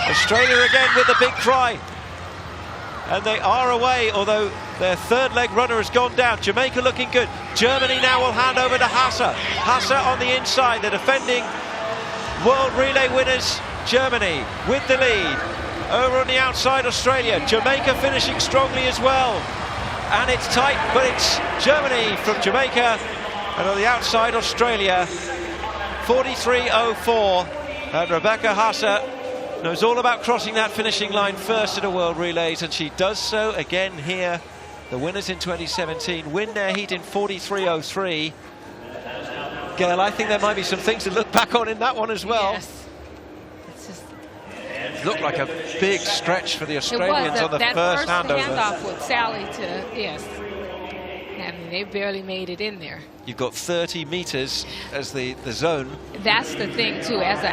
Australia again with the big cry. And they are away, although their third leg runner has gone down. Jamaica looking good. Germany now will hand over to Hasse. Hasse on the inside, the defending World Relay winners, Germany with the lead. Over on the outside, Australia. Jamaica finishing strongly as well. And it's tight, but it's Germany from Jamaica. And on the outside, Australia, 43.04. And Rebecca Hasse knows all about crossing that finishing line first at a World Relays, and she does so again here. The winners in 2017 win their heat in 43.03. Gail, I think there might be some things to look back on in that one as well. Yes. It's just... It looked like a big stretch for the Australians on the first handover. Handoff with Sally to, yes. I mean, they barely made it in there. You've got 30 meters as the zone. That's the thing too. As an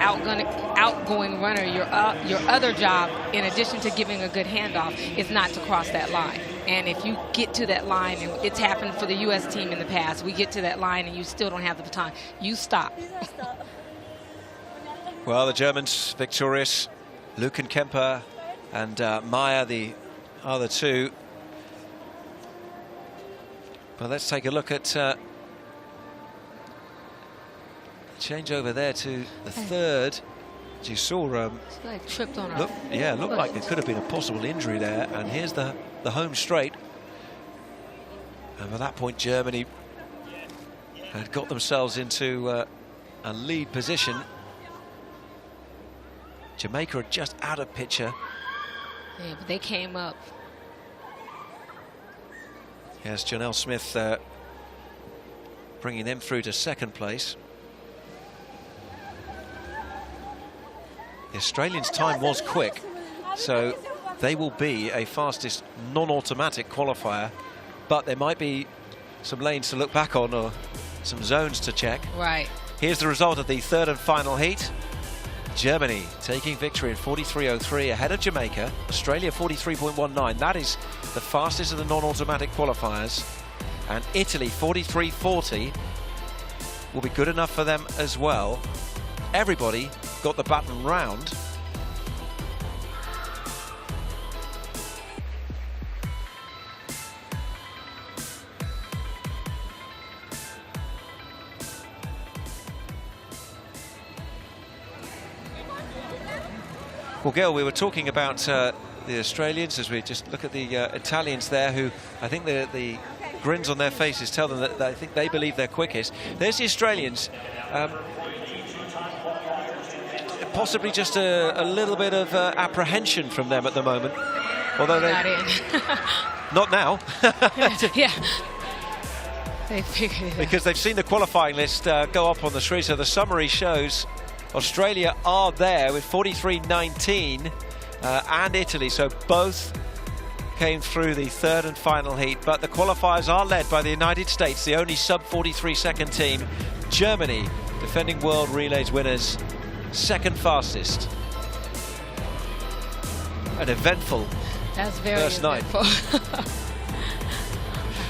outgoing runner, your other job, in addition to giving a good handoff, is not to cross that line. And if you get to that line, and it's happened for the U.S. team in the past, we get to that line and you still don't have the baton, you stop. Well, the Germans victorious. Lukenkemper and Meyer, the other two. Well, let's take a look at change over there to the third. As you saw, like tripped on her. Looked like there could have been a possible injury there. And here's the home straight. And by that point, Germany had got themselves into a lead position. Jamaica are just out of picture. Yeah, but they came up. Yes, Janelle Smith bringing them through to second place. The Australians' time was quick, so they will be a fastest non-automatic qualifier, but there might be some lanes to look back on or some zones to check. Right. Here's the result of the third and final heat. Germany taking victory in 43.03 ahead of Jamaica. Australia 43.19. That is the fastest of the non-automatic qualifiers. And Italy 43.40 will be good enough for them as well. Everybody got the baton round. Well, Gail, we were talking about the Australians as we just look at the Italians there, who I think the grins on their faces tell them that I think they believe they're quickest. There's the Australians. Possibly just a little bit of apprehension from them at the moment. Although they're not in. Not now. Yeah. They figured it out. Because they've seen the qualifying list go up on the screen. So the summary shows Australia are there with 43.19 and Italy. So both came through the third and final heat. But the qualifiers are led by the United States, the only sub-43 second team. Germany, defending World Relays winners, second fastest. An eventful first night.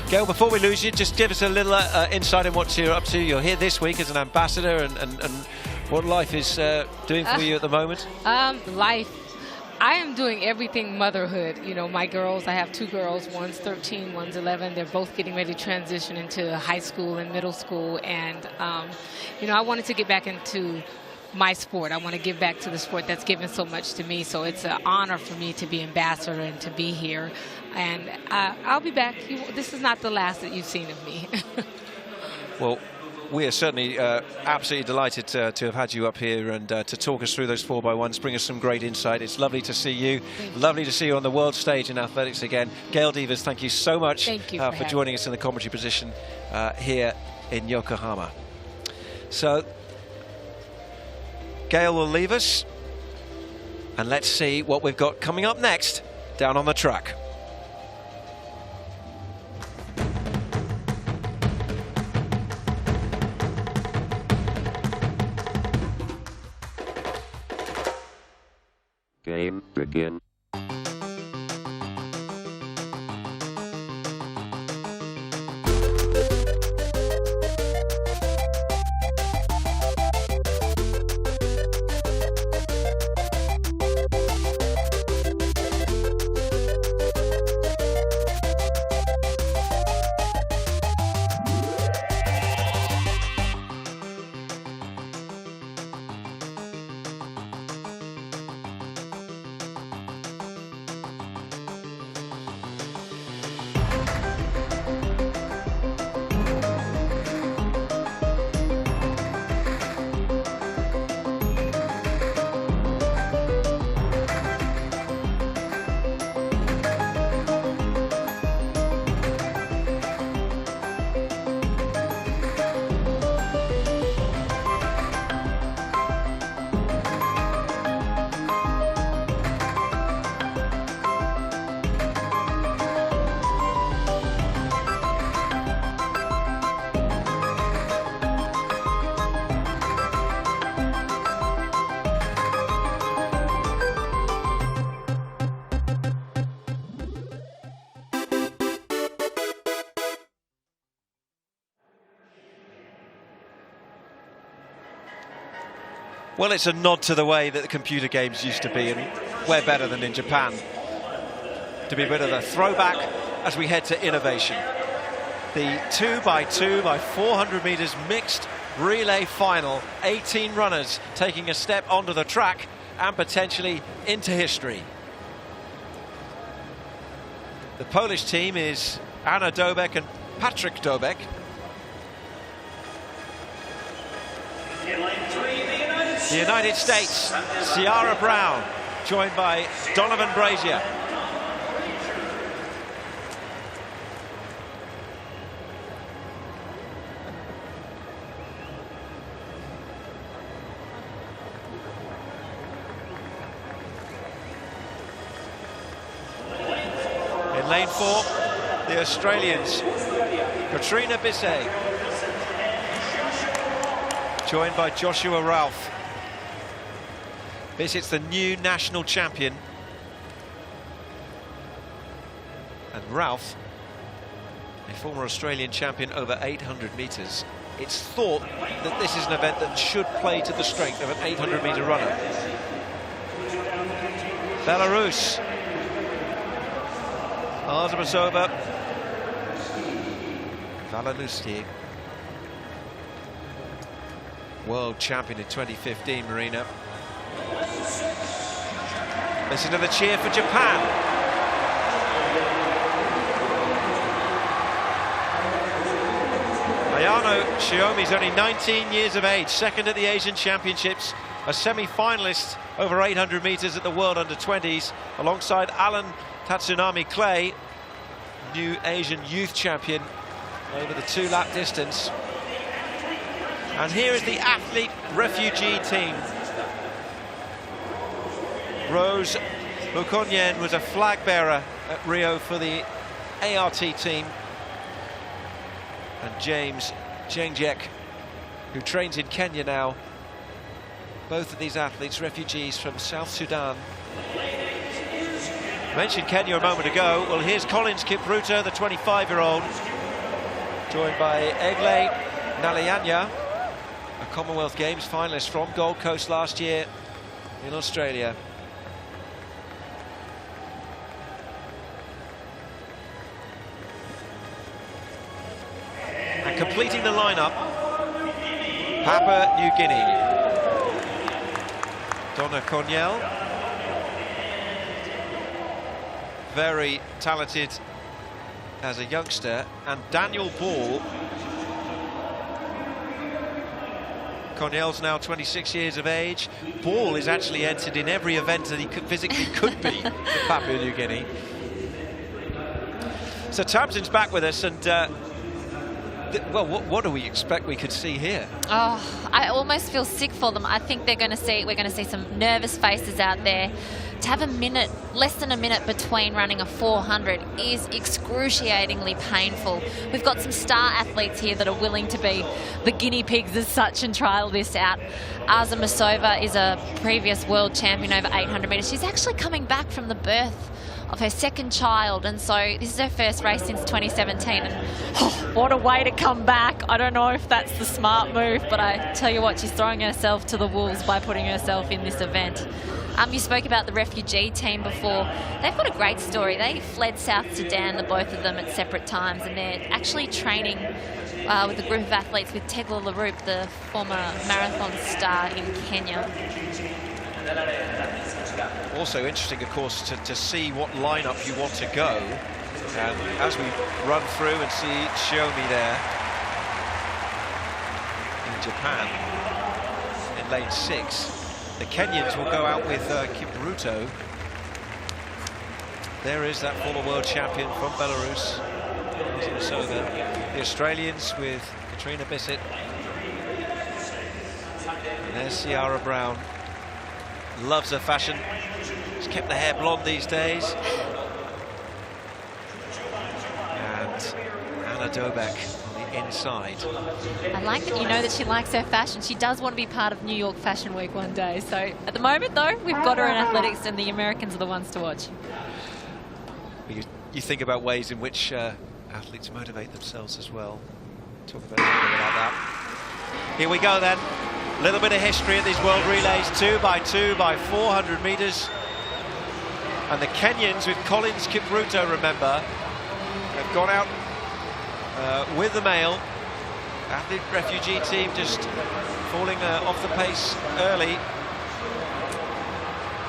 Gail, before we lose you, just give us a little insight on what you're up to. You're here this week as an ambassador, and what life is doing for you at the moment. Life. I am doing everything motherhood. You know, my girls, I have two girls, one's 13, one's 11. They're both getting ready to transition into high school and middle school. And, you know, I wanted to get back into my sport. I want to give back to the sport that's given so much to me. So it's an honor for me to be ambassador and to be here. And I'll be back. This is not the last that you've seen of me. Well, we are certainly absolutely delighted to have had you up here and to talk us through those 4x1s, bring us some great insight. It's lovely to see you. Lovely to see you on the world stage in athletics again. Gail Devers, thank you so much for joining us in the commentary position here in Yokohama. So, Gail will leave us, and let's see what we've got coming up next down on the track. Game begin. Well, it's a nod to the way that the computer games used to be, and we're better than in Japan. To be a bit of a throwback as we head to innovation. The 2x2 by 400 meters mixed relay final. 18 runners taking a step onto the track and potentially into history. The Polish team is Anna Dobek and Patrick Dobek. The United States, Ciara Brown, joined by Donovan Brazier. In lane 4, the Australians, Katrina Bisset, joined by Joshua Ralph. Bisset's the new national champion. And Ralph, a former Australian champion over 800 metres. It's thought that this is an event that should play to the strength of an 800-metre runner. Belarus. Arzabasova. Valanusti. World champion in 2015, Marina. Listen to the cheer for Japan. Ayano Shiomi's only 19 years of age, second at the Asian Championships, a semi-finalist over 800 metres at the World Under-20s, alongside Alan Tatsunami Clay, new Asian youth champion over the 2-lap distance. And here is the athlete refugee team. Rose Mukonyen was a flag bearer at Rio for the ART team. And James Jengjek, who trains in Kenya now. Both of these athletes, refugees from South Sudan. I mentioned Kenya a moment ago. Well, here's Collins Kipruto, the 25-year-old, joined by Egle Naliyanya, a Commonwealth Games finalist from Gold Coast last year in Australia. And completing the lineup, Papua New Guinea. Donna Cornell, very talented as a youngster, and Daniel Ball. Cornell's now 26 years of age. Ball is actually entered in every event that he physically could be in Papua New Guinea. So Tamsin's back with us, and well, what do we expect we could see here? Oh, I almost feel sick for them. I think we're going to see some nervous faces out there. To have a minute, less than a minute between running a 400 is excruciatingly painful. We've got some star athletes here that are willing to be the guinea pigs as such and trial this out. Arza Masova is a previous world champion over 800 metres. She's actually coming back from the birth of her second child, and so this is her first race since 2017, and what a way to come back. I don't know if that's the smart move, but I tell you what, she's throwing herself to the wolves by putting herself in this event. You spoke about the refugee team before. They've got a great story. They fled South Sudan, the both of them, at separate times, and they're actually training with a group of athletes with Tegla LaRoupe, the former marathon star in Kenya. Also interesting, of course, to see what lineup you want to go. And as we run through and see Shiomi there in Japan in lane 6, the Kenyans will go out with Kipruto. There is that former world champion from Belarus, the Australians with Katrina Bisset. And there's Ciara Brown. Loves her fashion. She's kept the hair blonde these days. And Anna Dobek on the inside. I like that you know that she likes her fashion. She does want to be part of New York Fashion Week one day. So at the moment, though, we've got her in athletics, and the Americans are the ones to watch. You think about ways in which athletes motivate themselves as well. Talk about that. Here we go then. A little bit of history at these World Relays, 2x2 by 400 metres. And the Kenyans with Collins Kipruto, remember, have gone out with the male. Athlete refugee team just falling off the pace early.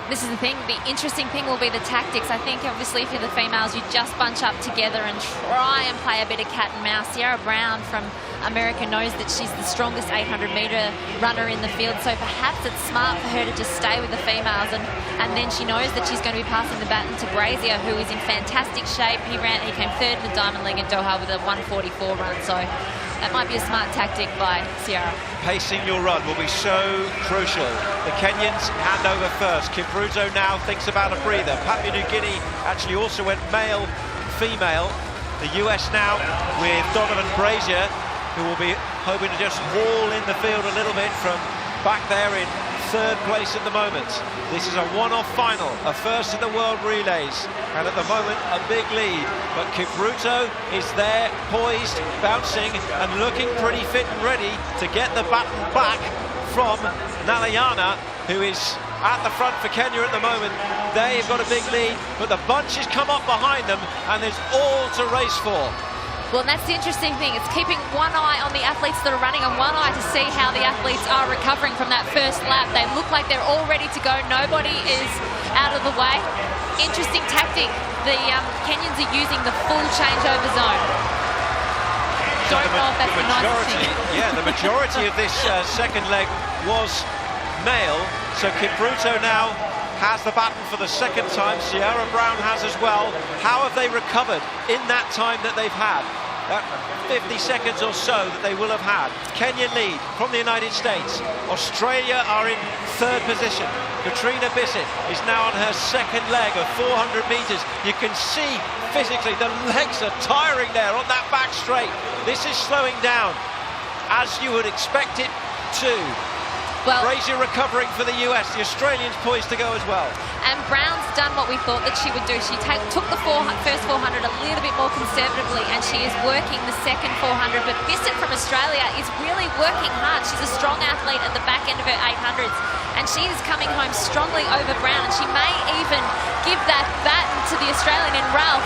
This is the thing, the interesting thing will be the tactics. I think obviously for the females, you just bunch up together and try and play a bit of cat and mouse. Sierra Brown from America knows that she's the strongest 800-metre runner in the field, so perhaps it's smart for her to just stay with the females, and then she knows that she's going to be passing the baton to Brazier, who is in fantastic shape. He came third in the Diamond League in Doha with a 1:44 run, so that might be a smart tactic by Sierra. Pacing your run will be so crucial. The Kenyans hand over first. Kipruto now thinks about a breather. Papua New Guinea actually also went male, female. The US now with Donovan Brazier, who will be hoping to just wall in the field a little bit from back there in third place at the moment. This is a one-off final, a first in the World Relays, and at the moment a big lead. But Kipruto is there, poised, bouncing, and looking pretty fit and ready to get the baton back from Nalayana, who is at the front for Kenya at the moment. They've got a big lead, but the bunch has come up behind them, and there's all to race for. Well, and that's the interesting thing. It's keeping one eye on the athletes that are running and one eye to see how the athletes are recovering from that first lap. They look like they're all ready to go. Nobody is out of the way. Interesting tactic. The Kenyans are using the full changeover zone. Don't know if that's the nicest thing. Yeah, the majority of this second leg was male. So Kipruto now has the baton for the second time. Sierra Brown has as well. How have they recovered in that time that they've had? 50 seconds or so that they will have had. Kenya lead from the United States. Australia are in third position. Katrina Bissett is now on her second leg of 400 metres. You can see physically the legs are tiring there on that back straight. This is slowing down, as you would expect it to. Well, Brazier recovering for the US, the Australians poised to go as well. And Brown's done what we thought that she would do. She took the first 400 a little bit more conservatively, and she is working the second 400. But Bissett from Australia is really working hard. She's a strong athlete at the back end of her 800s, and she is coming home strongly over Brown. And she may even give that baton to the Australian in Ralph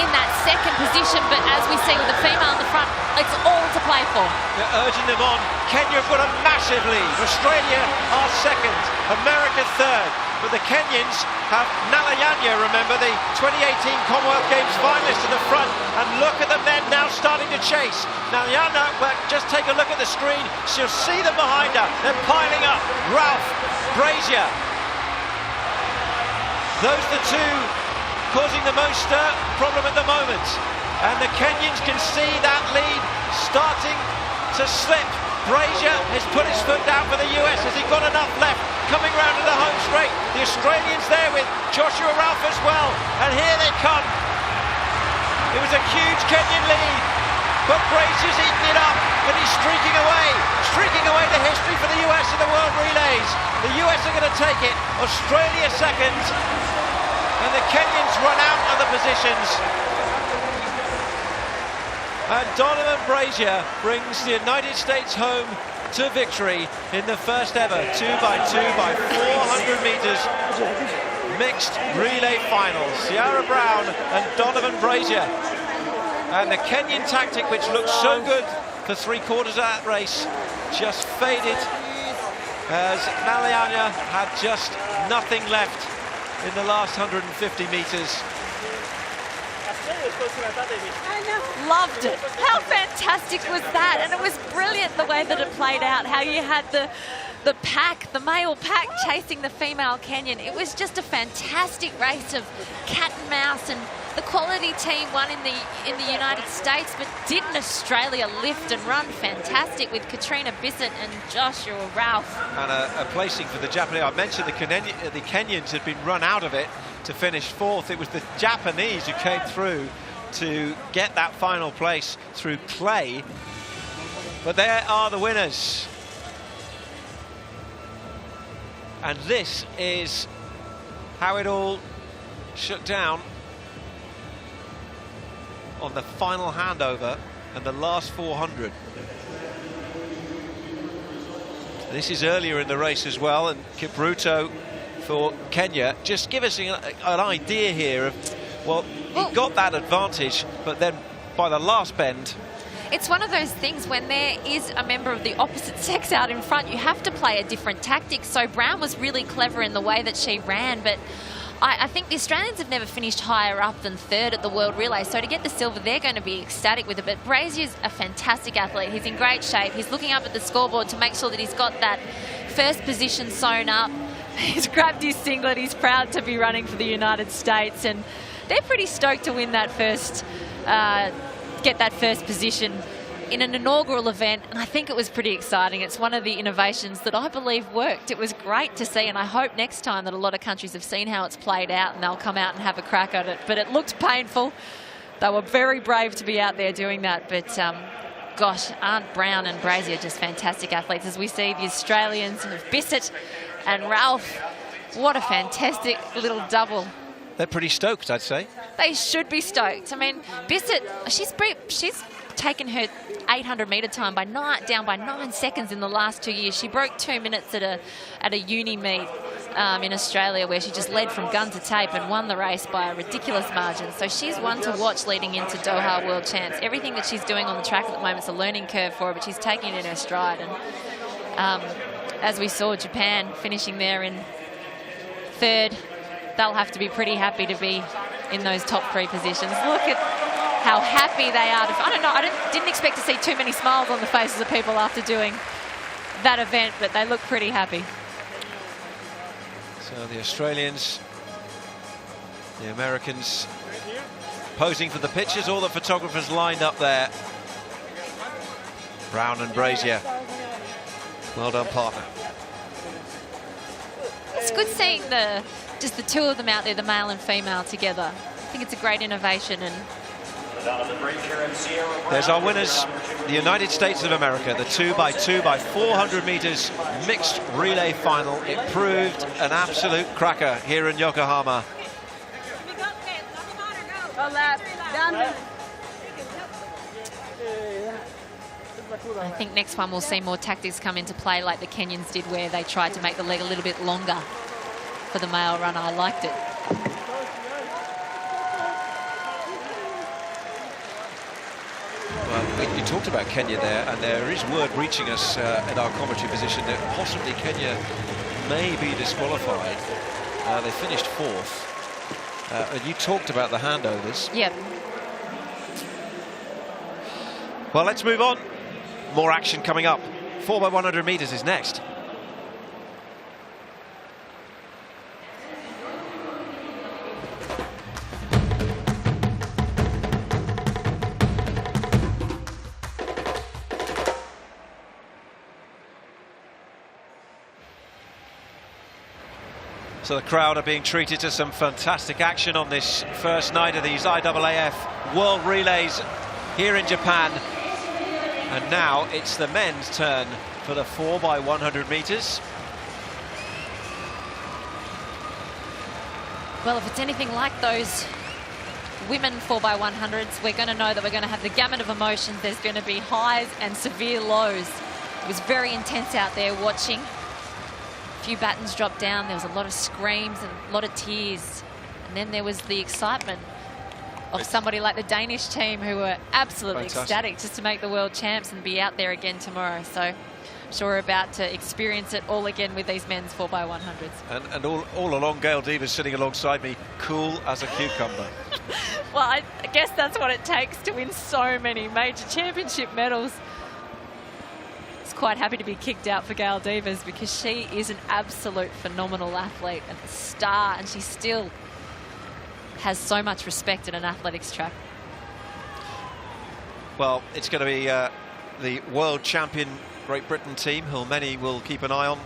in that second position, but as we see with the female in the front, it's all to play for. They're urging them on. Kenya have got a massive lead. Australia are second, America third, but the Kenyans have Nalayanya, remember, the 2018 Commonwealth Games finalist in the front, and look at them then now starting to chase. Nalayanya, well, just take a look at the screen, she'll see them behind her. They're piling up. Ralph, Brazier. Those are the two causing the most problem at the moment, and the Kenyans can see that lead starting to slip. Brazier has put his foot down for the US. Has he got enough left? Coming round to the home straight. The Australians there with Joshua Ralph as well, and here they come. It was a huge Kenyan lead, but Brazier's eaten it up, and he's streaking away the history for the US in the World Relays. The US are going to take it. Australia second. And the Kenyans run out of the positions. And Donovan Brazier brings the United States home to victory in the first ever 2x2 by 400 metres mixed relay final. Sierra Brown and Donovan Brazier. And the Kenyan tactic, which looked so good for three-quarters of that race, just faded as Nalayanya had just nothing left in the last 150 metres. Loved it. How fantastic was that? And it was brilliant the way that it played out, how you had the pack, the male pack chasing the female Kenyan. It was just a fantastic race of cat and mouse, and the quality team won in the United States, but didn't Australia lift and run fantastic with Katrina Bissett and Joshua Ralph. And a placing for the Japanese. I mentioned the Kenyans had been run out of it to finish fourth. It was the Japanese who came through to get that final place through clay. But there are the winners. And this is how it all shook down on the final handover and the last 400. This is earlier in the race as well, and Kipruto for Kenya. Just give us an idea here of, well, he got that advantage, but then by the last bend... It's one of those things when there is a member of the opposite sex out in front, you have to play a different tactic. So Brown was really clever in the way that she ran, but I think the Australians have never finished higher up than third at the World Relay. So to get the silver, they're going to be ecstatic with it. But Brazier's a fantastic athlete. He's in great shape. He's looking up at the scoreboard to make sure that he's got that first position sewn up. He's grabbed his singlet. He's proud to be running for the United States. And they're pretty stoked to win that first... get that first position in an inaugural event, and I think it was pretty exciting. It's one of the innovations that I believe worked. It was great to see, and I hope next time that a lot of countries have seen how it's played out and they'll come out and have a crack at it. But it looked painful. They were very brave to be out there doing that, but gosh, aren't Brown and Brazier just fantastic athletes? As we see the Australians of Bissett and Ralph, what a fantastic little double. They're pretty stoked, I'd say. They should be stoked. I mean, Bissett, she's taken her 800-metre time down by 9 seconds in the last 2 years. She broke 2 minutes at a uni meet in Australia, where she just led from gun to tape and won the race by a ridiculous margin. So she's one to watch leading into Doha World Champs. Everything that she's doing on the track at the moment is a learning curve for her, but she's taking it in her stride. And as we saw, Japan finishing there in third. They'll have to be pretty happy to be in those top 3 positions. Look at how happy they are. I don't know, I didn't expect to see too many smiles on the faces of people after doing that event, but they look pretty happy. So the Australians, the Americans posing for the pictures, all the photographers lined up there. Brown and Brazier. Well done, partner. It's good seeing just the two of them out there, the male and female, together. I think it's a great innovation. And there's our winners, the United States of America, the 2x2 by 400 meters mixed relay final. It proved an absolute cracker here in Yokohama. I think next one we'll see more tactics come into play, like the Kenyans did, where they tried to make the leg a little bit longer for the male runner. I liked it. Well, you talked about Kenya there, and there is word reaching us in our commentary position that possibly Kenya may be disqualified. They finished 4th. And you talked about the handovers. Yep. Well, let's move on. More action coming up. 4x100 meters is next. So the crowd are being treated to some fantastic action on this first night of these IAAF World Relays here in Japan. And now it's the men's turn for the 4x100 meters. Well, if it's anything like those women 4x100s, we're going to know that we're going to have the gamut of emotions. There's going to be highs and severe lows. It was very intense out there watching. A few battens dropped down. There was a lot of screams and a lot of tears. And then there was the excitement of somebody like the Danish team, who were absolutely ecstatic just to make the world champs and be out there again tomorrow. So I'm sure we're about to experience it all again with these men's 4x100s. And all along, Gail Deaver's sitting alongside me, cool as a cucumber. Well, I guess that's what it takes to win so many major championship medals. It's quite happy to be kicked out for Gail Devers, because she is an absolute phenomenal athlete and a star, and she still has so much respect at an athletics track. Well, it's going to be the world champion Great Britain team, who many will keep an eye on.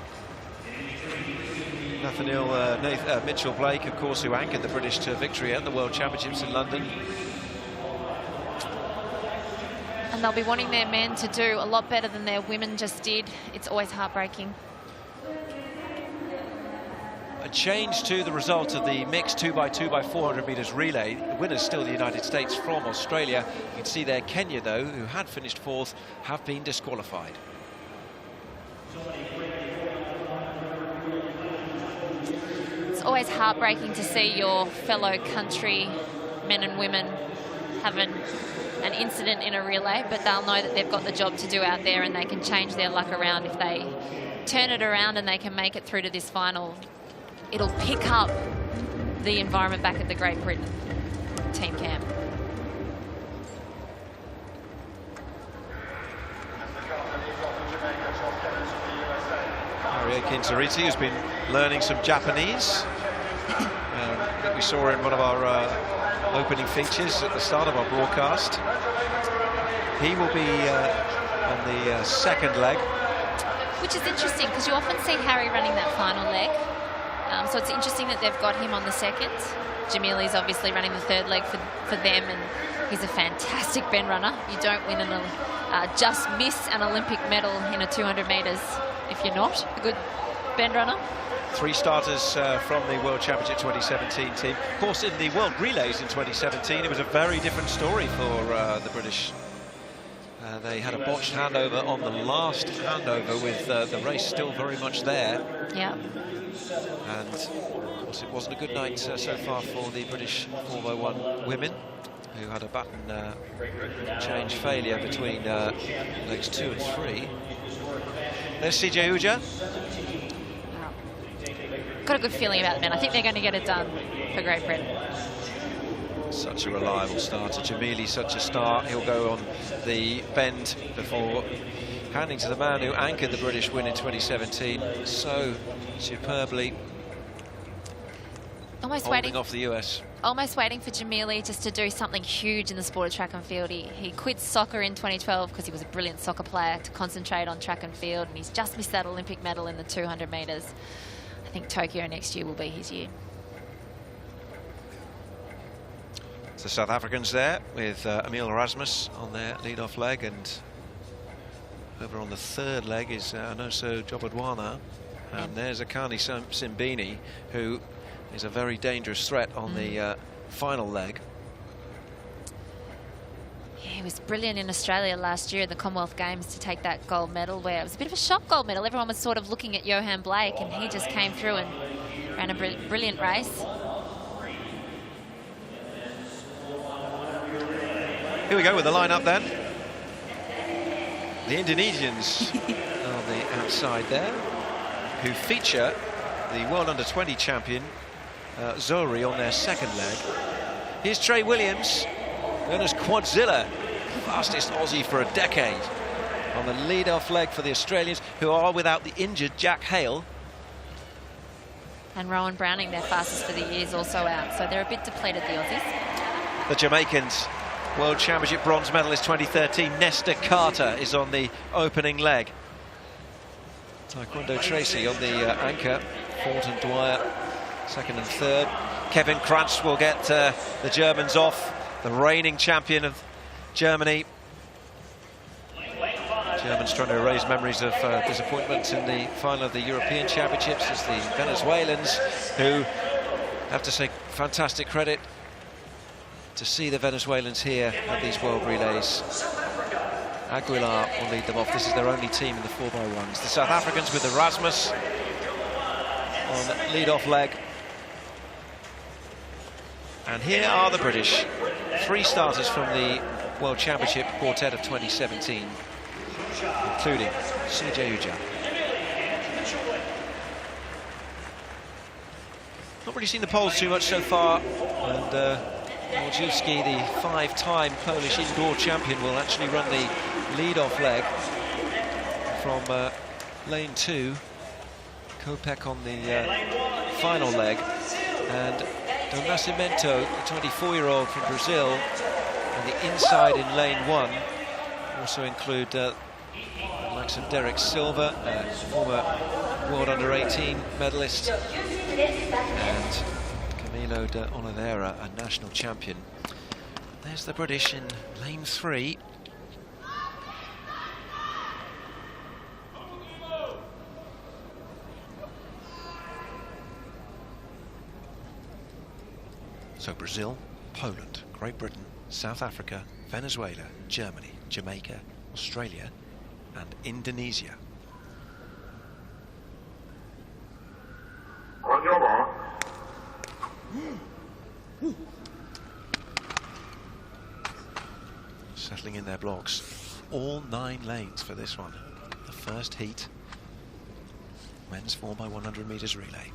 Nathaniel Mitchell-Blake, of course, who anchored the British to victory at the World Championships in London. And they'll be wanting their men to do a lot better than their women just did. It's always heartbreaking. A change to the result of the mixed 2x2 by 400 meters relay. The winner's still the United States from Australia. You can see there Kenya, though, who had finished 4th, have been disqualified. It's always heartbreaking to see your fellow country men and women have an incident in a relay, but they'll know that they've got the job to do out there, and they can change their luck around if they turn it around and they can make it through to this final. It'll pick up the environment back at the Great Britain team camp. Kinzariti, who's been learning some Japanese. That we saw in one of our opening features at the start of our broadcast. He will be on the second leg. Which is interesting, because you often see Harry running that final leg. So it's interesting that they've got him on the second. Jamili's obviously running the third leg for them, and he's a fantastic bend runner. You don't win just miss an Olympic medal in a 200 metres if you're not a good bend runner. 3 starters from the World Championship 2017 team. Of course, in the World Relays in 2017, it was a very different story for the British. They had a botched handover on the last handover with the race still very much there. Yeah. And, of course, it wasn't a good night so far for the British 4x1 women, who had a button change failure between legs 2 and 3. There's CJ Uja. Got a good feeling about the men. I think they're going to get it done for Great Britain. Such a reliable starter. Jamili, such a start. He'll go on the bend before handing to the man who anchored the British win in 2017 so superbly. Almost waiting off the US. Almost waiting for Jamili just to do something huge in the sport of track and field. He quit soccer in 2012 because he was a brilliant soccer player to concentrate on track and field, and he's just missed that Olympic medal in the 200 metres. I think Tokyo next year will be his year. The South Africans there with Emil Erasmus on their lead-off leg, and over on the third leg is Anoso Jobodwana, and there's Akani Simbini, who is a very dangerous threat on the final leg. Yeah, he was brilliant in Australia last year at the Commonwealth Games to take that gold medal, where it was a bit of a shock gold medal. Everyone was sort of looking at Johan Blake, and he just came through and ran a brilliant race. Here we go with the lineup then. The Indonesians on the outside there, who feature the World Under-20 champion Zohri on their second leg. Here's Trey Williams, known as Quadzilla, fastest Aussie for a decade, on the lead-off leg for the Australians, who are without the injured Jack Hale. And Rowan Browning, their fastest for the year, is also out, so they're a bit depleted, the Aussies. The Jamaicans, World Championship bronze medalist 2013, Nesta Carter, is on the opening leg. Taekwondo Tracy on the anchor, Fulton Dwyer second and third. Kevin Krantz will get the Germans off, the reigning champion of Germany. Germans trying to erase memories of disappointment in the final of the European Championships as the Venezuelans, who have to say fantastic credit to see the Venezuelans here at these World Relays. Aguilar will lead them off. This is their only team in the 4x1s. The South Africans with Erasmus on lead-off leg. And here are the British. 3 starters from the World Championship quartet of 2017, including CJ Uja. Not really seen the polls too much so far, and Wojciechowski, the 5-time Polish indoor champion, will actually run the lead-off leg from lane 2. Kopek on the final leg, and Don Nascimento, the 24-year-old from Brazil, on the inside in lane 1. Also include the likes of Derek Silva, former World Under-18 medalist, and Camilo de Oliveira, a national champion. There's the British in lane 3. So Brazil, Poland, Great Britain, South Africa, Venezuela, Germany, Jamaica, Australia and Indonesia. settling in their blocks. All 9 lanes for this one. The first heat. Men's 4x100 metres relay.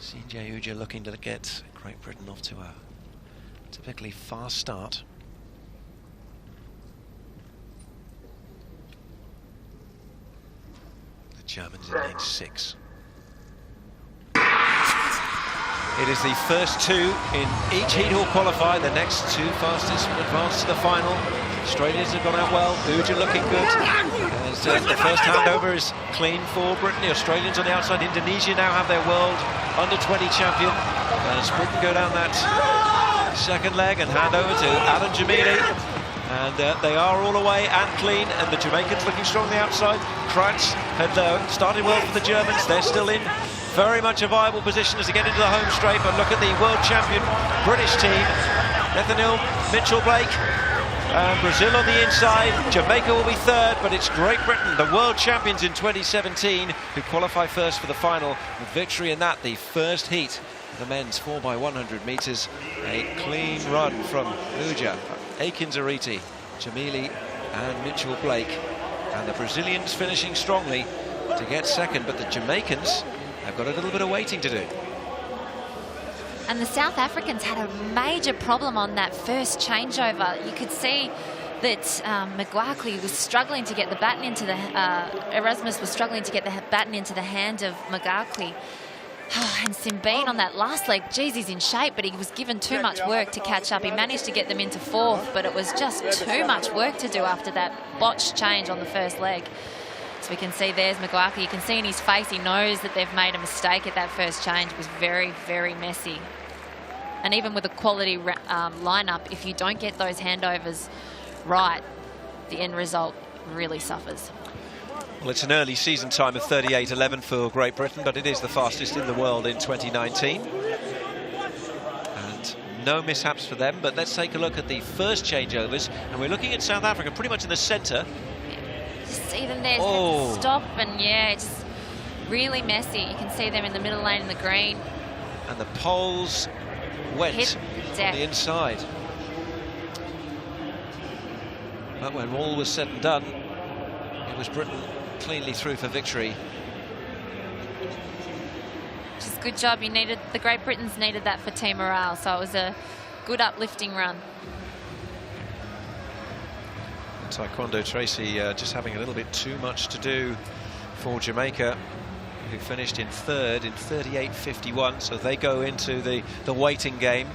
CJ Uja looking to get Great Britain off to a typically fast start. The Germans in lane 6. It is the first 2 in each heat who'll qualify. The next 2 fastest will advance to the final. Australians have gone out well. Uja looking good. As, the first handover is clean for Britain. The Australians on the outside. Indonesia now have their world under-20 champion. As Britain go down that second leg and hand over to Alan Jamili. And they are all away and clean. And the Jamaicans looking strong on the outside. Krantz had started well for the Germans. They're still in very much a viable position as they get into the home straight. But look at the world champion British team. Nathaniel Mitchell-Blake. Brazil on the inside. Jamaica will be third, but it's Great Britain, the world champions in 2017, who qualify first for the final with victory in that, the first heat. The men's 4x100 metres. A clean run from Uja, Akinzariti, Jamili and Mitchell-Blake. And the Brazilians finishing strongly to get second, but the Jamaicans have got a little bit of waiting to do. And the South Africans had a major problem on that first changeover. You could see that McGuackley was struggling to get the baton into the... Erasmus was struggling to get the baton into the hand of McGuackley. And Simbine on that last leg, geez, he's in shape, but he was given too much work to catch up. He managed to get them into 4th, but it was just too much work to do after that botched change on the first leg. So we can see there's McGuackley. You can see in his face, he knows that they've made a mistake at that first change. It was very, very messy. And even with a quality lineup, if you don't get those handovers right, the end result really suffers. Well, it's an early season time of 38.11 for Great Britain, but it is the fastest in the world in 2019. And no mishaps for them, but let's take a look at the first changeovers. And we're looking at South Africa pretty much in the centre. Just see them there, oh. Stop, and yeah, it's just really messy. You can see them in the middle lane in the green. And the poles went on the inside. But when all was said and done, it was Britain cleanly through for victory. Just a good job. The Great Britain's needed that for team morale, so it was a good uplifting run. Taekwondo Tracy just having a little bit too much to do for Jamaica, who finished in 3rd in 38.51, so they go into the waiting game.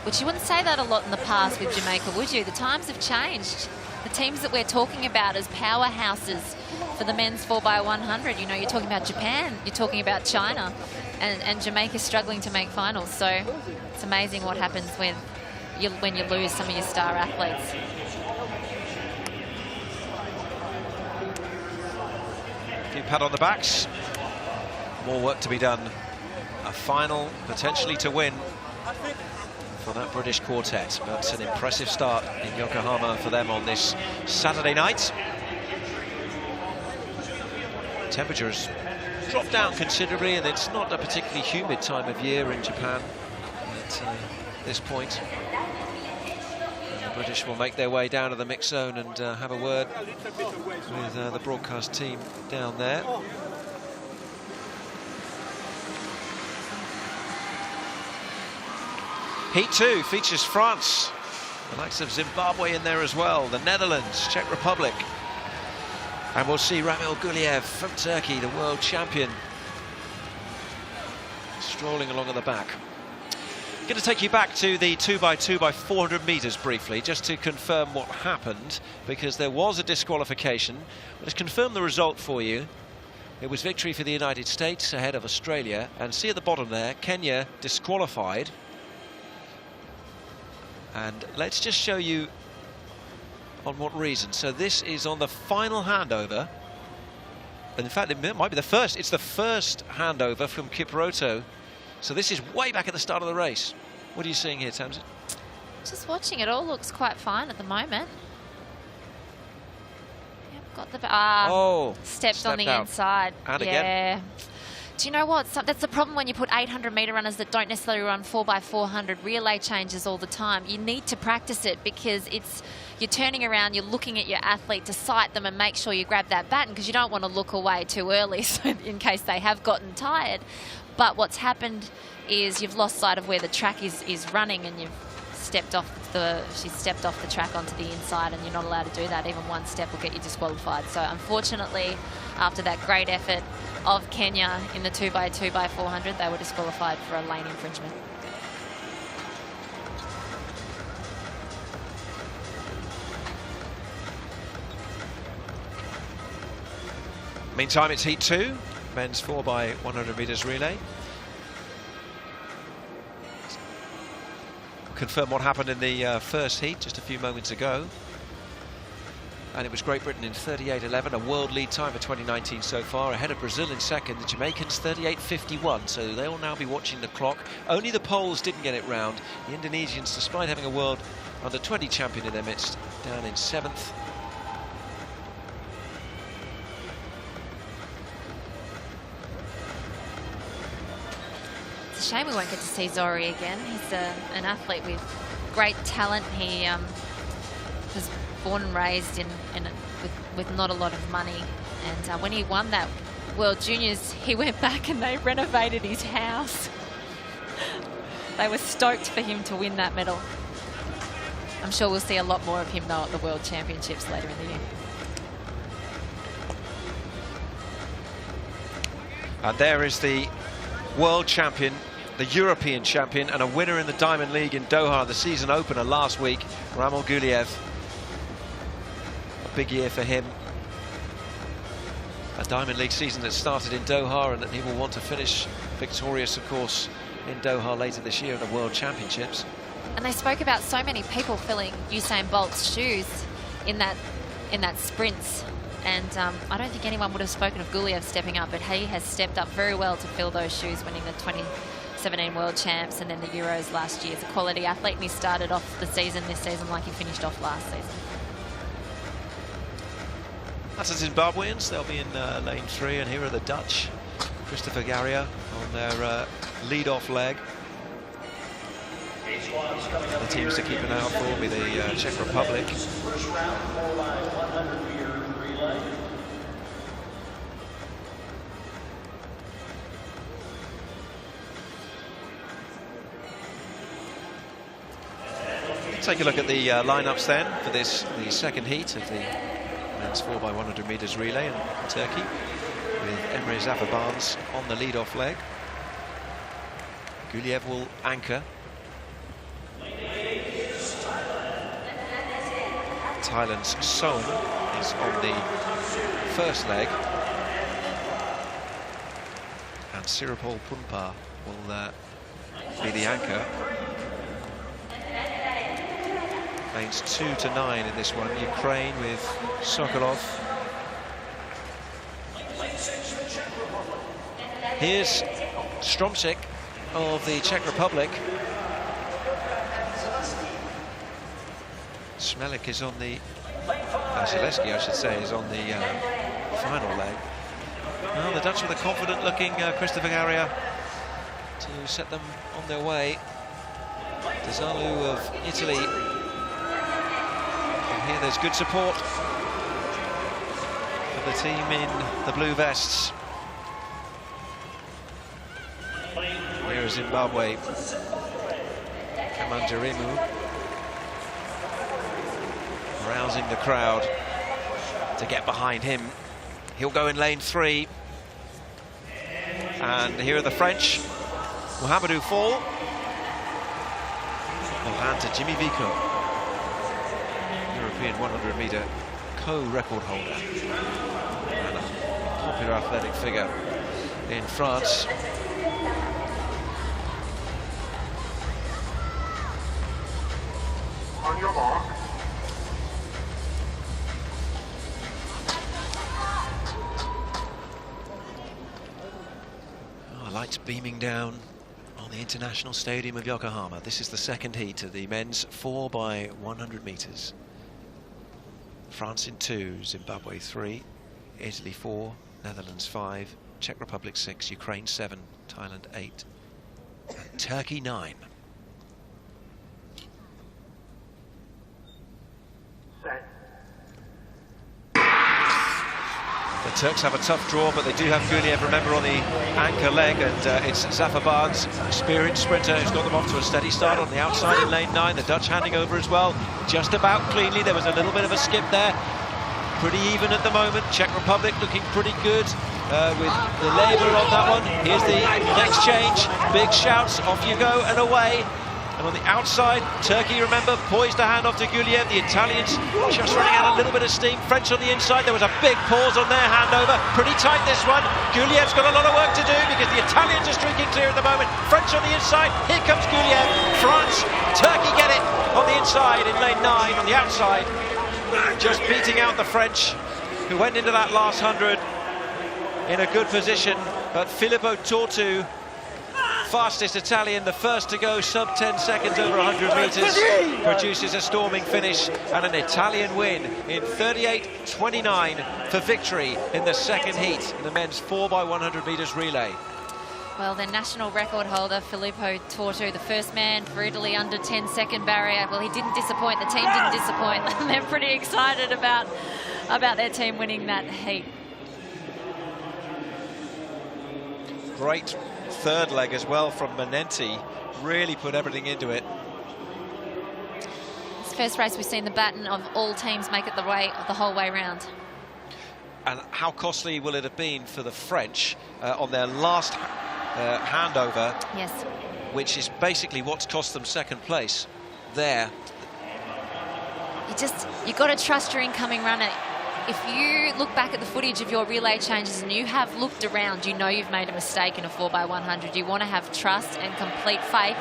Which you wouldn't say that a lot in the past with Jamaica, would you? The times have changed. The teams that we're talking about as powerhouses for the men's 4x100, you know, you're talking about Japan, you're talking about China, and Jamaica's struggling to make finals. So it's amazing what happens when you lose some of your star athletes. A few pat on the backs. More work to be done. A final potentially to win for that British quartet, but an impressive start in Yokohama for them on this Saturday night. Temperatures dropped down considerably, and it's not a particularly humid time of year in Japan at this point. And the British will make their way down to the mix zone and have a word with the broadcast team down there. Heat 2 features France, the likes of Zimbabwe in there as well, the Netherlands, Czech Republic. And we'll see Ramil Guliev from Turkey, the world champion, strolling along at the back. I'm going to take you back to the 2x400 metres briefly, just to confirm what happened, because there was a disqualification. Let's confirm the result for you. It was victory for the United States ahead of Australia. And see at the bottom there, Kenya disqualified. And let's just show you on what reason. So this is on the final handover. And in fact, it might be the first. It's the first handover from Kiproto. So this is way back at the start of the race. What are you seeing here, Tamsin? Just watching, it all looks quite fine at the moment. Yep, got the stepped on the out. inside. And yeah. again. Do you know what? That's the problem when you put 800-metre runners that don't necessarily run 4x400 relay changes all the time. You need to practice it because you're turning around, you're looking at your athlete to sight them and make sure you grab that baton because you don't want to look away too early so in case they have gotten tired. But what's happened is you've lost sight of where the track is running, and she's stepped off the track onto the inside, and you're not allowed to do that. Even one step will get you disqualified. So unfortunately, after that great effort of Kenya in the 2x400, they were disqualified for a lane infringement. Meantime, it's heat 2, men's 4x100 metres relay. Confirm what happened in the first heat just a few moments ago. And it was Great Britain in 38.11, a world lead time for 2019 so far, ahead of Brazil in second, the Jamaicans 38.51, so they will now be watching the clock. Only the Poles didn't get it round. The Indonesians, despite having a world under-20 champion in their midst, down in 7th. It's a shame we won't get to see Zori again. He's an athlete with great talent. He was born and raised with not a lot of money, and when he won that World Juniors, he went back and they renovated his house. They were stoked for him to win that medal. I'm sure we'll see a lot more of him though at the World Championships later in the year. And there is the world champion, the European champion, and a winner in the Diamond League in Doha, the season opener last week, Ramil Guliev. A big year for him. A Diamond League season that started in Doha and that he will want to finish victorious, of course, in Doha later this year at the World Championships. And they spoke about so many people filling Usain Bolt's shoes in that sprint. And I don't think anyone would have spoken of Guliev stepping up, but he has stepped up very well to fill those shoes, winning the 2017 World Champs and then the Euros last year. He's a quality athlete, and he started off this season like he finished off last season. That's the Zimbabweans. They'll be in lane 3, and here are the Dutch. Christopher Garrier on their lead-off leg. The teams to keep an eye out for will be the Czech Republic. Take a look at the lineups then for the second heat of the men's 4x100 metres relay in Turkey, with Emre Zafer on the lead-off leg. Guliev will anchor. Thailand's Sohn is on the first leg, and Sirapol Punpa will be the anchor. Lanes 2 to 9 in this one. Ukraine with Sokolov. Here's Stromczyk of the Czech Republic. Smelik is on the... Zaleski, I should say, is on the final leg. Well, the Dutch with a confident-looking Christopher Garrier to set them on their way. Desalu of Italy. Here there's good support for the team in the blue vests. Here is Zimbabwe. Kamanjarimu rousing the crowd to get behind him. He'll go in lane 3. And here are the French. Mohamedou Fall. Will hand to Jimmy Vico. European 100-metre co-record holder and a popular athletic figure in France. On your mark. Lights beaming down on the International Stadium of Yokohama. This is the second heat of the men's 4x100 metres. France in 2, Zimbabwe 3, Italy 4, Netherlands 5, Czech Republic 6, Ukraine 7, Thailand 8, and Turkey 9. The Turks have a tough draw, but they do have Guliev, remember, on the anchor leg, and it's Zafarban's experienced sprinter who's got them off to a steady start on the outside in lane 9. The Dutch handing over as well, just about cleanly. There was a little bit of a skip there. Pretty even at the moment. Czech Republic looking pretty good with the Labour on that one. Here's the next change. Big shouts, off you go and away. And on the outside, Turkey, remember, poised to hand off to Guliev. The Italians just running out a little bit of steam. French on the inside. There was a big pause on their handover. Pretty tight, this one. Guliev's got a lot of work to do because the Italians are streaking clear at the moment. French on the inside. Here comes Guliev. France, Turkey get it on the inside in lane 9. On the outside, just beating out the French, who went into that last 100 in a good position. But Filippo Tortu, fastest Italian, the first to go sub 10 seconds over 100 metres, produces a storming finish and an Italian win in 38.29 for victory in the second heat in the men's 4x100 metres relay. Well, the national record holder, Filippo Tortu, the first man for Italy under 10-second barrier. Well, he didn't disappoint. The team didn't disappoint. They're pretty excited about their team winning that heat. Great third leg as well from Manenti. Really put everything into it. It's the first race we've seen the baton of all teams make it the whole way round. And how costly will it have been for the French on their last handover? Yes. Which is basically what's cost them second place there. You got to trust your incoming runner. If you look back at the footage of your relay changes and you have looked around, you know you've made a mistake in a 4x100. You want to have trust and complete faith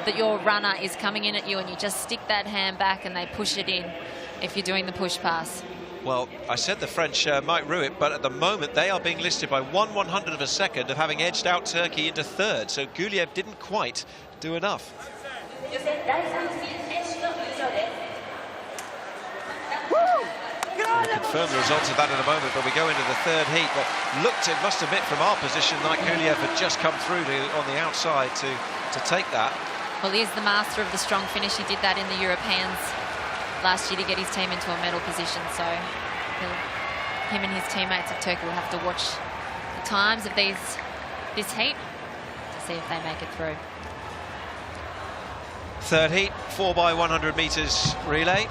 that your runner is coming in at you, and you just stick that hand back and they push it in if you're doing the push pass. Well, I said the French might rue it, but at the moment they are being listed by 1/100 of a second of having edged out Turkey into third, so Guliev didn't quite do enough. We'll confirm the results of that in a moment, but we go into the third heat. But it must admit, from our position, like Guliev had just come through on the outside to take that. Well, he is the master of the strong finish. He did that in the Europeans last year to get his team into a medal position. So him and his teammates of Turkey will have to watch the times of this heat to see if they make it through. Third heat, 4x100 metres relay.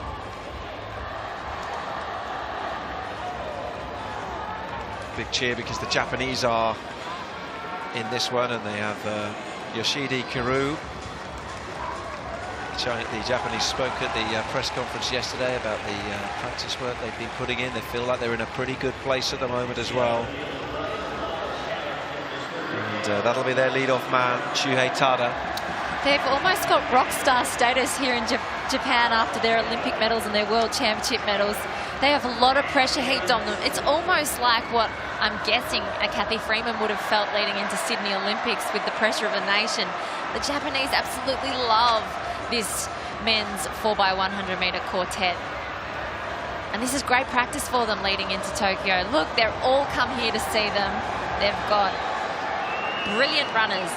Big cheer because the Japanese are in this one, and they have Yoshidi Kiru. The Japanese spoke at the press conference yesterday about the practice work they've been putting in. They feel like they're in a pretty good place at the moment as well. And that'll be their lead-off man, Shuhei Tada. They've almost got rock star status here in Japan after their Olympic medals and their World Championship medals. They have a lot of pressure heaped on them. It's almost like what I'm guessing a Kathy Freeman would have felt leading into Sydney Olympics with the pressure of a nation. The Japanese absolutely love this men's 4x100 metre quartet. And this is great practice for them leading into Tokyo. Look, they're all come here to see them. They've got brilliant runners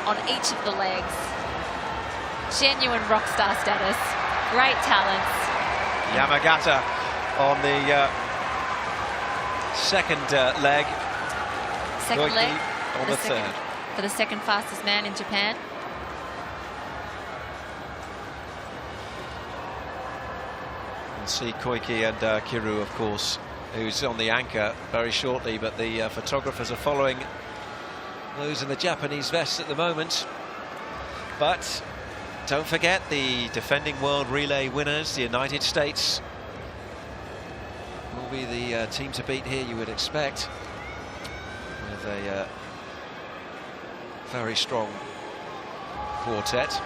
on each of the legs. Genuine rock star status. Great talents. Yamagata on the second leg. Second leg on the third. For the second fastest man in Japan. We'll see Koike and Kiru, of course, who's on the anchor very shortly, but the photographers are following those in the Japanese vests at the moment. But don't forget the defending world relay winners, the United States, will be the team to beat here, you would expect, with a very strong quartet.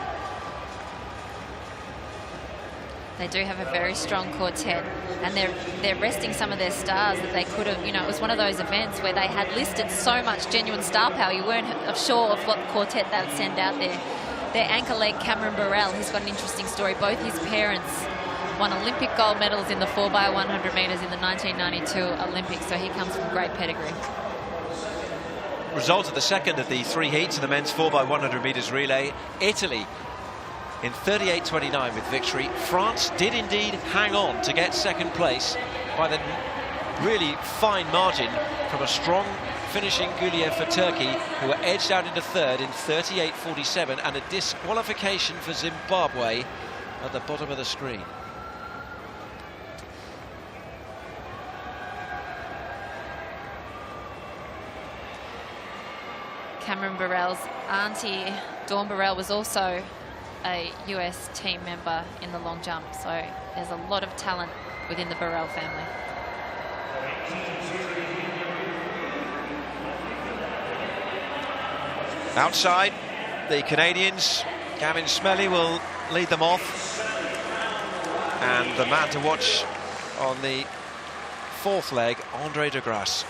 They do have a very strong quartet, and they're resting some of their stars that they could have, it was one of those events where they had listed so much genuine star power, you weren't sure of what quartet they would send out there. Their anchor leg, Cameron Burrell, he's got an interesting story. Both his parents won Olympic gold medals in the 4x100 metres in the 1992 Olympics, so he comes from great pedigree. result of the second of the 3 heats in the men's 4x100 metres relay. Italy in 38.29 with victory. France did indeed hang on to get second place by the really fine margin from a strong finishing Guliev for Turkey, who were edged out into third in 38.47, and a disqualification for Zimbabwe at the bottom of the screen. Cameron Burrell's auntie, Dawn Burrell, was also a US team member in the long jump, so there's a lot of talent within the Burrell family. Outside, the Canadians, Gavin Smelly will lead them off, and the man to watch on the fourth leg, Andre de Grasse.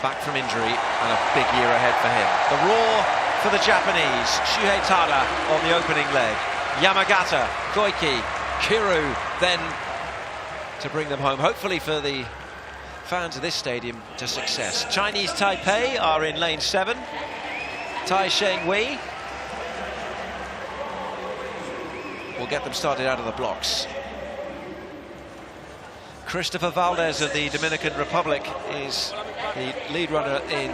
Back from injury, and a big year ahead for him. The roar for the Japanese, Shuhei Tada on the opening leg. Yamagata, Koike, Kiru then to bring them home, hopefully for the fans of this stadium, to success. Chinese Taipei are in lane 7. Tai Sheng Wei will get them started out of the blocks. Christopher Valdez of the Dominican Republic is the lead runner in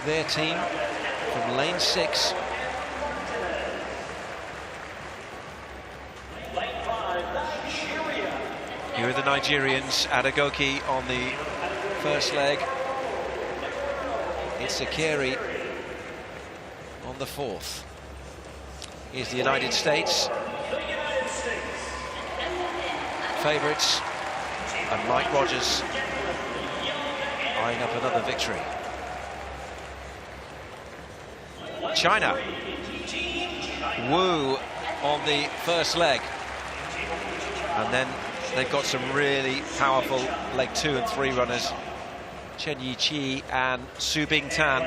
their team from lane 6. Here are the Nigerians, Adagoki on the first leg. It's Sakiri on the fourth. Here's the United States. Favourites, and Mike Rogers eyeing up another victory. China, Wu on the first leg, and then they've got some really powerful leg 2 and 3 runners, Chen Yiqi and Su Bingtan.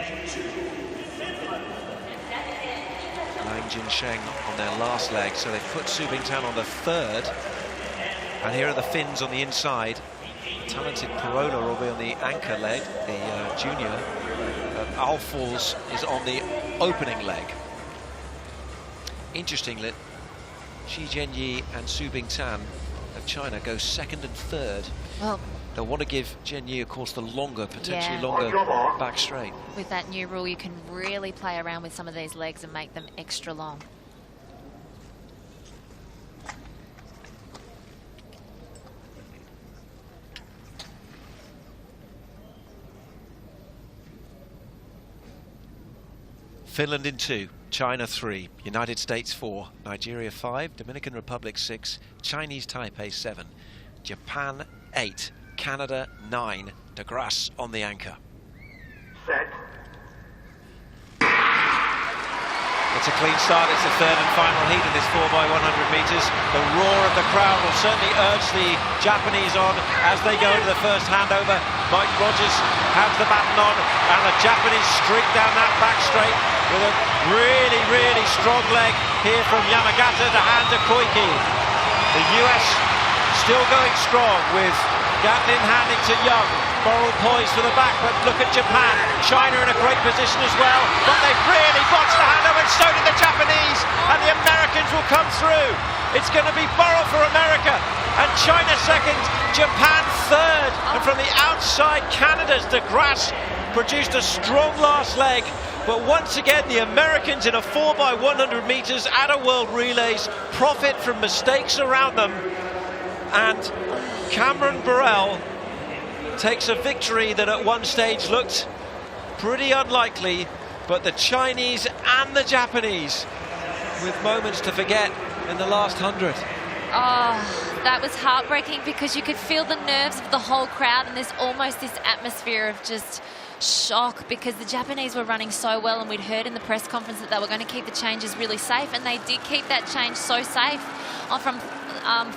Lang Jinsheng on their last leg, so they've put Su Bingtan on the third. And here are the Finns on the inside. Talented Parola will be on the anchor leg, the junior. Alfors is on the opening leg. Interestingly, Shi Jianyi and Su Bingtan of China go second and third. Well, they'll want to give Jianyi, of course, the longer, potentially longer back straight. With that new rule, you can really play around with some of these legs and make them extra long. Finland in 2, China 3, United States 4, Nigeria 5, Dominican Republic 6, Chinese Taipei 7, Japan 8, Canada 9. De Grasse on the anchor. Set. It's a clean start. It's the third and final heat in this 4x100 metres. The roar of the crowd will certainly urge the Japanese on as they go into the first handover. Mike Rogers has the baton on, and the Japanese streak down that back straight with a really, really strong leg here from Yamagata to hand to Koike. The US still going strong with Gatlin handing to Young. Burrell poised for the back, but look at Japan. China in a great position as well, but they've really botched the handover, and so did the Japanese, and the Americans will come through. It's going to be Burrell for America, and China second, Japan third, and from the outside, Canada's De Grasse produced a strong last leg. But once again, the Americans in a 4x100 metres at a World Relays profit from mistakes around them, and Cameron Burrell takes a victory that at one stage looked pretty unlikely, but the Chinese and the Japanese with moments to forget in the last 100. Oh, that was heartbreaking because you could feel the nerves of the whole crowd, and there's almost this atmosphere of just shock because the Japanese were running so well, and we'd heard in the press conference that they were going to keep the changes really safe, and they did keep that change so safe from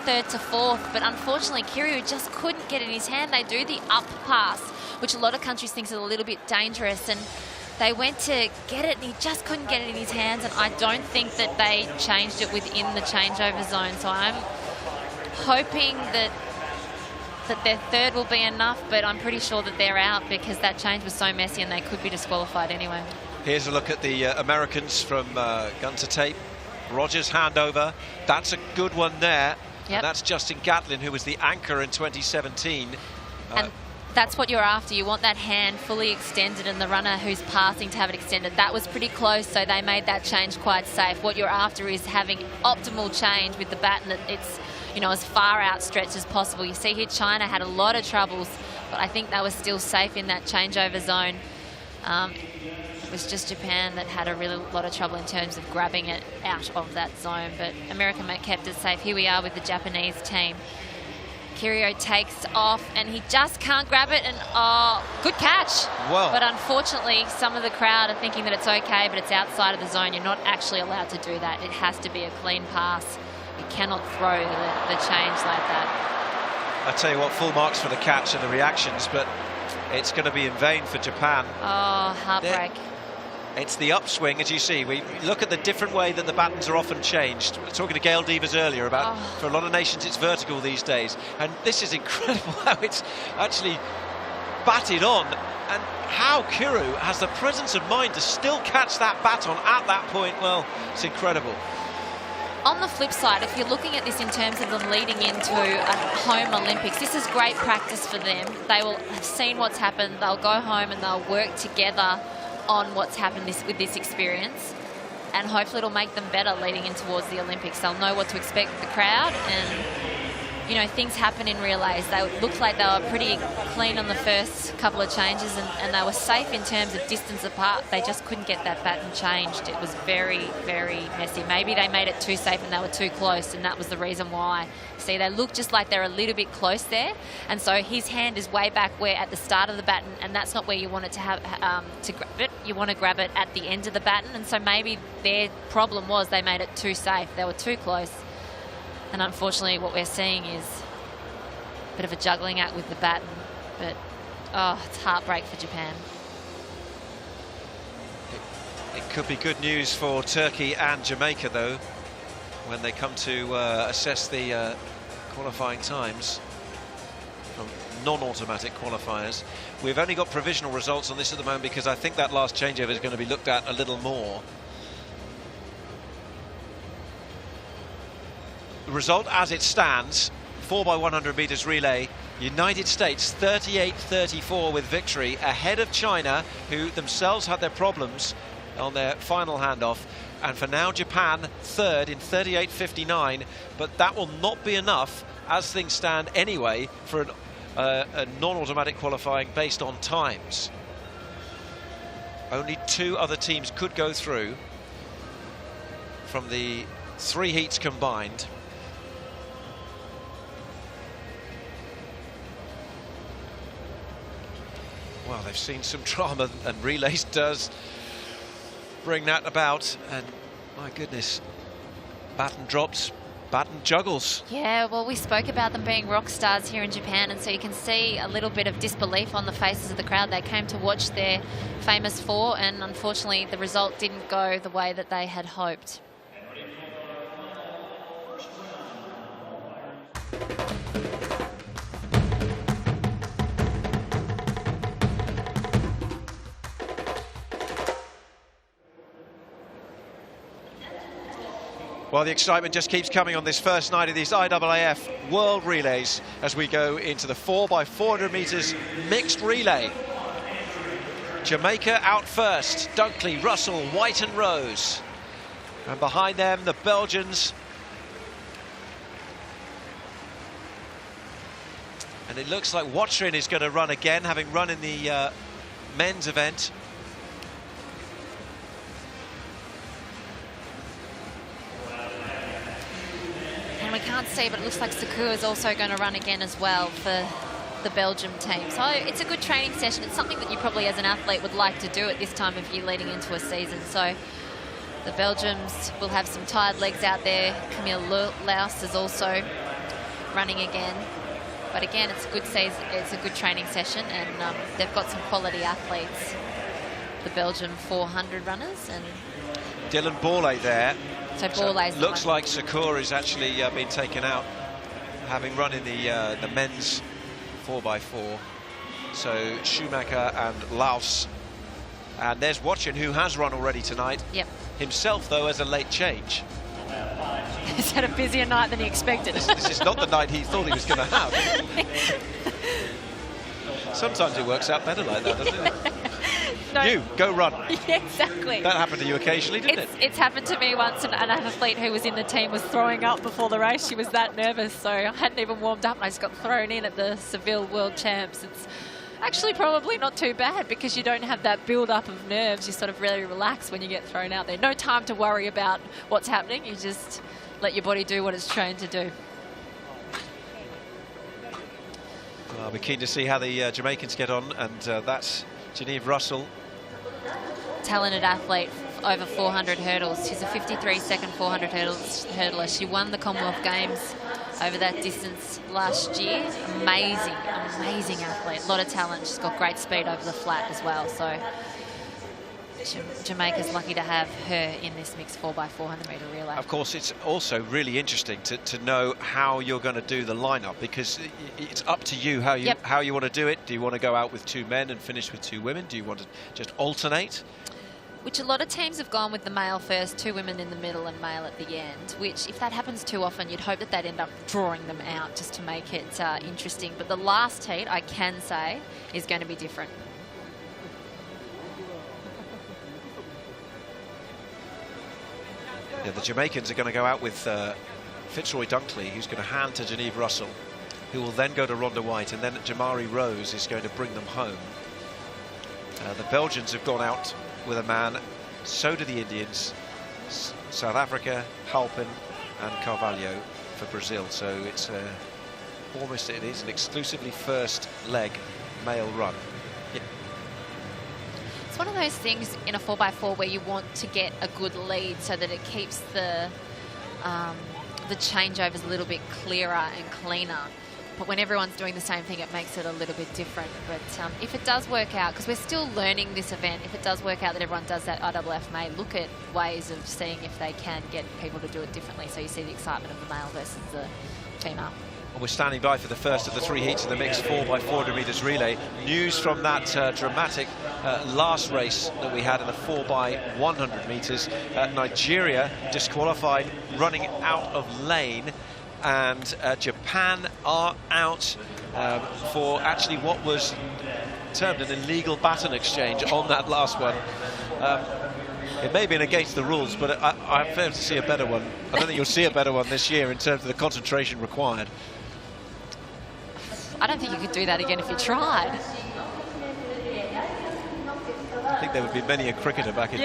third to fourth, but unfortunately Kiryu just couldn't get in his hand. They do the up pass, which a lot of countries think is a little bit dangerous, and they went to get it and he just couldn't get it in his hands, and I don't think that they changed it within the changeover zone. So I'm hoping that that their third will be enough, but I'm pretty sure that they're out because that change was so messy and they could be disqualified anyway. Here's a look at the Americans from gun to tape. Rogers handover. That's a good one there. Yep. And that's Justin Gatlin, who was the anchor in 2017. And that's what you're after. You want that hand fully extended and the runner who's passing to have it extended. That was pretty close, so they made that change quite safe. What you're after is having optimal change with the baton, that it's, you know, as far outstretched as possible. You see here China had a lot of troubles, but I think they were still safe in that changeover zone. It was just Japan that had a really lot of trouble in terms of grabbing it out of that zone, but America kept it safe. Here we are with the Japanese team. Kirio takes off and he just can't grab it, and oh, good catch. Wow. But unfortunately, some of the crowd are thinking that it's okay, but it's outside of the zone. You're not actually allowed to do that. It has to be a clean pass. You cannot throw the change like that. I tell you what, full marks for the catch and the reactions, but it's going to be in vain for Japan. Oh, heartbreak. It's the upswing, as you see. We look at the different way that the batons are often changed. We were talking to Gail Devers earlier about, for a lot of nations, it's vertical these days. And this is incredible how it's actually batted on. And how Kuru has the presence of mind to still catch that baton at that point. Well, it's incredible. On the flip side, if you're looking at this in terms of them leading into a home Olympics, this is great practice for them. They will have seen what's happened. They'll go home and they'll work together on what's happened with this experience, and hopefully it'll make them better leading in towards the Olympics. They'll know what to expect with the crowd, and you know, things happen in relays. They looked like they were pretty clean on the first couple of changes, and they were safe in terms of distance apart. They just couldn't get that baton changed. It was very, very messy. Maybe they made it too safe and they were too close, and that was the reason why. See, they look just like they're a little bit close there, and so his hand is way back where at the start of the baton, and that's not where you want it to have to grab it. You want to grab it at the end of the baton, and so maybe their problem was they made it too safe. They were too close. And unfortunately, what we're seeing is a bit of a juggling act with the baton. But, oh, it's heartbreak for Japan. It could be good news for Turkey and Jamaica, though, when they come to assess the qualifying times from non-automatic qualifiers. We've only got provisional results on this at the moment because I think that last changeover is going to be looked at a little more. The result as it stands, 4x100 meters relay, United States 38-34 with victory, ahead of China, who themselves had their problems on their final handoff. And for now, Japan third in 38.59, but that will not be enough as things stand anyway for a non-automatic qualifying based on times. Only two other teams could go through from the three heats combined. Well, they've seen some drama, and relays does bring that about, and my goodness, baton drops, baton juggles. Yeah, well, we spoke about them being rock stars here in Japan, and so you can see a little bit of disbelief on the faces of the crowd. They came to watch their famous four, and unfortunately the result didn't go the way that they had hoped. Well, the excitement just keeps coming on this first night of these IAAF World Relays as we go into the 4x400 meters mixed relay. Jamaica out first, Dunkley, Russell, White and Rose. And behind them, the Belgians. And it looks like Watrin is going to run again, having run in the men's event. And we can't see, but it looks like Sakur is also going to run again as well for the Belgium team. So it's a good training session. It's something that you probably as an athlete would like to do at this time of year leading into a season. So the Belgians will have some tired legs out there. Camille Laus is also running again. But again, it's a good season. It's a good training session, and they've got some quality athletes. The Belgium 400 runners, and Dylan Borlée there. So Borlée's looks like Sakur has actually been taken out, having run in the men's 4x4. So Schumacher and Laus. And there's Watchin, who has run already tonight. Yep. Himself, though, as a late change. He's had a busier night than he expected. This is not the night he thought he was going to have. Sometimes it works out better like that, doesn't it? No. You, go run. Yeah, exactly. That happened to you occasionally, didn't it? It's happened to me once, and an athlete who was in the team was throwing up before the race. She was that nervous, so I hadn't even warmed up, and I just got thrown in at the Seville World Champs. It's actually probably not too bad because you don't have that build-up of nerves. You sort of really relax when you get thrown out there. No time to worry about what's happening. You just let your body do what it's trained to do. Well, I'll be keen to see how the Jamaicans get on, and that's Genevieve Russell. Talented athlete, over 400 hurdles. She's a 53-second 400 hurdler. She won the Commonwealth Games over that distance last year. Amazing, amazing athlete. A lot of talent. She's got great speed over the flat as well. So Jamaica's lucky to have her in this mixed 4x400 metre relay. Of course, it's also really interesting to know how you're going to do the lineup, because it's up to you how you want to do it. Do you want to go out with 2 men and finish with 2 women? Do you want to just alternate? Which a lot of teams have gone with the male first, 2 women in the middle and male at the end, which if that happens too often, you'd hope that they'd end up drawing them out just to make it interesting. But the last heat, I can say, is going to be different. Yeah, the Jamaicans are going to go out with Fitzroy Dunkley, who's going to hand to Genevieve Russell, who will then go to Rhonda White, and then Jamari Rose is going to bring them home. The Belgians have gone out with a man, so do the Indians, South Africa, Halpin and Carvalho for Brazil. So it's almost, it is an exclusively first leg male run. Yeah. It's one of those things in a 4x4 where you want to get a good lead so that it keeps the changeovers a little bit clearer and cleaner. But when everyone's doing the same thing, it makes it a little bit different. But if it does work out, because we're still learning this event, if it does work out that everyone does that, IAAF may look at ways of seeing if they can get people to do it differently. So you see the excitement of the male versus the female. Well, we're standing by for the first of the 3 heats in the mixed 4x400 metres relay. News from that dramatic last race that we had in the 4x100 metres. Nigeria disqualified running out of lane. And Japan are out for actually what was termed an illegal baton exchange on that last one. It may have been against the rules, but I fail to see a better one. I don't think you'll see a better one this year in terms of the concentration required. I don't think you could do that again if you tried. I think there would be many a cricketer back in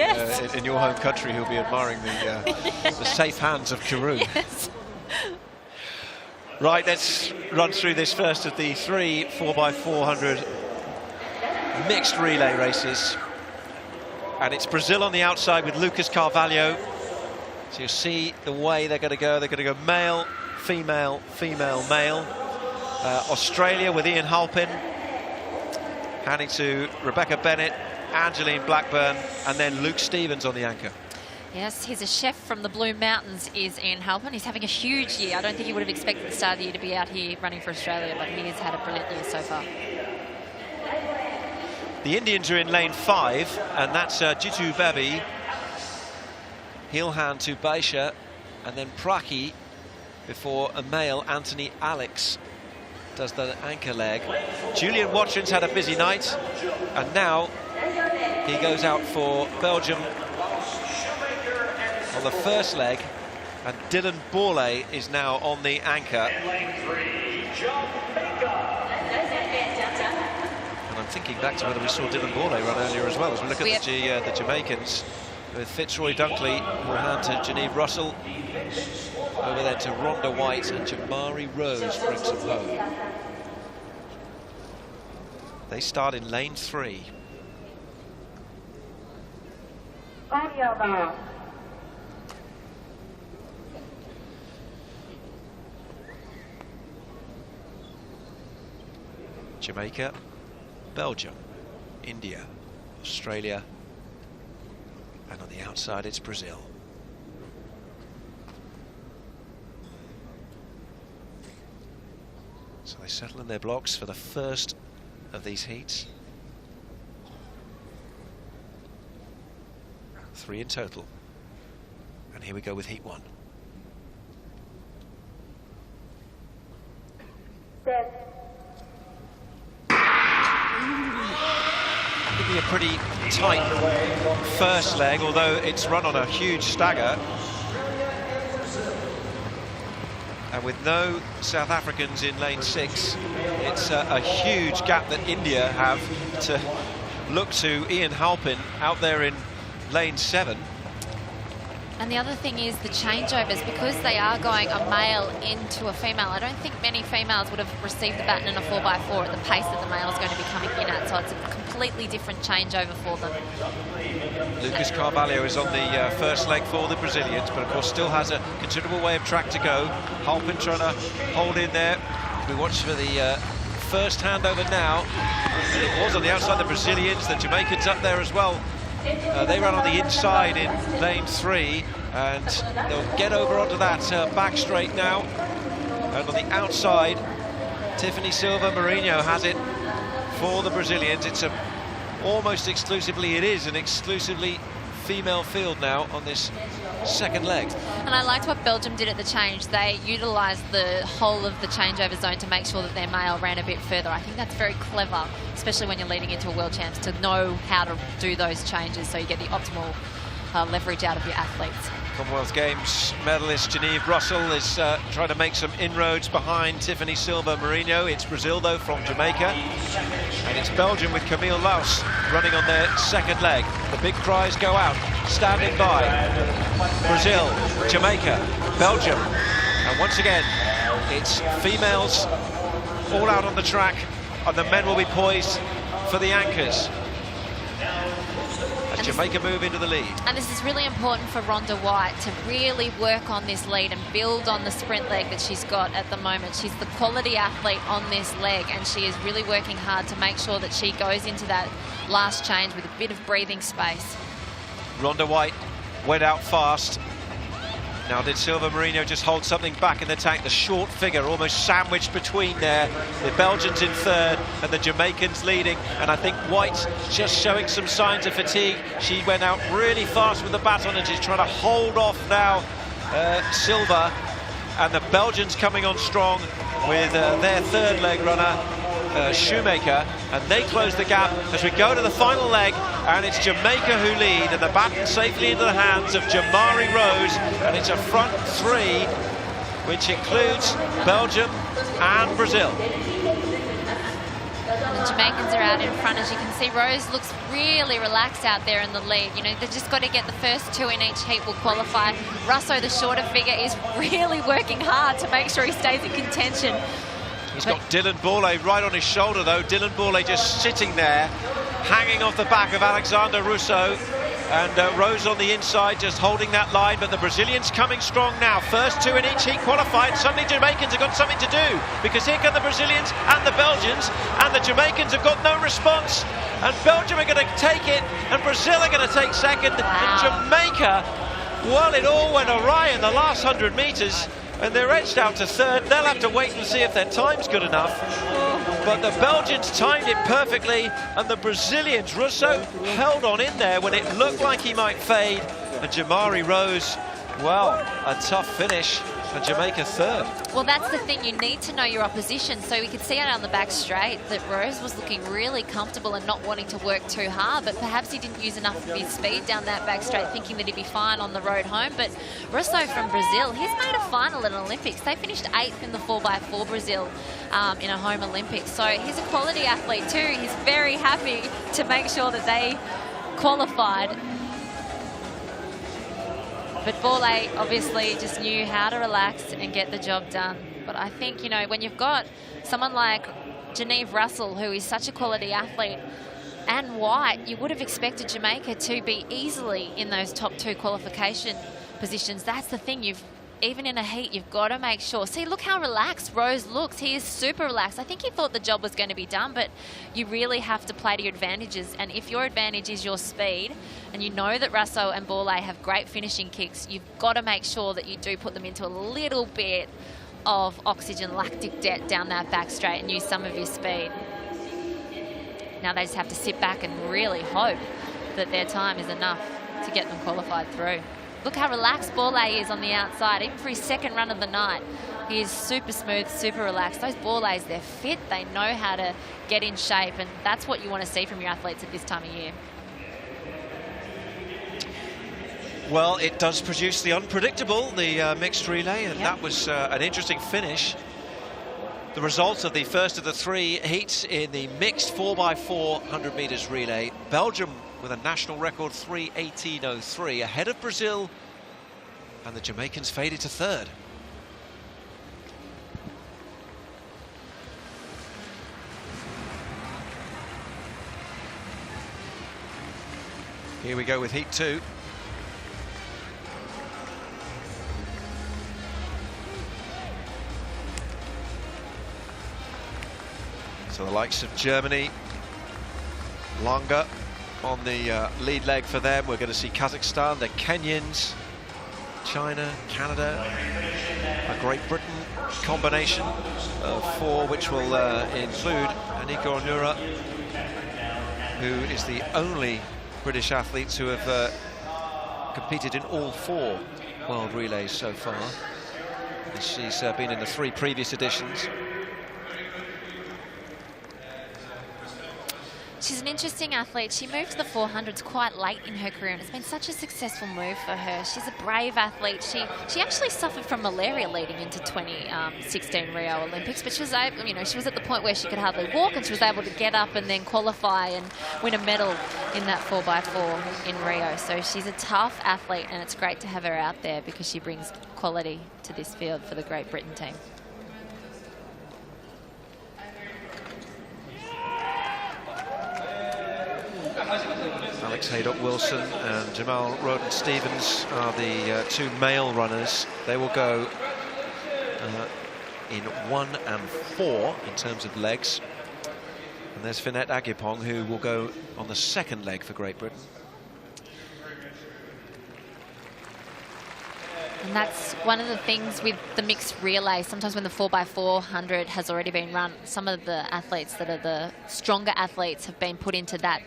your home country who'll be admiring the safe hands of Karun. Yes. Right, let's run through this first of the 3 4x400 mixed relay races. And it's Brazil on the outside with Lucas Carvalho. So you'll see the way they're going to go. They're going to go male, female, female, male. Australia with Ian Halpin, handing to Rebecca Bennett, Angeline Blackburn, and then Luke Stevens on the anchor. Yes, he's a chef from the Blue Mountains, is Ian Halpin. He's having a huge year. I don't think he would have expected the start of the year to be out here running for Australia, but he has had a brilliant year so far. The Indians are in lane 5, and that's Jitu Bebi. He'll hand to Baisha, and then Praki, before a male, Anthony Alex, does the anchor leg. Julian Watchin's had a busy night, and now he goes out for Belgium on the first leg, and Dylan Borley is now on the anchor. And I'm thinking back to whether we saw Dylan Borley run earlier as well, as we look at the Jamaicans, with Fitzroy Dunkley will hand to Genevieve Russell, over there to Rhonda White, and Jamari Rose brings them home. They start in lane 3. Jamaica, Belgium, India, Australia, and on the outside it's Brazil. So they settle in their blocks for the first of these heats. 3 in total. And here we go with heat 1. Could be a pretty tight first leg, although it's run on a huge stagger. And with no South Africans in lane 6, it's a huge gap that India have to look to Ian Halpin out there in lane 7. And the other thing is the changeovers, because they are going a male into a female. I don't think many females would have received the baton in a 4x4 at the pace that the male is going to be coming in at. So it's a completely different changeover for them. Lucas Carvalho is on the first leg for the Brazilians, but of course still has a considerable way of track to go. Halpin trying to hold in there. We watch for the first handover now. And it was on the outside of the Brazilians. The Jamaicans up there as well. They ran on the inside in lane 3, and they'll get over onto that back straight now. And on the outside, Tiffany Silva Mourinho has it for the Brazilians. It's almost exclusively, it is an exclusively female field now on this second leg. And I liked what Belgium did at the change. They utilised the whole of the changeover zone to make sure that their male ran a bit further. I think that's very clever, especially when you're leading into a World Champs, to know how to do those changes so you get the optimal leverage out of your athletes. Commonwealth Games medalist Genevieve Russell is trying to make some inroads behind Tiffany Silva Mourinho. It's Brazil, though, from Jamaica. And it's Belgium with Camille Laus running on their second leg. The big cries go out. Standing by. Brazil, Jamaica, Belgium. And once again, it's females all out on the track, and the men will be poised for the anchors as Jamaica move into the lead. And this is really important for Rhonda White to really work on this lead and build on the sprint leg that she's got at the moment. She's the quality athlete on this leg, and she is really working hard to make sure that she goes into that last change with a bit of breathing space. Rhonda White went out fast. Now, did Silva Mourinho just hold something back in the tank? The short figure almost sandwiched between there. The Belgians in third and the Jamaicans leading. And I think White's just showing some signs of fatigue. She went out really fast with the baton and she's trying to hold off now Silva. And the Belgians coming on strong with their third leg runner, Shoemaker, and they close the gap as we go to the final leg, and it's Jamaica who lead, and the baton safely into the hands of Jamari Rose, and it's a front 3 which includes Belgium and Brazil. And the Jamaicans are out in front. As you can see, Rose looks really relaxed out there in the lead. You know, they've just got to get the first 2 in each heat will qualify. Russo, the shorter figure, is really working hard to make sure he stays in contention. He's got Dylan Bourlet right on his shoulder, though. Dylan Bourlet just sitting there, hanging off the back of Alexander Russo. And Rose on the inside, just holding that line. But the Brazilians coming strong now. First 2 in each heat qualified. Suddenly Jamaicans have got something to do, because here come the Brazilians and the Belgians. And the Jamaicans have got no response. And Belgium are going to take it. And Brazil are going to take second. Wow. And Jamaica, well, it all went awry in the last 100 metres. And they're edged out to third. They'll have to wait and see if their time's good enough. But the Belgians timed it perfectly, and the Brazilians, Russo held on in there when it looked like he might fade. And Jamari Rose, well, a tough finish. And Jamaica third. Well, that's the thing. You need to know your opposition. So we could see out on the back straight that Rose was looking really comfortable and not wanting to work too hard, but perhaps he didn't use enough of his speed down that back straight, thinking that he'd be fine on the road home. But Russo from Brazil, he's made a final at an Olympics. They finished 8th in the 4x4 Brazil in a home Olympics. So he's a quality athlete too. He's very happy to make sure that they qualified. But Bourlet obviously just knew how to relax and get the job done. But I think, you know, when you've got someone like Genevieve Russell, who is such a quality athlete, and White, you would have expected Jamaica to be easily in those top 2 qualification positions. That's the thing. Even in a heat, you've got to make sure. See, look how relaxed Rose looks. He is super relaxed. I think he thought the job was going to be done, but you really have to play to your advantages. And if your advantage is your speed, and you know that Russo and Bourlet have great finishing kicks, you've got to make sure that you do put them into a little bit of oxygen, lactic debt down that back straight and use some of your speed. Now they just have to sit back and really hope that their time is enough to get them qualified through. Look how relaxed Borlée is on the outside, even for his second run of the night. He is super smooth, super relaxed. Those Borlées, they're fit, they know how to get in shape, and that's what you want to see from your athletes at this time of year. Well, it does produce the unpredictable, the mixed relay, and that was an interesting finish. The result of the first of the 3 heats in the mixed 4x4 100 meters relay. Belgium with a national record 3:18.03 ahead of Brazil, and the Jamaicans faded to 3rd. Here we go with heat 2. So the likes of Germany, Langer on the lead leg for them. We're going to see Kazakhstan, the Kenyans, China, Canada, a Great Britain combination of 4, which will include Aniko Onura, who is the only British athletes who have competed in all 4 world relays so far. And she's been in the 3 previous editions. She's an interesting athlete. She moved to the 400s quite late in her career, and it's been such a successful move for her. She's a brave athlete. She actually suffered from malaria leading into 2016 Rio Olympics, but she was able, she was at the point where she could hardly walk, and she was able to get up and then qualify and win a medal in that 4x4 in Rio. So she's a tough athlete, and it's great to have her out there because she brings quality to this field for the Great Britain team. Alex Haydock-Wilson and Jamal Roden-Stevens are the 2 male runners. They will go in 1 and 4 in terms of legs. And there's Finette Agipong, who will go on the 2nd leg for Great Britain. And that's one of the things with the mixed relay. Sometimes when the 4x400 has already been run, some of the athletes that are the stronger athletes have been put into that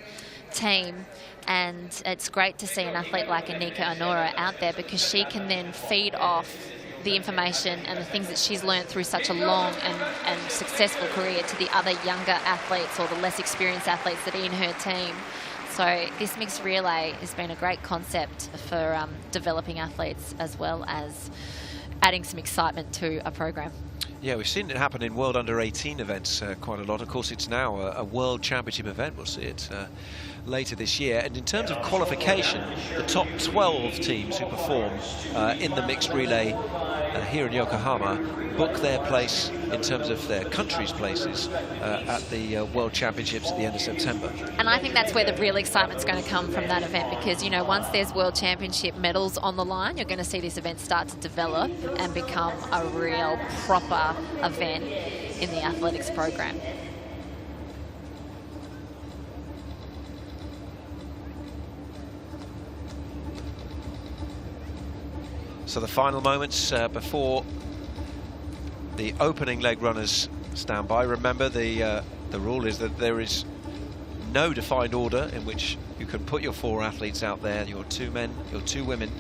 team, and it's great to see an athlete like Aniko Onura out there because she can then feed off the information and the things that she's learned through such a long and successful career to the other younger athletes or the less experienced athletes that are in her team. So this mixed relay has been a great concept for developing athletes as well as adding some excitement to a program. Yeah, we've seen it happen in World Under-18 events quite a lot. Of course, it's now a World Championship event. We'll see it later this year. And in terms of qualification, the top 12 teams who perform in the mixed relay here in Yokohama book their place in terms of their country's places at the World Championships at the end of September. And I think that's where the real excitement's going to come from that event because, once there's World Championship medals on the line, you're going to see this event start to develop and become a real proper event in the athletics program. So the final moments before the opening leg runners stand by. Remember, the rule is that there is no defined order in which you can put your 4 athletes out there, your 2 men, your 2 women.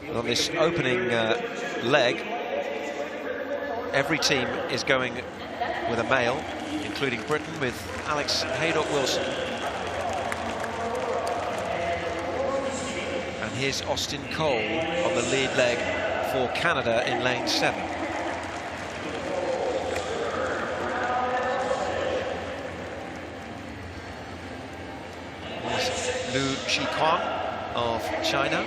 And on this opening leg, every team is going with a male, including Britain with Alex Haydock-Wilson. And here's Austin Cole on the lead leg for Canada in lane 7. Here's Lu Shiquan of China.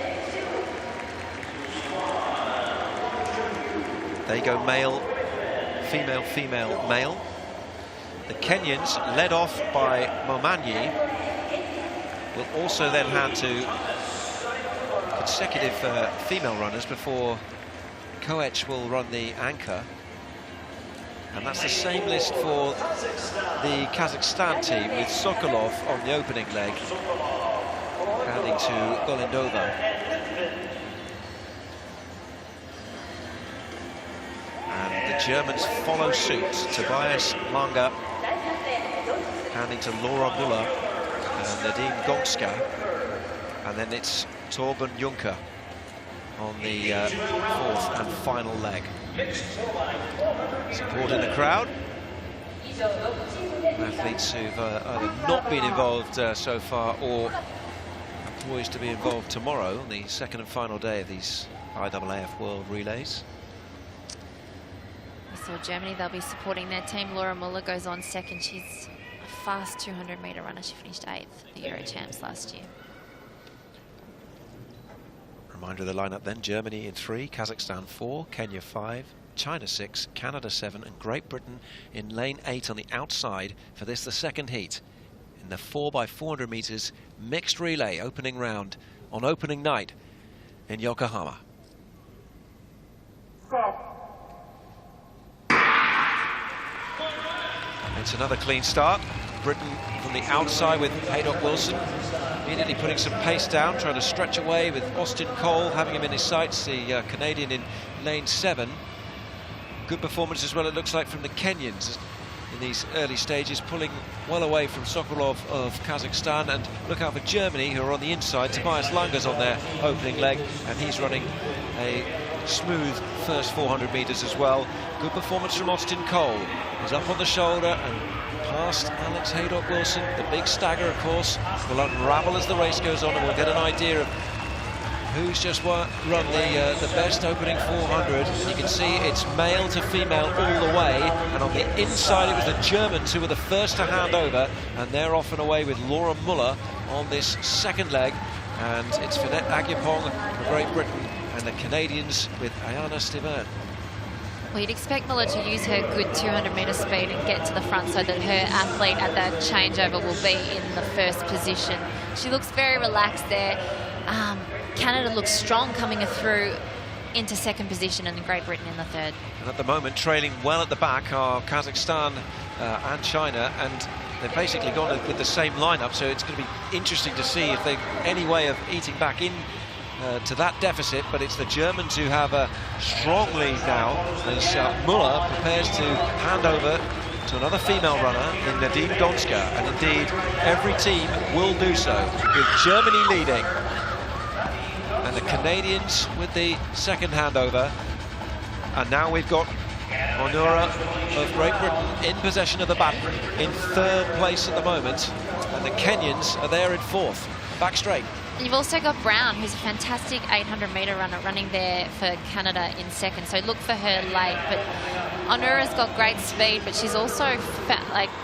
They go male, female, female, male. The Kenyans, led off by Momanyi, will also then hand to consecutive female runners before Koech will run the anchor. And that's the same list for the Kazakhstan team, with Sokolov on the opening leg, handing to Golindova. Germans follow suit. Tobias Langer handing to Laura Müller and Nadine Gonska. And then it's Torben Juncker on the fourth and final leg. Support in the crowd. Athletes who've either not been involved so far or are poised to be involved tomorrow on the second and final day of these IAAF World Relays. We saw Germany, they'll be supporting their team. Laura Müller goes on second. She's a fast 200-metre runner. She finished 8th at the Euro Champs last year. Reminder of the lineup then: Germany in 3, Kazakhstan 4, Kenya 5, China 6, Canada 7 and Great Britain in lane 8 on the outside for this, the second heat in the 4x400 metres mixed relay opening round on opening night in Yokohama. It's another clean start. Britain from the outside with Haydock Wilson immediately putting some pace down, trying to stretch away with Austin Cole having him in his sights, the Canadian in lane 7. Good performance as well, it looks like, from the Kenyans in these early stages, pulling well away from Sokolov of Kazakhstan. And look out for Germany, who are on the inside. Tobias Langer's on their opening leg, and he's running a smooth first 400 metres as well. Good performance from Austin Cole. He's up on the shoulder and past Alex Haydock Wilson. The big stagger, of course, will unravel as the race goes on, and we'll get an idea of who's just run the best opening 400. You can see it's male to female all the way, and on the inside it was the Germans who were the first to hand over, and they're off and away with Laura Müller on this second leg. And it's Finette Agyapong for Great Britain and the Canadians with Ayana Steven. Well, you'd expect Müller to use her good 200-metre speed and get to the front so that her athlete at that changeover will be in the first position. She looks very relaxed there. Canada looks strong coming through into second position, and Great Britain in the third. And at the moment, trailing well at the back are Kazakhstan and China, and they've basically gone with the same lineup, so it's going to be interesting to see if they've any way of eating back in to that deficit. But it's the Germans who have a strong lead now as Müller prepares to hand over to another female runner in Nadine Gonska, and indeed every team will do so, with Germany leading and the Canadians with the second handover. And now we've got Onura of Great Britain in possession of the baton in third place at the moment, and the Kenyans are there in fourth, back straight. You've also got Brown, who's a fantastic 800-metre runner, running there for Canada in second, so look for her late. But Onura's got great speed, but she's also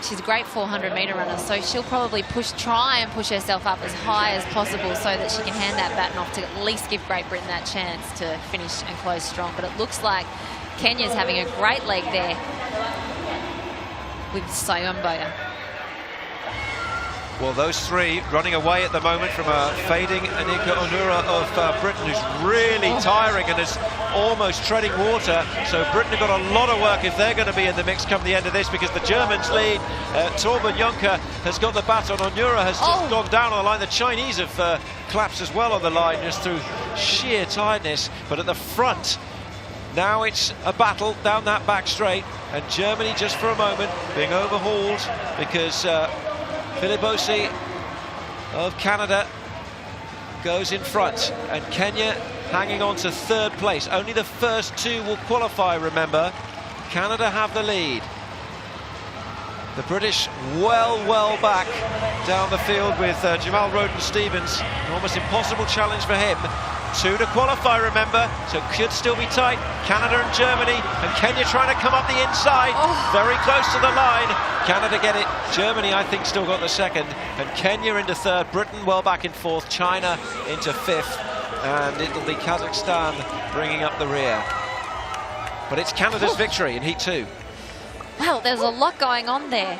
she's a great 400-metre runner, so she'll probably try and push herself up as high as possible so that she can hand that baton off to at least give Great Britain that chance to finish and close strong. But it looks like Kenya's having a great leg there with Sayomboya. Well, those three running away at the moment from a fading Anika Onura of Britain, who's really tiring and is almost treading water. So Britain have got a lot of work if they're going to be in the mix come the end of this, because the Germans lead. Torben Juncker has got the baton. Onura has just gone down on the line. The Chinese have collapsed as well on the line just through sheer tiredness. But at the front, now it's a battle down that back straight, and Germany just for a moment being overhauled because Philippe Osei of Canada goes in front, and Kenya hanging on to third place. Only the first two will qualify, remember. Canada have the lead. The British well back down the field with Jamal Roden-Stevens. An almost impossible challenge for him. Two to qualify, remember, so it could still be tight. Canada and Germany, and Kenya trying to come up the inside. Very close to the line. Canada get it. Germany, I think, still got the second, and Kenya into third. Britain well back in fourth. China into fifth, and it'll be Kazakhstan bringing up the rear. But it's Canada's victory in Heat 2. Well, there's a lot going on there.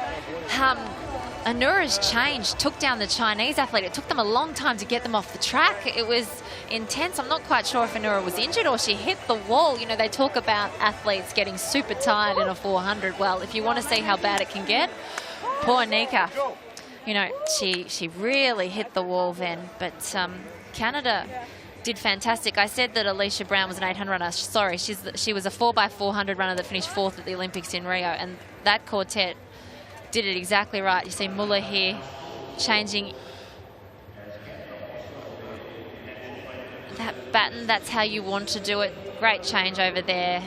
Onura's change took down the Chinese athlete. It took them a long time to get them off the track. It was intense. I'm not quite sure if Onura was injured or she hit the wall. You know, they talk about athletes getting super tired in a 400. Well, if you want to see how bad it can get, poor Nika. You know, she really hit the wall then. But Canada did fantastic. I said that Alicia Brown was an 800 runner. Sorry, she was a 4x400 runner that finished 4th at the Olympics in Rio, and that quartet did it exactly right. You see Muller here changing that baton. That's how you want to do it. Great change over there.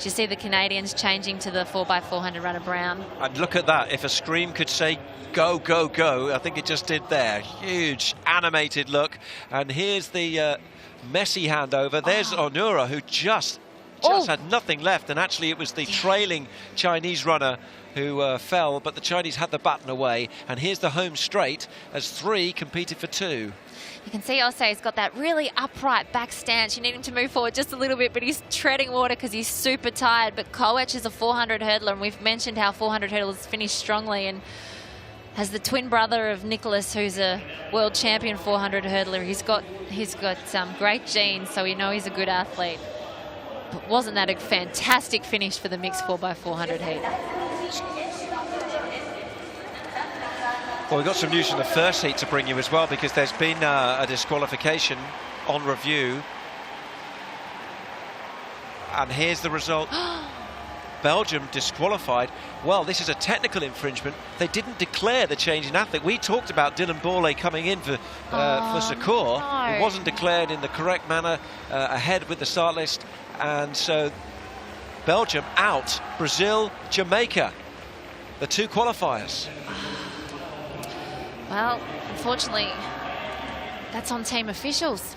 You see the Canadians changing to the 4x400 runner Brown. And look at that. If a scream could say go, go, go, I think it just did there. Huge animated look. And here's the messy handover. There's Onura, who just had nothing left. And actually it was the trailing Chinese runner who fell, but the Chinese had the baton away. And here's the home straight as 3 competed for 2. You can see Osei's got that really upright back stance. You need him to move forward just a little bit, but he's treading water because he's super tired. But Koech is a 400 hurdler, and we've mentioned how 400 hurdlers finish strongly. And as the twin brother of Nicholas, who's a world champion 400 hurdler, he's got some great genes, so we know he's a good athlete. But wasn't that a fantastic finish for the mixed 4x400 heat? Well, we've got some news from the first heat to bring you as well, because there's been a disqualification on review. And here's the result. Belgium disqualified. Well, this is a technical infringement. They didn't declare the change in athlete. We talked about Dylan Borlée coming in for Secours. No. It wasn't declared in the correct manner, ahead with the start list. And so Belgium out. Brazil, Jamaica, the 2 qualifiers. Well, unfortunately, that's on team officials.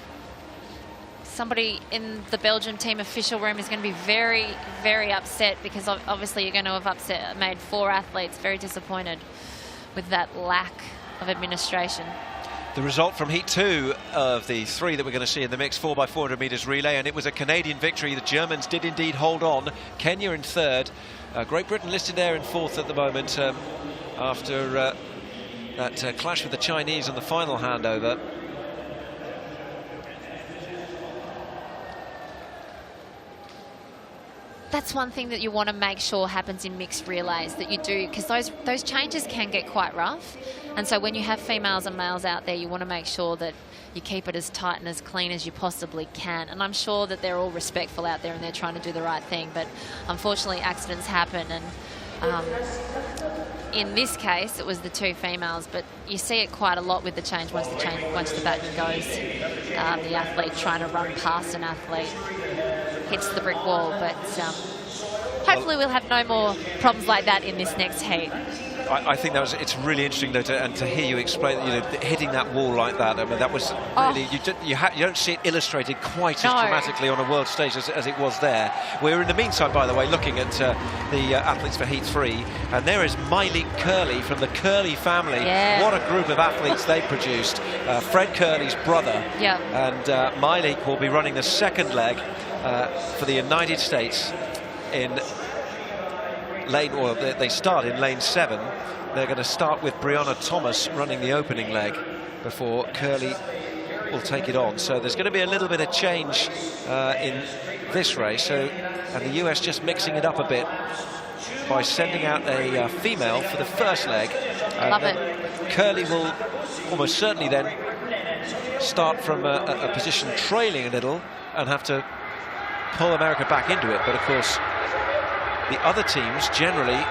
Somebody in the Belgium team official room is going to be very, very upset, because obviously you're going to have made 4 athletes very disappointed with that lack of administration. The result from Heat 2 of the 3 that we're going to see in the mixed 4x400 metres relay, and it was a Canadian victory. The Germans did indeed hold on. Kenya in 3rd. Great Britain listed there in 4th at the moment after that clash with the Chinese on the final handover. That's one thing that you want to make sure happens in mixed relays, that you do, because those changes can get quite rough. And so when you have females and males out there, you want to make sure that you keep it as tight and as clean as you possibly can. And I'm sure that they're all respectful out there and they're trying to do the right thing. But unfortunately, accidents happen. And in this case, it was the 2 females, but you see it quite a lot with the change once the baton goes. The athlete trying to run past an athlete hits the brick wall, but hopefully we'll have no more problems like that in this next heat. I think it's really interesting though, to hear you explain, hitting that wall like that. I mean, that was really, you don't see it illustrated quite as dramatically on a world stage as it was there. We're in the meantime, by the way, looking at the athletes for Heat 3, and there is Myleik Curley from the Curley family. Yeah. What a group of athletes they produced. Fred Curley's brother. Yeah. And Myleik will be running the 2nd leg for the United States in lane, or they start in lane 7. They're going to start with Brianna Thomas running the opening leg before Curley will take it on. So there's going to be a little bit of change in this race. And the US just mixing it up a bit by sending out a female for the first leg. Love it. Curley will almost certainly then start from a position trailing a little and have to pull America back into it. But of course, the other teams generally,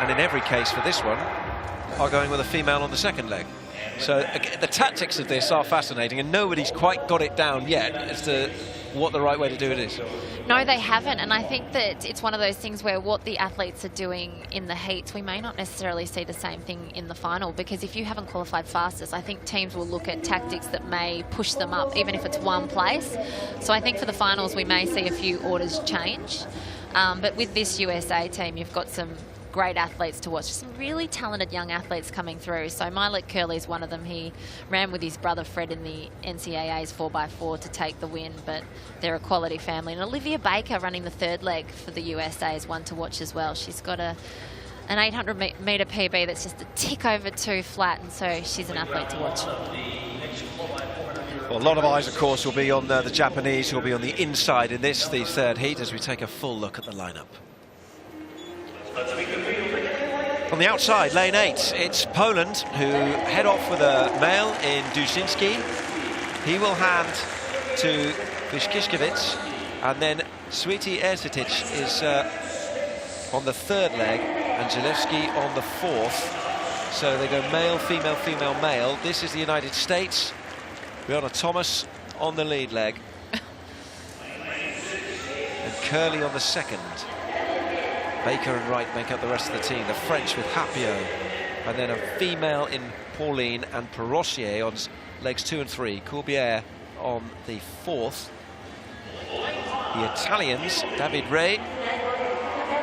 and in every case for this one, are going with a female on the 2nd leg. So the tactics of this are fascinating, and nobody's quite got it down yet as to what the right way to do it is. No, they haven't, and I think that it's one of those things where what the athletes are doing in the heats, we may not necessarily see the same thing in the final, because if you haven't qualified fastest, I think teams will look at tactics that may push them up, even if it's 1 place. So I think for the finals, we may see a few orders change. But with this USA team, you've got some great athletes to watch, some really talented young athletes coming through. So Myleik Curley is one of them. He ran with his brother Fred in the NCAA's 4x4 to take the win, but they're a quality family. And Olivia Baker running the 3rd leg for the USA is one to watch as well. She's got an 800 metre PB that's just a tick over 2 flat, and so she's an athlete to watch. Well, a lot of eyes, of course, will be on the Japanese, who will be on the inside in this, the 3rd heat, as we take a full look at the lineup. On the outside, lane 8, it's Poland, who head off with a male in Dusinski. He will hand to Vyškiškevich, and then Sweetie Ersitic is on the third leg, and Zalewski on the fourth. So they go male, female, female, male. This is the United States. Brianna Thomas on the lead leg. And Curley on the second. Baker and Wright make up the rest of the team. The French with Hapio. And then a female in Pauline and Perrossier on legs 2 and 3. Courbière on the fourth. The Italians, David Ray,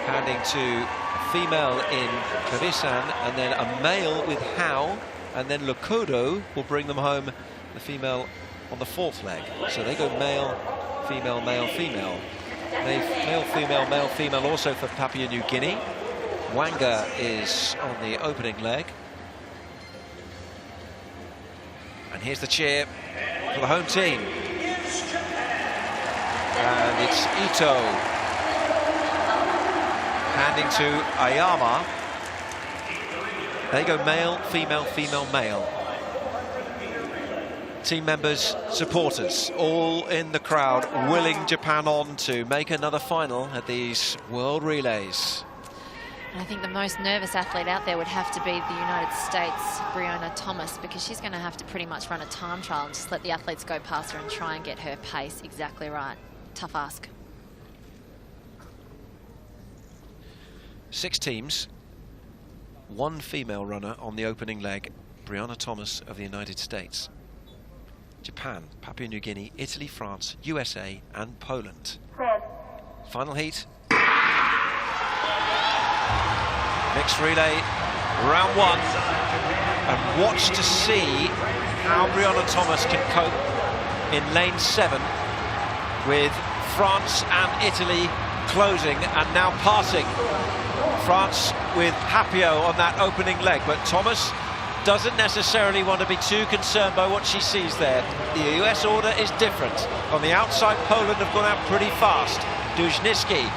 handing to female in Trevisan, and then a male with Howe, and then Lokodo will bring them home, the female on the fourth leg. So they go male, female, male, female. Male, female, male, female also for Papua New Guinea. Wanga is on the opening leg. And here's the cheer for the home team. And it's Ito handing to Ayama. They go male, female, female, male. Team members, supporters, all in the crowd, willing Japan on to make another final at these World Relays. And I think the most nervous athlete out there would have to be the United States, Brianna Thomas, because she's going to have to pretty much run a time trial and just let the athletes go past her and try and get her pace exactly right. Tough ask. 6 teams, 1 female runner on the opening leg, Brianna Thomas of the United States. Japan, Papua New Guinea, Italy, France, USA and Poland. Final heat. Mixed relay, round 1. And watch to see how Brianna Thomas can cope in lane 7 with France and Italy closing and now passing. France with Hapio on that opening leg, but Thomas doesn't necessarily want to be too concerned by what she sees there. The US order is different. On the outside, Poland have gone out pretty fast. Duzhniski,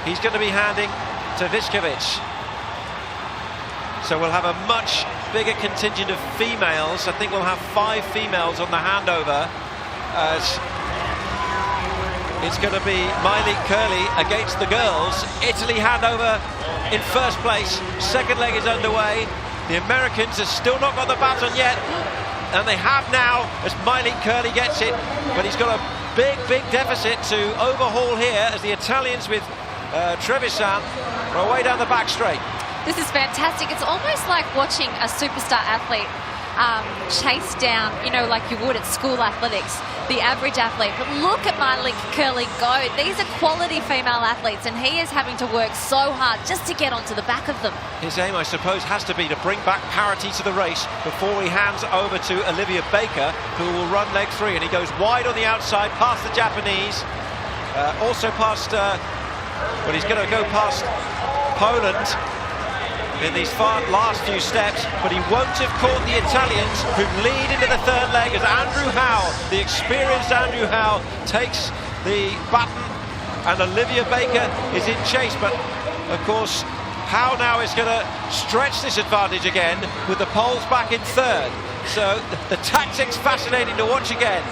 he's going to be handing to Vyškiewicz. So we'll have a much bigger contingent of females. I think we'll have 5 females on the handover, as it's going to be Miley Curley against the girls. Italy handover in first place. Second leg is underway. The Americans have still not got the baton yet, and they have now as Miley Curley gets it, but he's got a big, big deficit to overhaul here as the Italians with Trevisan are away down the back straight. This is fantastic. It's almost like watching a superstar athlete chase down, you know, like you would at school athletics, the average athlete. But look at Miley Curley go. These are quality female athletes, and he is having to work so hard just to get onto the back of them. His aim, I suppose, has to be to bring back parity to the race before he hands over to Olivia Baker, who will run leg 3, and he goes wide on the outside, past the Japanese, also past, well, he's going to go past Poland in these last few steps, but he won't have caught the Italians, who lead into the third leg as Andrew Howe, the experienced Andrew Howe, takes the baton, and Olivia Baker is in chase. But of course, Howe now is going to stretch this advantage again with the Poles back in third. So the tactics fascinating to watch again.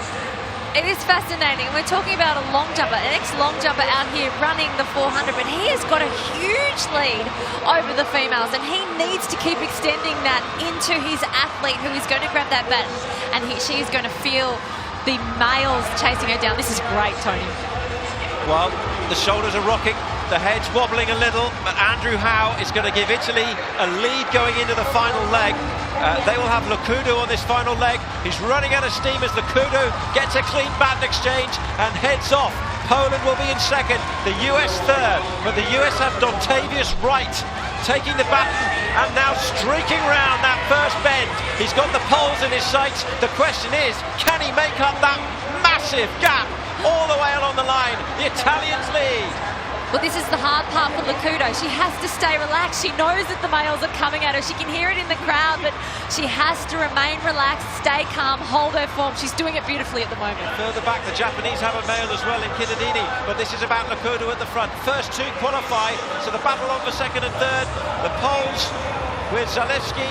It is fascinating. We're talking about a long jumper, an ex-long jumper out here running the 400, but he has got a huge lead over the females, and he needs to keep extending that into his athlete, who is going to grab that baton, and she is going to feel the males chasing her down. This is great, Tony. Well, the shoulders are rocking, the head's wobbling a little, but Andrew Howe is going to give Italy a lead going into the final leg. They will have Lokudo on this final leg. He's running out of steam as Lokudo gets a clean baton exchange and heads off. Poland will be in second, the US third, but the US have Dontavius Wright taking the baton and now streaking round that first bend. He's got the Poles in his sights. The question is, can he make up that massive gap all the way along the line? The Italians lead. Well, this is the hard part for Lokudo. She has to stay relaxed. She knows that the males are coming at her. She can hear it in the crowd, but she has to remain relaxed, stay calm, hold her form. She's doing it beautifully at the moment. Further back, the Japanese have a male as well in Kidadini, but this is about Lokudo at the front. First 2 qualify, so the battle on for second and third. The Poles with Zalewski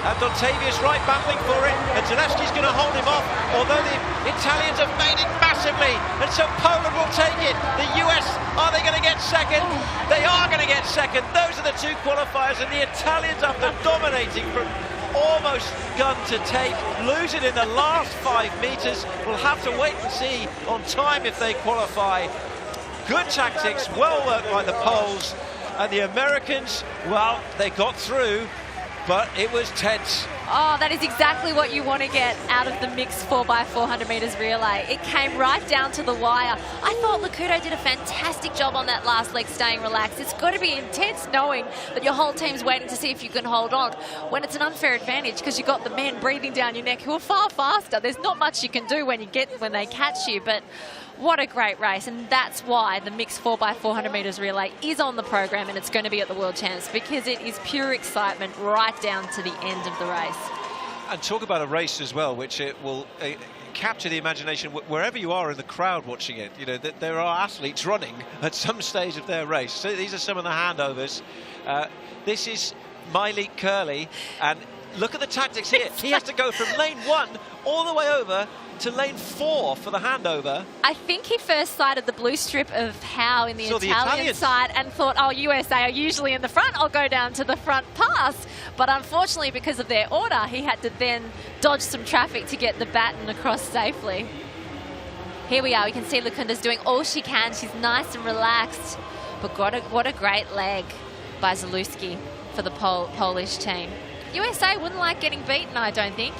and Dontavius Wright battling for it, and Zalewski's going to hold him off, although the Italians have made it massive decisively, and so Poland will take it. The US, are they going to get second? They are going to get second. Those are the two qualifiers, and the Italians, after dominating from almost gun to tape, lose it in the last 5 meters. We'll have to wait and see on time if they qualify. Good tactics, well worked by the Poles, and the Americans, well, they got through, but it was tense. Oh, that is exactly what you want to get out of the mixed 4x400 metres relay. It came right down to the wire. I thought Lakuto did a fantastic job on that last leg, staying relaxed. It's got to be intense knowing that your whole team's waiting to see if you can hold on when it's an unfair advantage, because you've got the men breathing down your neck who are far faster. There's not much you can do when they catch you, but what a great race, and that's why the mixed 4x400 metres relay is on the program, and it's going to be at the World Champs, because it is pure excitement right down to the end of the race. And talk about a race as well, which it will capture the imagination wherever you are in the crowd watching it. You know, that there are athletes running at some stage of their race. So these are some of the handovers. This is Miley Curley, and look at the tactics here. He has to go from lane 1 all the way over to lane 4 for the handover. I think he first sighted the blue strip of Howe in the Italian side and thought, oh, USA are usually in the front, I'll go down to the front pass. But unfortunately, because of their order, he had to then dodge some traffic to get the baton across safely. Here we are. We can see Lukunda's doing all she can. She's nice and relaxed. But what a great leg by Zalewski for the Polish team. USA wouldn't like getting beaten, I don't think.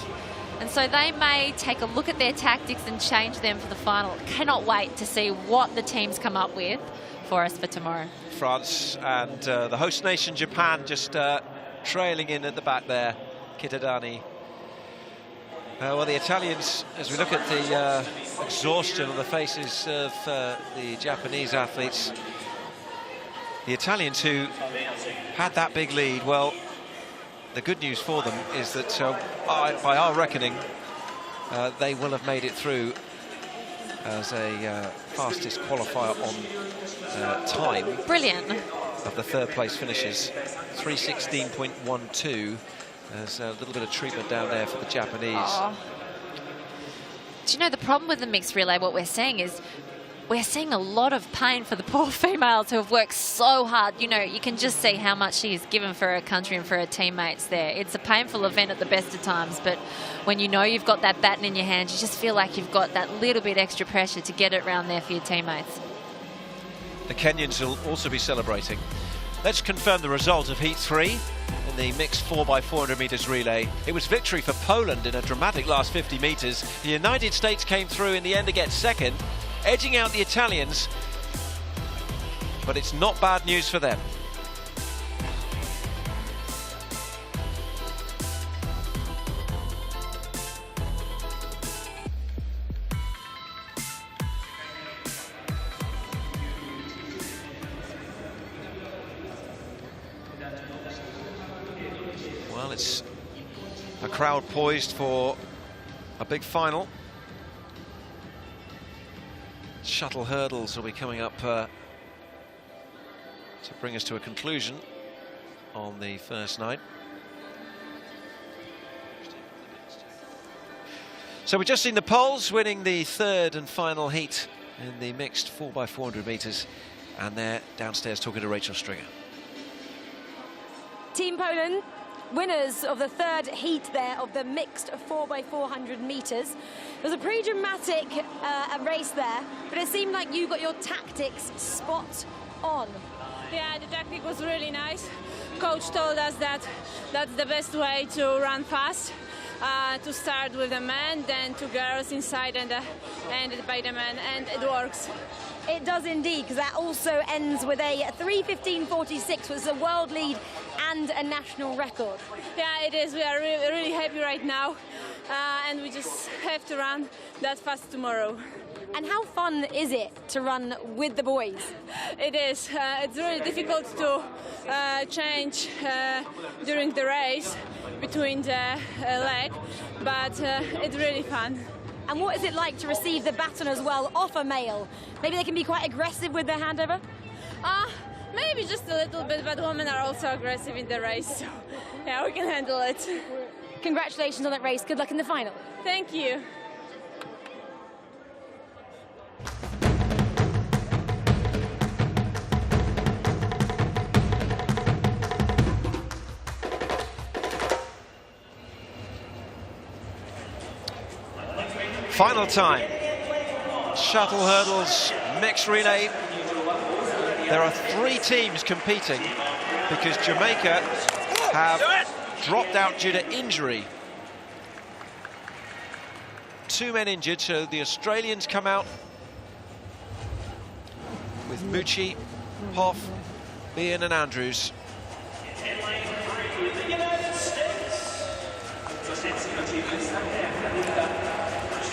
And so they may take a look at their tactics and change them for the final. Cannot wait to see what the teams come up with for us for tomorrow. France and the host nation Japan just trailing in at the back there. Kitadani. Well, the Italians, as we look at the exhaustion on the faces of the Japanese athletes, the Italians who had that big lead, well, the good news for them is that, by our reckoning, they will have made it through as a fastest qualifier on time. Brilliant. Of the third place finishes, 3:16.12. There's a little bit of treatment down there for the Japanese. Oh. Do you know the problem with the mixed relay? What we're seeing is we're seeing a lot of pain for the poor females who have worked so hard. You know, you can just see how much she has given for her country and for her teammates there. It's a painful event at the best of times, but when you know you've got that baton in your hand, you just feel like you've got that little bit extra pressure to get it around there for your teammates. The Kenyans will also be celebrating. Let's confirm the result of Heat 3 in the mixed 4x400 metres relay. It was victory for Poland in a dramatic last 50 metres. The United States came through in the end to get second, edging out the Italians, but it's not bad news for them. Well, it's a crowd poised for a big final. Shuttle hurdles will be coming up to bring us to a conclusion on the first night. So we've just seen the Poles winning the third and final heat in the mixed 4x400 metres, and they're downstairs talking to Rachel Stringer. Team Poland, winners of the third heat there of the mixed 4x400 metres. It was a pretty dramatic race there, but it seemed like you got your tactics spot on. Yeah, the tactic was really nice. Coach told us that that's the best way to run fast. To start with the men, then 2 girls inside and ended by the men, and it works. It does indeed, because that also ends with a 3:15.46, which is a world lead and a national record. Yeah, it is. We are really happy right now, and we just have to run that fast tomorrow. And how fun is it to run with the boys? It is. It's really difficult to change during the race between the leg, but it's really fun. And what is it like to receive the baton as well off a male? Maybe they can be quite aggressive with their handover? Maybe just a little bit, but women are also aggressive in the race, so yeah, we can handle it. Congratulations on that race. Good luck in the final. Thank you. Final time. Shuttle hurdles, mixed relay. There are 3 teams competing because Jamaica have dropped out due to injury. 2 men injured, so the Australians come out with Mucci, Hoff, Bean and Andrews.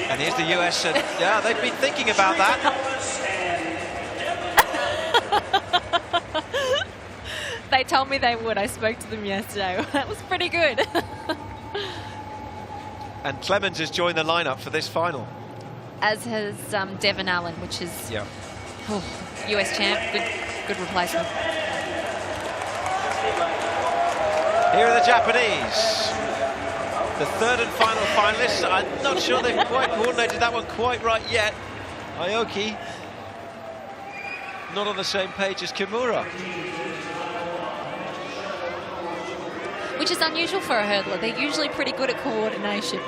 And here's the US, and yeah, they've been thinking about that. They told me they would. I spoke to them yesterday. That was pretty good. And Clemens has joined the lineup for this final. As has Devon Allen, which is US champ. Good replacement. Here are the Japanese. The 3rd and final finalists. I'm not sure they've quite coordinated that one quite right yet. Aoki not on the same page as Kimura. Which is unusual for a hurdler. They're usually pretty good at coordination.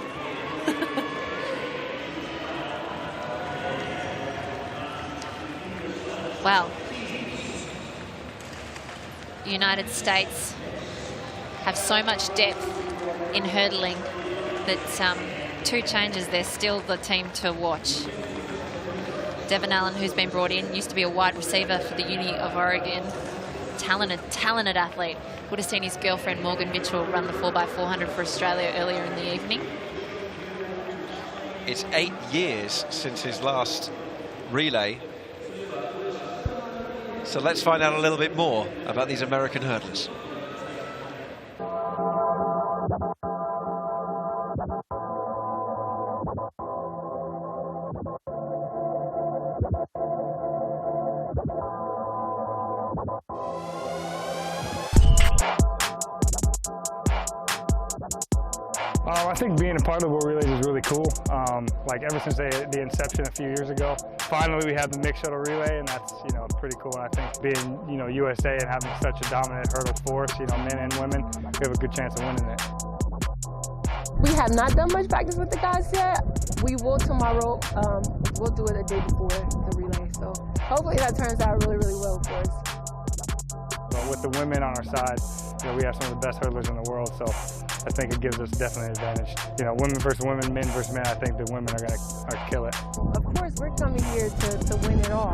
Wow. United States have so much depth in hurdling that 2 changes, they're still the team to watch. Devon Allen, who's been brought in, used to be a wide receiver for the Uni of Oregon. Talented athlete. Would have seen his girlfriend Morgan Mitchell run the 4x400 for Australia earlier in the evening. It's 8 years since his last relay. So let's find out a little bit more about these American hurdlers. I think being a part of the World Relays is really cool. Like ever since the inception a few years ago, finally we have the mixed shuttle relay, and that's pretty cool. And I think being USA and having such a dominant hurdle force, men and women, we have a good chance of winning it. We have not done much practice with the guys yet. We will tomorrow. We'll do it a day before the relay. So hopefully that turns out really, really well for us. But with the women on our side, we have some of the best hurdlers in the world. So I think it gives us definitely an advantage. Women versus women, men versus men. I think the women are going to kill it. Of course, we're coming here to win it all.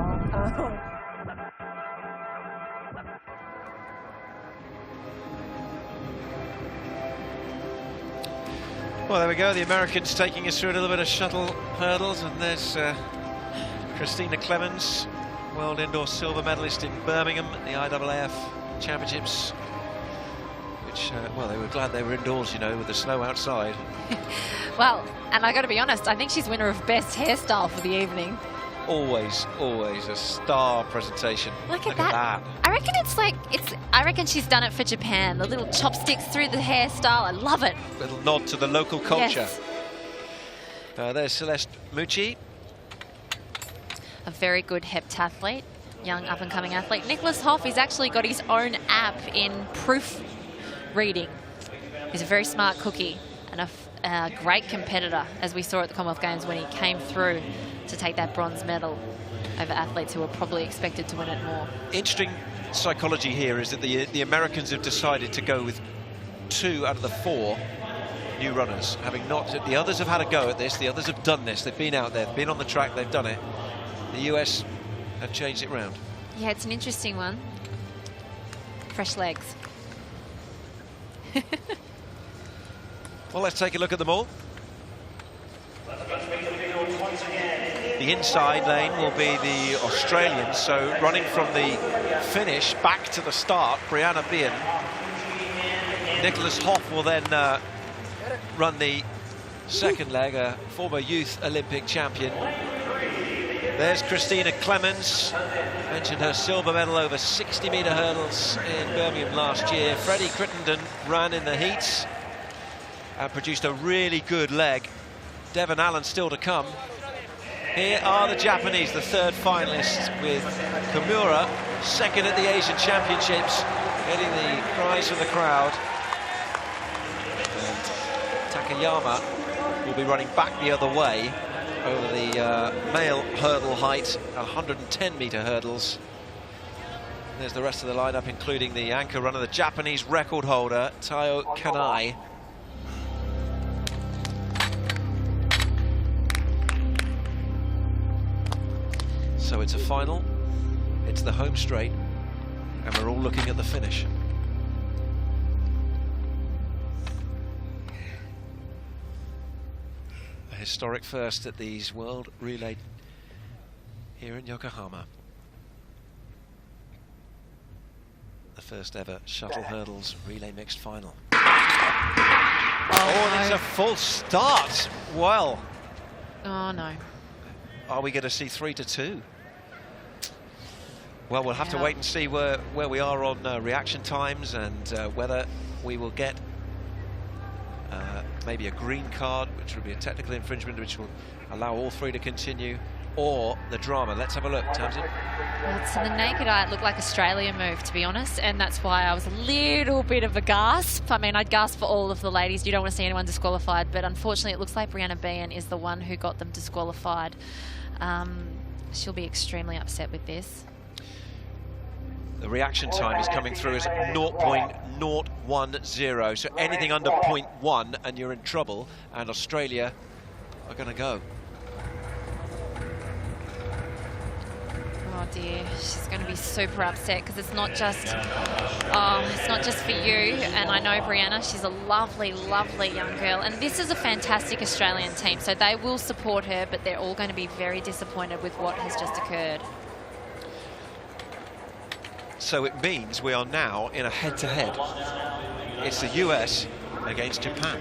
Well, there we go. The Americans taking us through a little bit of shuttle hurdles, and there's Christina Clemens, world indoor silver medalist in Birmingham at the IAAF Championships. Which, well, they were glad they were indoors, with the snow outside. Well, and I got to be honest, I think she's winner of best hairstyle for the evening. Always a star presentation. Look at that. I reckon I reckon she's done it for Japan. The little chopsticks through the hairstyle. I love it. Little nod to the local culture. Yes. There's Celeste Mucci. A very good heptathlete, young up-and-coming athlete. Nicholas Hoff, he's actually got his own app in proof reading. He's a very smart cookie and a great competitor, as we saw at the Commonwealth Games when he came through to take that bronze medal over athletes who were probably expected to win it more. Interesting psychology here is that the Americans have decided to go with 2 out of the 4 new runners, having not. The others have had a go at this. The others have done this. They've been out there, they've been on the track, they've done it. The US have changed it round. Yeah, it's an interesting one. Fresh legs. Well, let's take a look at them all. The inside lane will be the Australians, so running from the finish back to the start, Brianna Bean. Nicholas Hoff will then run the second leg, a former youth Olympic champion. There's Christina Clemens, mentioned her silver medal over 60-metre hurdles in Birmingham last year. Freddie Crittenden ran in the heats and produced a really good leg. Devon Allen still to come. Here are the Japanese, the 3rd finalists, with Kimura, 2nd at the Asian Championships, getting the cries from the crowd. And Takayama will be running back the other way. over the male hurdle height, 110-meter hurdles. There's the rest of the lineup, including the anchor runner, the Japanese record holder, Taiyo Kanai. So it's a final, it's the home straight, and we're all looking at the finish. A historic first at these World Relay here in Yokohama. The first ever shuttle hurdles relay mixed final. Oh, and it's a false start. Well. Oh, no. Are we going to see 3-2? Well, we'll have to wait and see where we are on reaction times and whether we will get maybe a green card, which will be a technical infringement, which will allow all three to continue, or the drama. Let's have a look, Tamsin. Well, to the naked eye, it looked like Australia moved, to be honest, and that's why I was a little bit of a gasp. I mean, I'd gasp for all of the ladies. You don't want to see anyone disqualified, but unfortunately it looks like Brianna Behan is the one who got them disqualified. She'll be extremely upset with this. The reaction time is coming through as 0.010, so anything under 0.1 and you're in trouble, and Australia are going to go. Oh dear, she's going to be super upset because it's not just for you. And I know Brianna, she's a lovely, lovely young girl, and this is a fantastic Australian team, so they will support her, but they're all going to be very disappointed with what has just occurred. So it means we are now in a head-to-head. It's the US against Japan.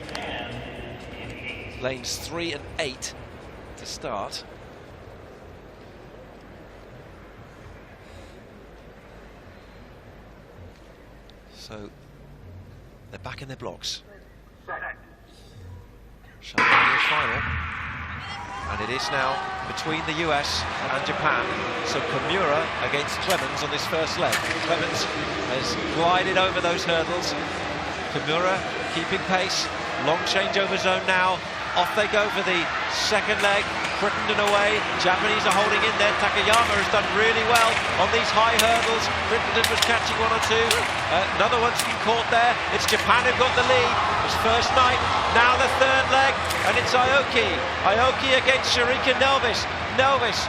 Lanes 3 and 8 to start. So they're back in their blocks. Shuttle final. And it is now between the US and Japan. So Kimura against Clemens on this first leg. Clemens has glided over those hurdles. Kimura keeping pace. Long changeover zone now. Off they go for the second leg. Crittenden away. Japanese are holding in there. Takayama has done really well on these high hurdles. Crittenden was catching one or two. Another one's been caught there. It's Japan who've got the lead. It's first night. Now the third leg. And it's Aoki. Aoki against Sharika Nelvis. Nelvis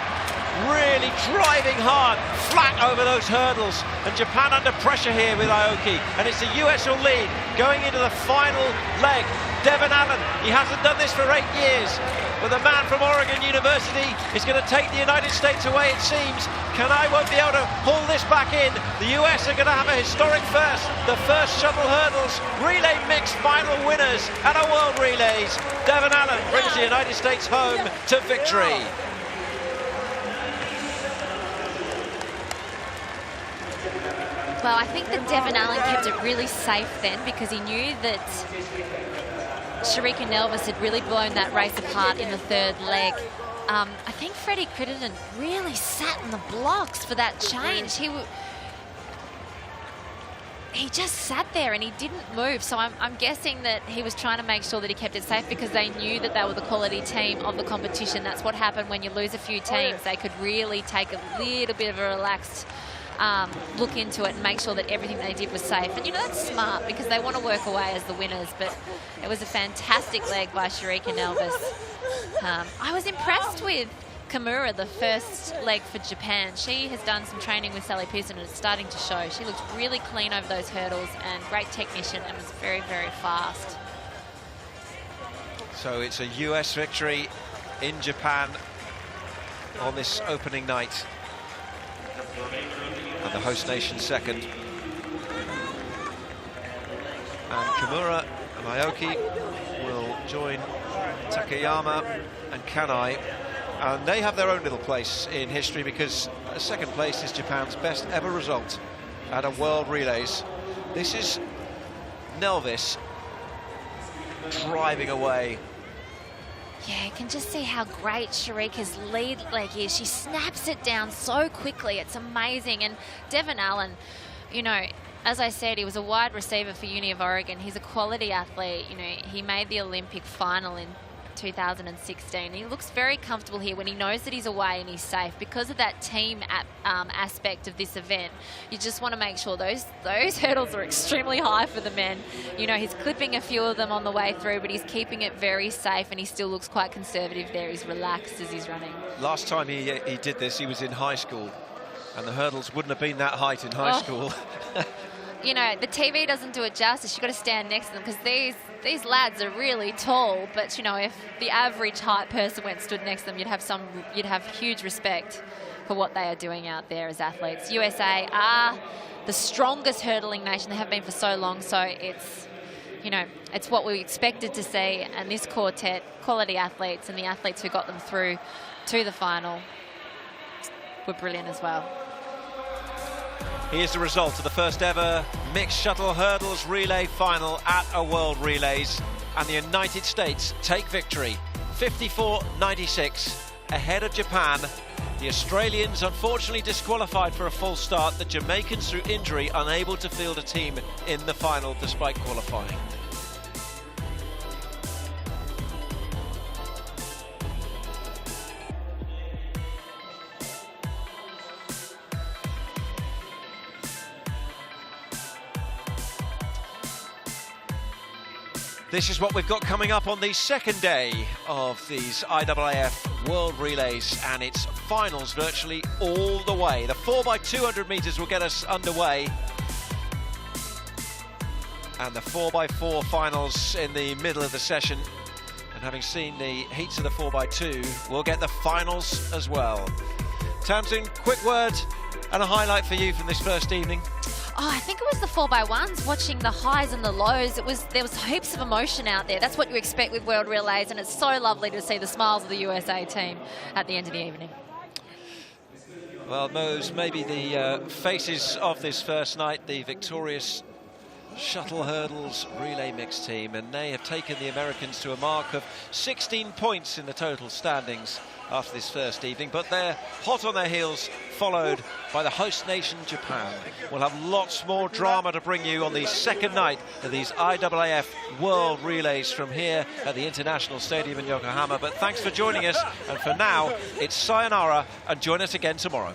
really driving hard, flat over those hurdles. And Japan under pressure here with Aoki. And it's the US who'll lead going into the final leg. Devon Allen, he hasn't done this for 8 years, but the man from Oregon University is going to take the United States away, it seems. Kanai won't be able to pull this back in. The US are going to have a historic first, the first shuttle hurdles relay mixed final winners at a World Relays. Devon Allen brings the United States home to victory. Well, I think that Devon Allen kept it really safe then because he knew that Sharika Nelvis had really blown that race apart in the third leg. I think Freddie Crittenden really sat in the blocks for that change. He just sat there and he didn't move. So I'm guessing that he was trying to make sure that he kept it safe because they knew that they were the quality team of the competition. That's what happened when you lose a few teams. They could really take a little bit of a relaxed look into it and make sure that everything they did was safe. And, you know, that's smart because they want to work away as the winners. But it was a fantastic leg by Sharika Nelvis. I was impressed with Kimura, the first leg for Japan. She has done some training with Sally Pearson and it's starting to show. She looked really clean over those hurdles and great technician and was very, very fast. So it's a US victory in Japan on this opening night. And the host nation second. And Kimura and Aoki will join Takayama and Kanai. And they have their own little place in history because second place is Japan's best ever result at a World Relays. This is Nelvis driving away. Yeah, you can just see how great Sharika's lead leg is. She snaps it down so quickly. It's amazing. And Devon Allen, you know, as I said, he was a wide receiver for Uni of Oregon. He's a quality athlete. You know, he made the Olympic final in 2016. He looks very comfortable here when he knows that he's away and he's safe. Because of that team aspect of this event, you just want to make sure those hurdles are extremely high for the men. You know, he's clipping a few of them on the way through, but he's keeping it very safe, and he still looks quite conservative there. He's relaxed as he's running. Last time he did this, he was in high school, and the hurdles wouldn't have been that height in high school. You know, the TV doesn't do it justice. You've got to stand next to them, because these lads are really tall. But, you know, if the average height person went and stood next to them, you'd have huge respect for what they are doing out there as athletes. USA are the strongest hurdling nation. They have been for so long. So it's, you know, it's what we expected to see. And this quartet, quality athletes, and the athletes who got them through to the final were brilliant as well. Here's the result of the first ever mixed shuttle hurdles relay final at a World Relays, and the United States take victory 54-96 ahead of Japan. The Australians unfortunately disqualified for a full start. The Jamaicans, through injury, unable to field a team in the final despite qualifying. This is what we've got coming up on the second day of these IAAF World Relays, and it's finals virtually all the way. The 4x200 metres will get us underway, and the 4x4 finals in the middle of the session. And having seen the heats of the 4x2, we'll get the finals as well. Tamsin, quick word and a highlight for you from this first evening. Oh, I think it was the 4x1s, watching the highs and the lows. There was heaps of emotion out there. That's what you expect with World Relays, and it's so lovely to see the smiles of the USA team at the end of the evening. Well, those may be the faces of this first night, the victorious shuttle hurdles relay mixed team, and they have taken the Americans to a mark of 16 points in the total standings after this first evening, but they're hot on their heels, followed by the host nation, Japan. We'll have lots more drama to bring you on the second night of these IAAF World Relays from here at the International Stadium in Yokohama. But thanks for joining us, and for now, it's sayonara, and join us again tomorrow.